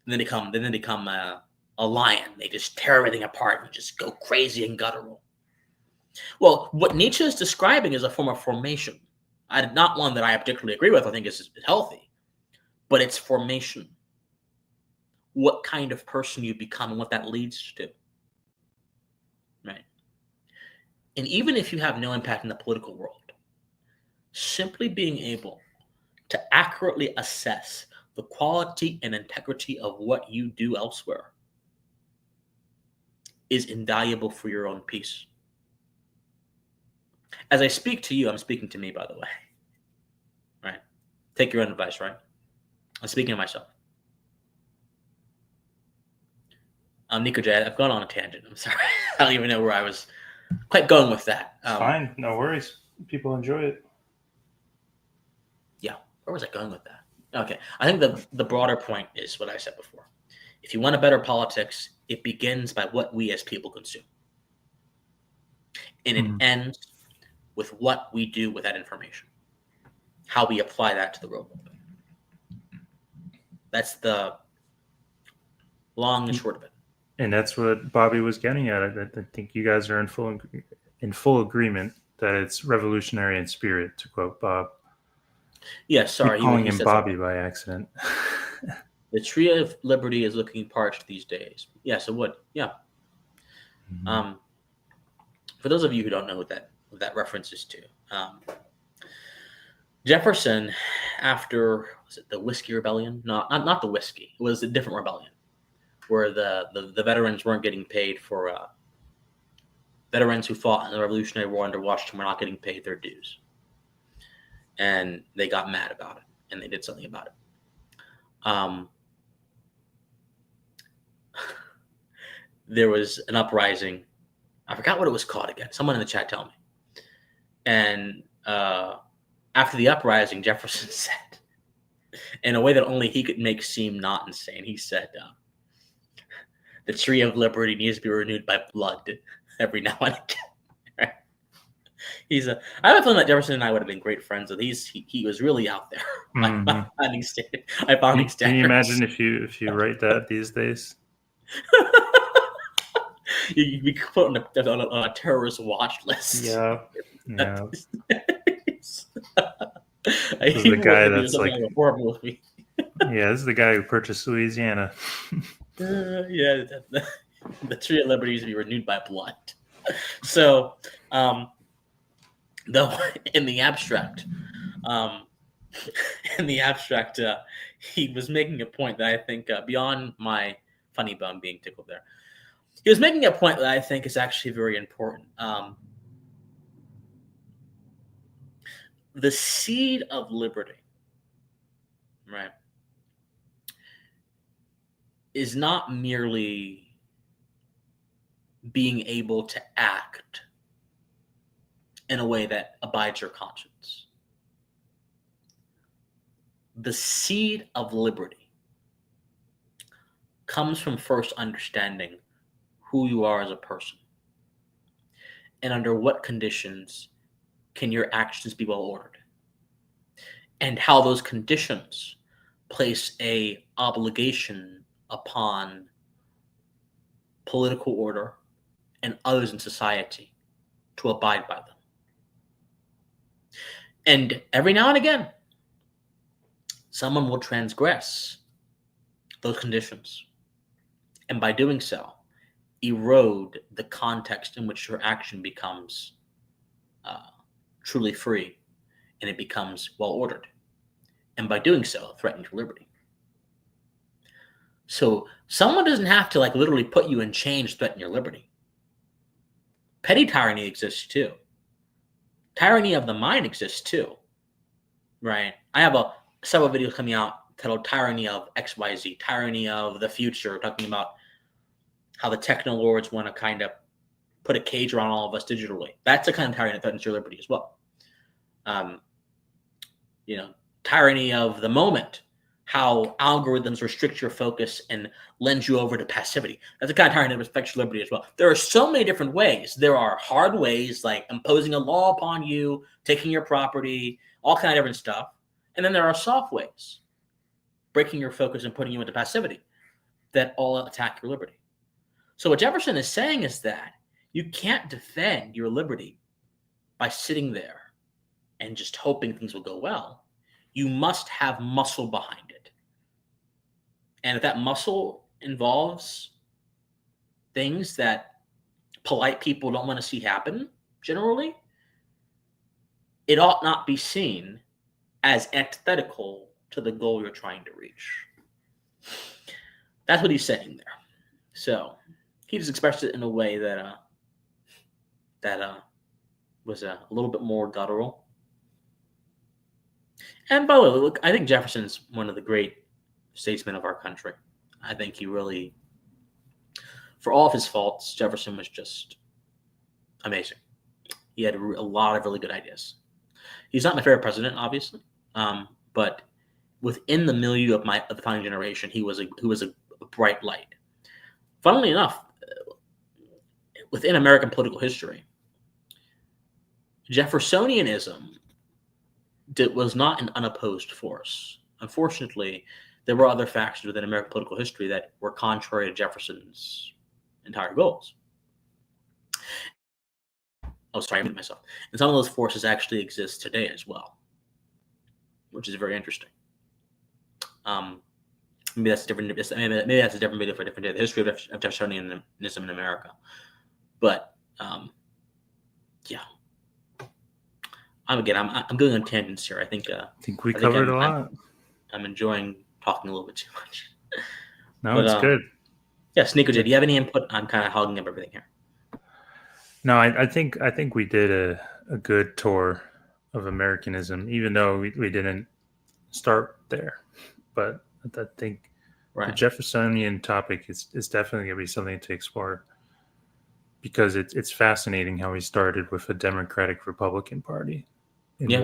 And then they become a lion. They just tear everything apart and just go crazy and guttural. Well, what Nietzsche is describing is a form of formation. Not one that I particularly agree with. I think is healthy, but it's formation. What kind of person you become and what that leads to. Right. And even if you have no impact in the political world, simply being able to accurately assess the quality and integrity of what you do elsewhere is invaluable for your own peace. As I speak to you, I'm speaking to me, by the way. Right? Take your own advice, right? I'm speaking to myself. Nikoji, I've gone on a tangent. I'm sorry. I don't even know where I was quite going with that. It's fine. No worries. People enjoy it. Yeah. Where was I going with that? Okay. I think the broader point is what I said before. If you want a better politics, it begins by what we as people consume. And it ends with what we do with that information, how we apply that to the real world. That's the long and short of it. And that's what Bobby was getting at. I think you guys are in full agreement that it's revolutionary in spirit, to quote Bob. Yeah, sorry. Calling him Bobby by accident. The tree of liberty is looking parched these days. Yes, it would. Yeah. For those of you who don't know what that reference is to, Jefferson, after was it the Whiskey Rebellion? Not the whiskey. It was a different rebellion where the veterans weren't getting paid for veterans who fought in the Revolutionary War under Washington were not getting paid their dues, and they got mad about it and they did something about it. There was an uprising. I forgot what it was called again. Someone in the chat tell me. And after the uprising, Jefferson said, in a way that only he could make seem not insane, he said, the tree of liberty needs to be renewed by blood every now and again. Right? I have a feeling that Jefferson and I would have been great friends. With he was really out there. I found Can you imagine if you write that these days? You'd be put on a terrorist watch list. Yeah. This is the guy that's like a horrible movie. Yeah, this is the guy who purchased Louisiana. Yeah, the tree of liberty needs to be renewed by blood. So, though in the abstract, he was making a point that I think beyond my funny bone being tickled there. He was making a point that I think is actually very important. The seed of liberty, right, is not merely being able to act in a way that abides your conscience. The seed of liberty comes from first understanding who you are as a person and under what conditions can your actions be well ordered, and how those conditions place a obligation upon political order and others in society to abide by them. And every now and again, someone will transgress those conditions, and by doing so, erode the context in which your action becomes truly free, and it becomes well ordered, and by doing so, threaten your liberty. So someone doesn't have to literally put you in chains to threaten your liberty. Petty tyranny exists too. Tyranny of the mind exists too, right? I have several videos coming out titled "Tyranny of XYZ," tyranny of the future, talking about how the techno lords want to kind of put a cage around all of us digitally. That's the kind of tyranny that threatens your liberty as well. Tyranny of the moment, how algorithms restrict your focus and lend you over to passivity. That's the kind of tyranny that affects your liberty as well. There are so many different ways. There are hard ways, like imposing a law upon you, taking your property, all kind of different stuff. And then there are soft ways, breaking your focus and putting you into passivity, that all attack your liberty. So what Jefferson is saying is that you can't defend your liberty by sitting there and just hoping things will go well. You must have muscle behind it. And if that muscle involves things that polite people don't want to see happen, generally, it ought not be seen as antithetical to the goal you're trying to reach. That's what he's saying there. So he just expressed it in a way that was a little bit more guttural. And by the way, look, I think Jefferson's one of the great statesmen of our country. I think he really, for all of his faults, Jefferson was just amazing. He had a lot of really good ideas. He's not my favorite president, obviously, but within the milieu of the founding generation, he was a bright light. Funnily enough, within American political history, Jeffersonianism was not an unopposed force. Unfortunately, there were other factions within American political history that were contrary to Jefferson's entire goals. Oh, sorry, I muted myself. And some of those forces actually exist today as well, which is very interesting. Maybe that's a different. Maybe that's a different video for a different day. The history of Jeffersonianism in America, but yeah. I'm going on tangents here. I think we covered a lot. I'm enjoying talking a little bit too much. No, but, it's good. Yes, Nikoji, do you have any input? I'm kind of hogging up everything here. No, I think we did a good tour of Americanism, even though we didn't start there. But I think the Jeffersonian topic is definitely going to be something to explore, because it's fascinating how he started with a Democratic Republican Party in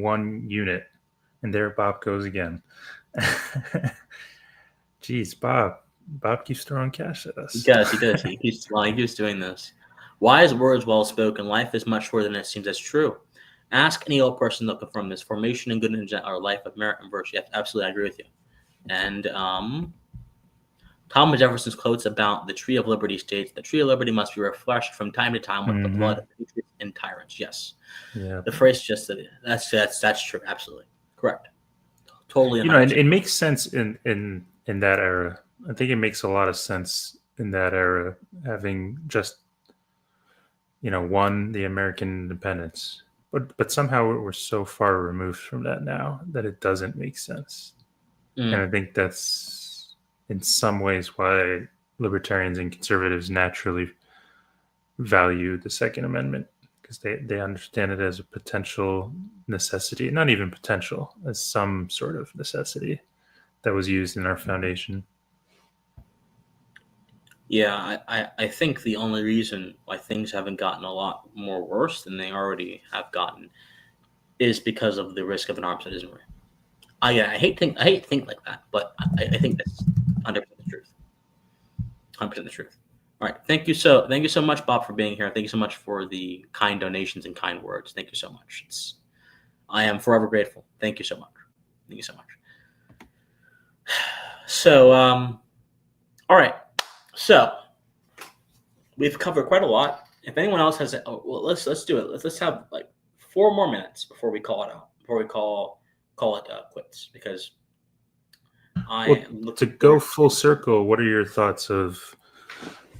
one unit, and there Bob goes again. Jeez, Bob keeps throwing cash at us. He does. He keeps doing this. Wise words well spoken. Life is much more than it seems. That's true. Ask any old person to confirm this. Formation and good and our life of merit and virtue. Yes, absolutely, I agree with you. And Thomas Jefferson's quotes about the tree of liberty states, the tree of liberty must be refreshed from time to time with the blood of patriots and tyrants. Yes. Yeah. The phrase just that's true. Absolutely. Correct. Totally. It makes sense in that era. I think it makes a lot of sense in that era, having just, won the American independence. But somehow we're so far removed from that now that it doesn't make sense. And I think that's in some ways why libertarians and conservatives naturally value the Second Amendment, because they understand it as a potential necessity, not even potential, as some sort of necessity that was used in our foundation. Yeah, I think the only reason why things haven't gotten a lot more worse than they already have gotten is because of the risk of an arms race. I hate to think like that, but I think that's 100% the truth. 100% the truth. All right, thank you so much, Bob, for being here. Thank you so much for the kind donations and kind words. Thank you so much. I am forever grateful. Thank you so much. Thank you so much. So, all right. So we've covered quite a lot. If anyone else has, let's do it. Let's have like 4 more minutes before we call it out. Before we call it quits, because to go full circle, what are your thoughts of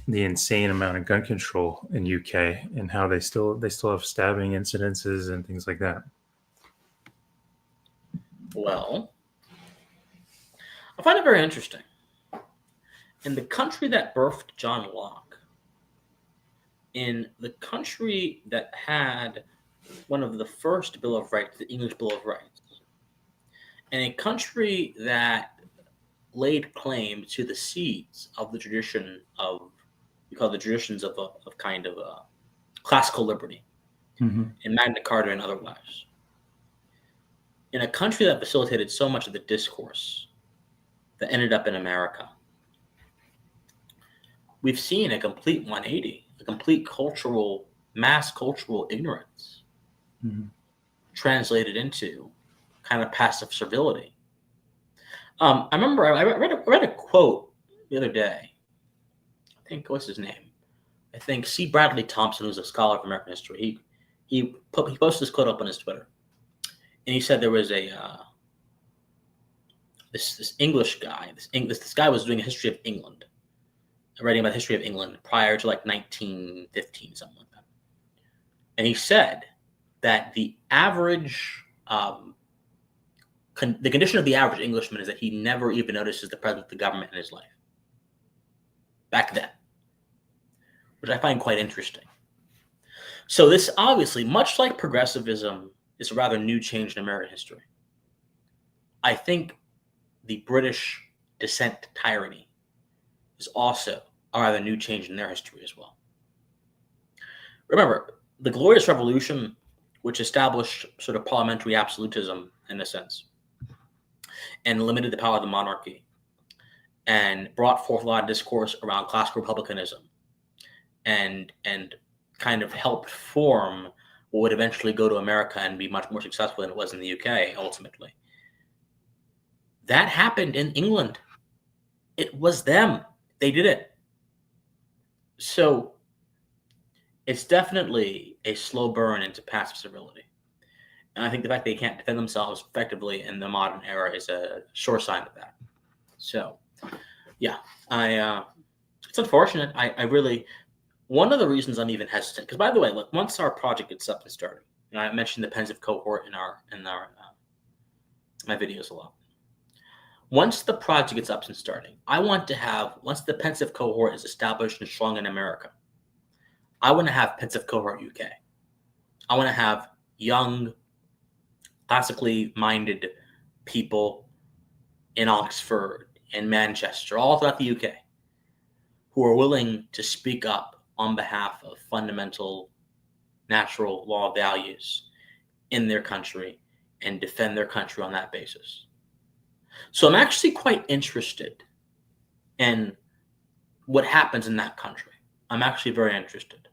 the insane amount of gun control in UK and how they still have stabbing incidences and things like that? Well, I find it very interesting. In the country that birthed John Locke, in the country that had one of the first Bill of Rights, the English Bill of Rights, in a country that laid claim to the seeds of the tradition of, we call the traditions of kind of a classical liberty, in Magna Carta and otherwise, in a country that facilitated so much of the discourse that ended up in America, we've seen a complete 180, a complete mass cultural ignorance translated into kind of passive servility. I remember I read a quote the other day. I think, what's his name? I think C. Bradley Thompson, who's a scholar of American history. He posted this quote up on his Twitter, and he said there was a this English guy. This guy was doing a history of England, writing about the history of England prior to like 1915, something like that. And he said that the average the condition of the average Englishman is that he never even notices the presence of the government in his life. Back then, which I find quite interesting. So this obviously, much like progressivism, is a rather new change in American history. I think the British descent to tyranny is also a rather new change in their history as well. Remember, the Glorious Revolution, which established sort of parliamentary absolutism in a sense, and limited the power of the monarchy, and brought forth a lot of discourse around classical republicanism, and kind of helped form what would eventually go to America and be much more successful than it was in the UK, ultimately. That happened in England. It was them. They did it. So it's definitely a slow burn into passive civility. And I think the fact they can't defend themselves effectively in the modern era is a sure sign of that. So, yeah, it's unfortunate. I really, one of the reasons I'm even hesitant, because by the way, look, once our project gets up and started, I mentioned the pensive cohort in my videos a lot. Once the project gets up and starting, I want to have, once the pensive cohort is established and strong in America, I want to have pensive cohort UK. I want to have young, classically minded people in Oxford and Manchester, all throughout the UK, who are willing to speak up on behalf of fundamental natural law values in their country and defend their country on that basis. So I'm actually quite interested in what happens in that country. I'm actually very interested.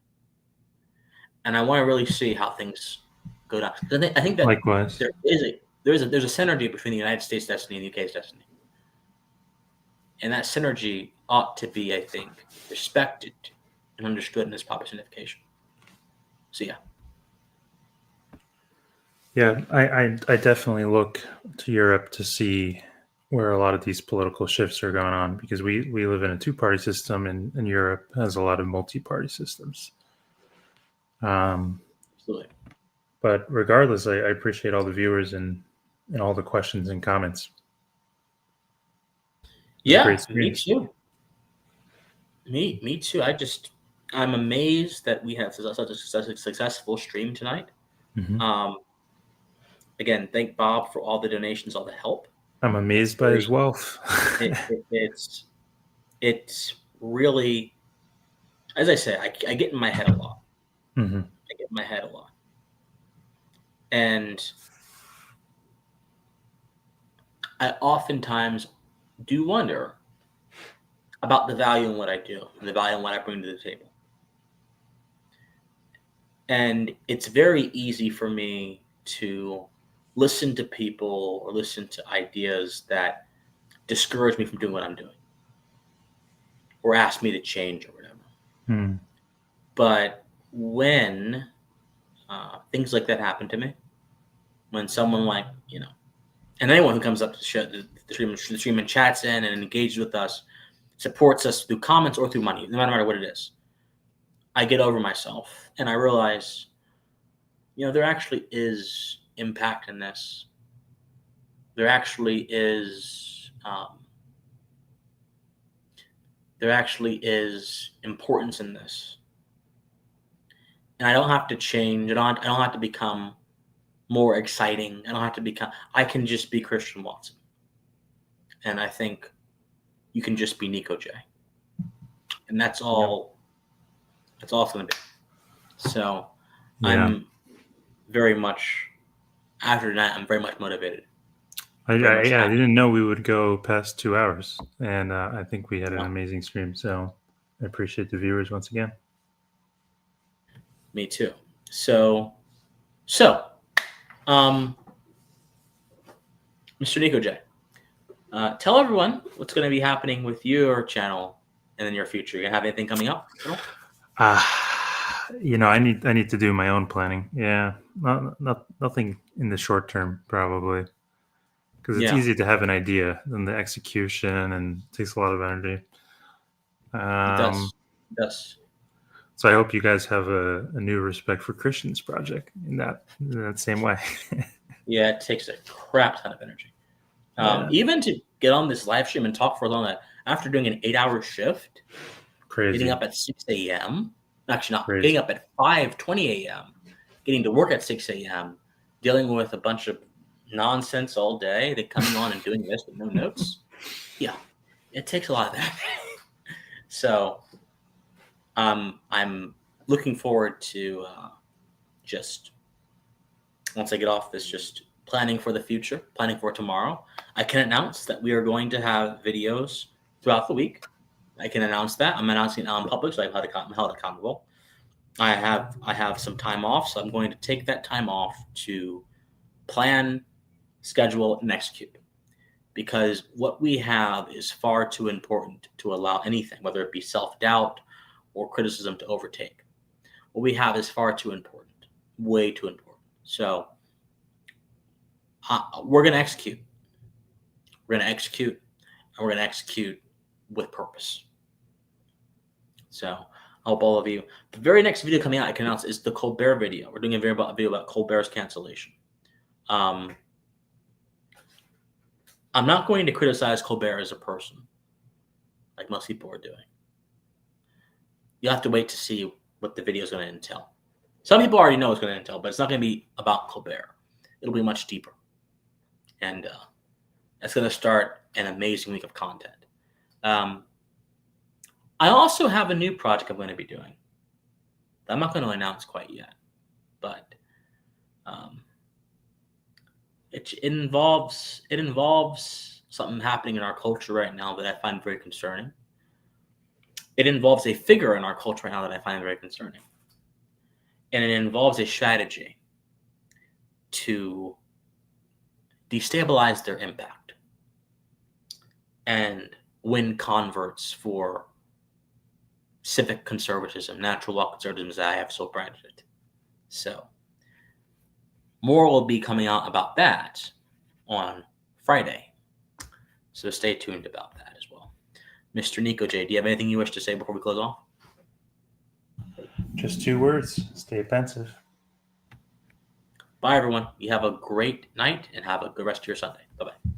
And I want to really see how things go down. I think that Likewise. there's a synergy between the United States destiny and the UK's destiny. And that synergy ought to be, I think, respected and understood in its proper signification. So yeah. Yeah, I definitely look to Europe to see where a lot of these political shifts are going on, because we live in a two-party system, and Europe has a lot of multi-party systems. Absolutely. But regardless, I appreciate all the viewers and all the questions and comments. Yeah, me too. Me too. I'm amazed that we have such a successful stream tonight. Mm-hmm. Again, thank Bob for all the donations, all the help. I'm amazed by his wealth. It's really, as I say, I get in my head a lot. Mm-hmm. I get in my head a lot. And I oftentimes do wonder about the value in what I do and the value in what I bring to the table. And it's very easy for me to listen to people or listen to ideas that discourage me from doing what I'm doing or ask me to change or whatever. Mm. But when things like that happen to me, when someone like, and anyone who comes up to the stream and chats in and engages with us, supports us through comments or through money, no matter what it is, I get over myself and I realize, there actually is impact in this. There actually is importance in this. And I don't have to change. I don't have to become more exciting. I can just be Christian Watson. And I think you can just be Nikoji. And that's all. That's all it's going to be. So I'm very much, after tonight, I'm very much motivated. I didn't know we would go past 2 hours, and I think we had an amazing stream. So I appreciate the viewers once again. Me too. So, Mr. Nikoji, tell everyone what's going to be happening with your channel in the near future. You have anything coming up? I need to do my own planning. Yeah, nothing in the short term, probably, because it's easy to have an idea, and the execution and it takes a lot of energy. It does. So I hope you guys have a new Respect for Christians project in that same way. Yeah, it takes a crap ton of energy. Yeah. Even to get on this live stream and talk for as long after doing an 8-hour shift, Crazy. getting up at 6 a.m. Actually, not Crazy. getting up at 5:20 a.m. Getting to work at 6 a.m. Dealing with a bunch of nonsense all day. They coming on and doing this with no notes. Yeah, it takes a lot of that. So, I'm looking forward to just once I get off this, just planning for the future, planning for tomorrow. I can announce that we are going to have videos throughout the week. I can announce that. I'm announcing it now in public, so I'm held accountable. I have some time off, so I'm going to take that time off to plan, schedule, and execute. Because what we have is far too important to allow anything, whether it be self-doubt or criticism, to overtake. What we have is far too important, way too important. So we're going to execute. We're going to execute, and we're going to execute with purpose. So I hope all of you. The very next video coming out, I can announce, is the Colbert video. We're doing a video about Colbert's cancellation. I'm not going to criticize Colbert as a person, like most people are doing. You'll have to wait to see what the video is going to entail. Some people already know it's going to entail, but it's not going to be about Colbert. It'll be much deeper. And it's going to start an amazing week of content. I also have a new project I'm going to be doing that I'm not going to announce quite yet, but it involves something happening in our culture right now that I find very concerning. It involves a figure in our culture right now that I find very concerning. And it involves a strategy to destabilize their impact and win converts for civic conservatism, natural law conservatism, as I have so branded it. So more will be coming out about that on Friday. So stay tuned about that as well. Mr. Nikoji, do you have anything you wish to say before we close off? Just 2 words. Stay pensive. Bye, everyone. You have a great night and have a good rest of your Sunday. Bye-bye.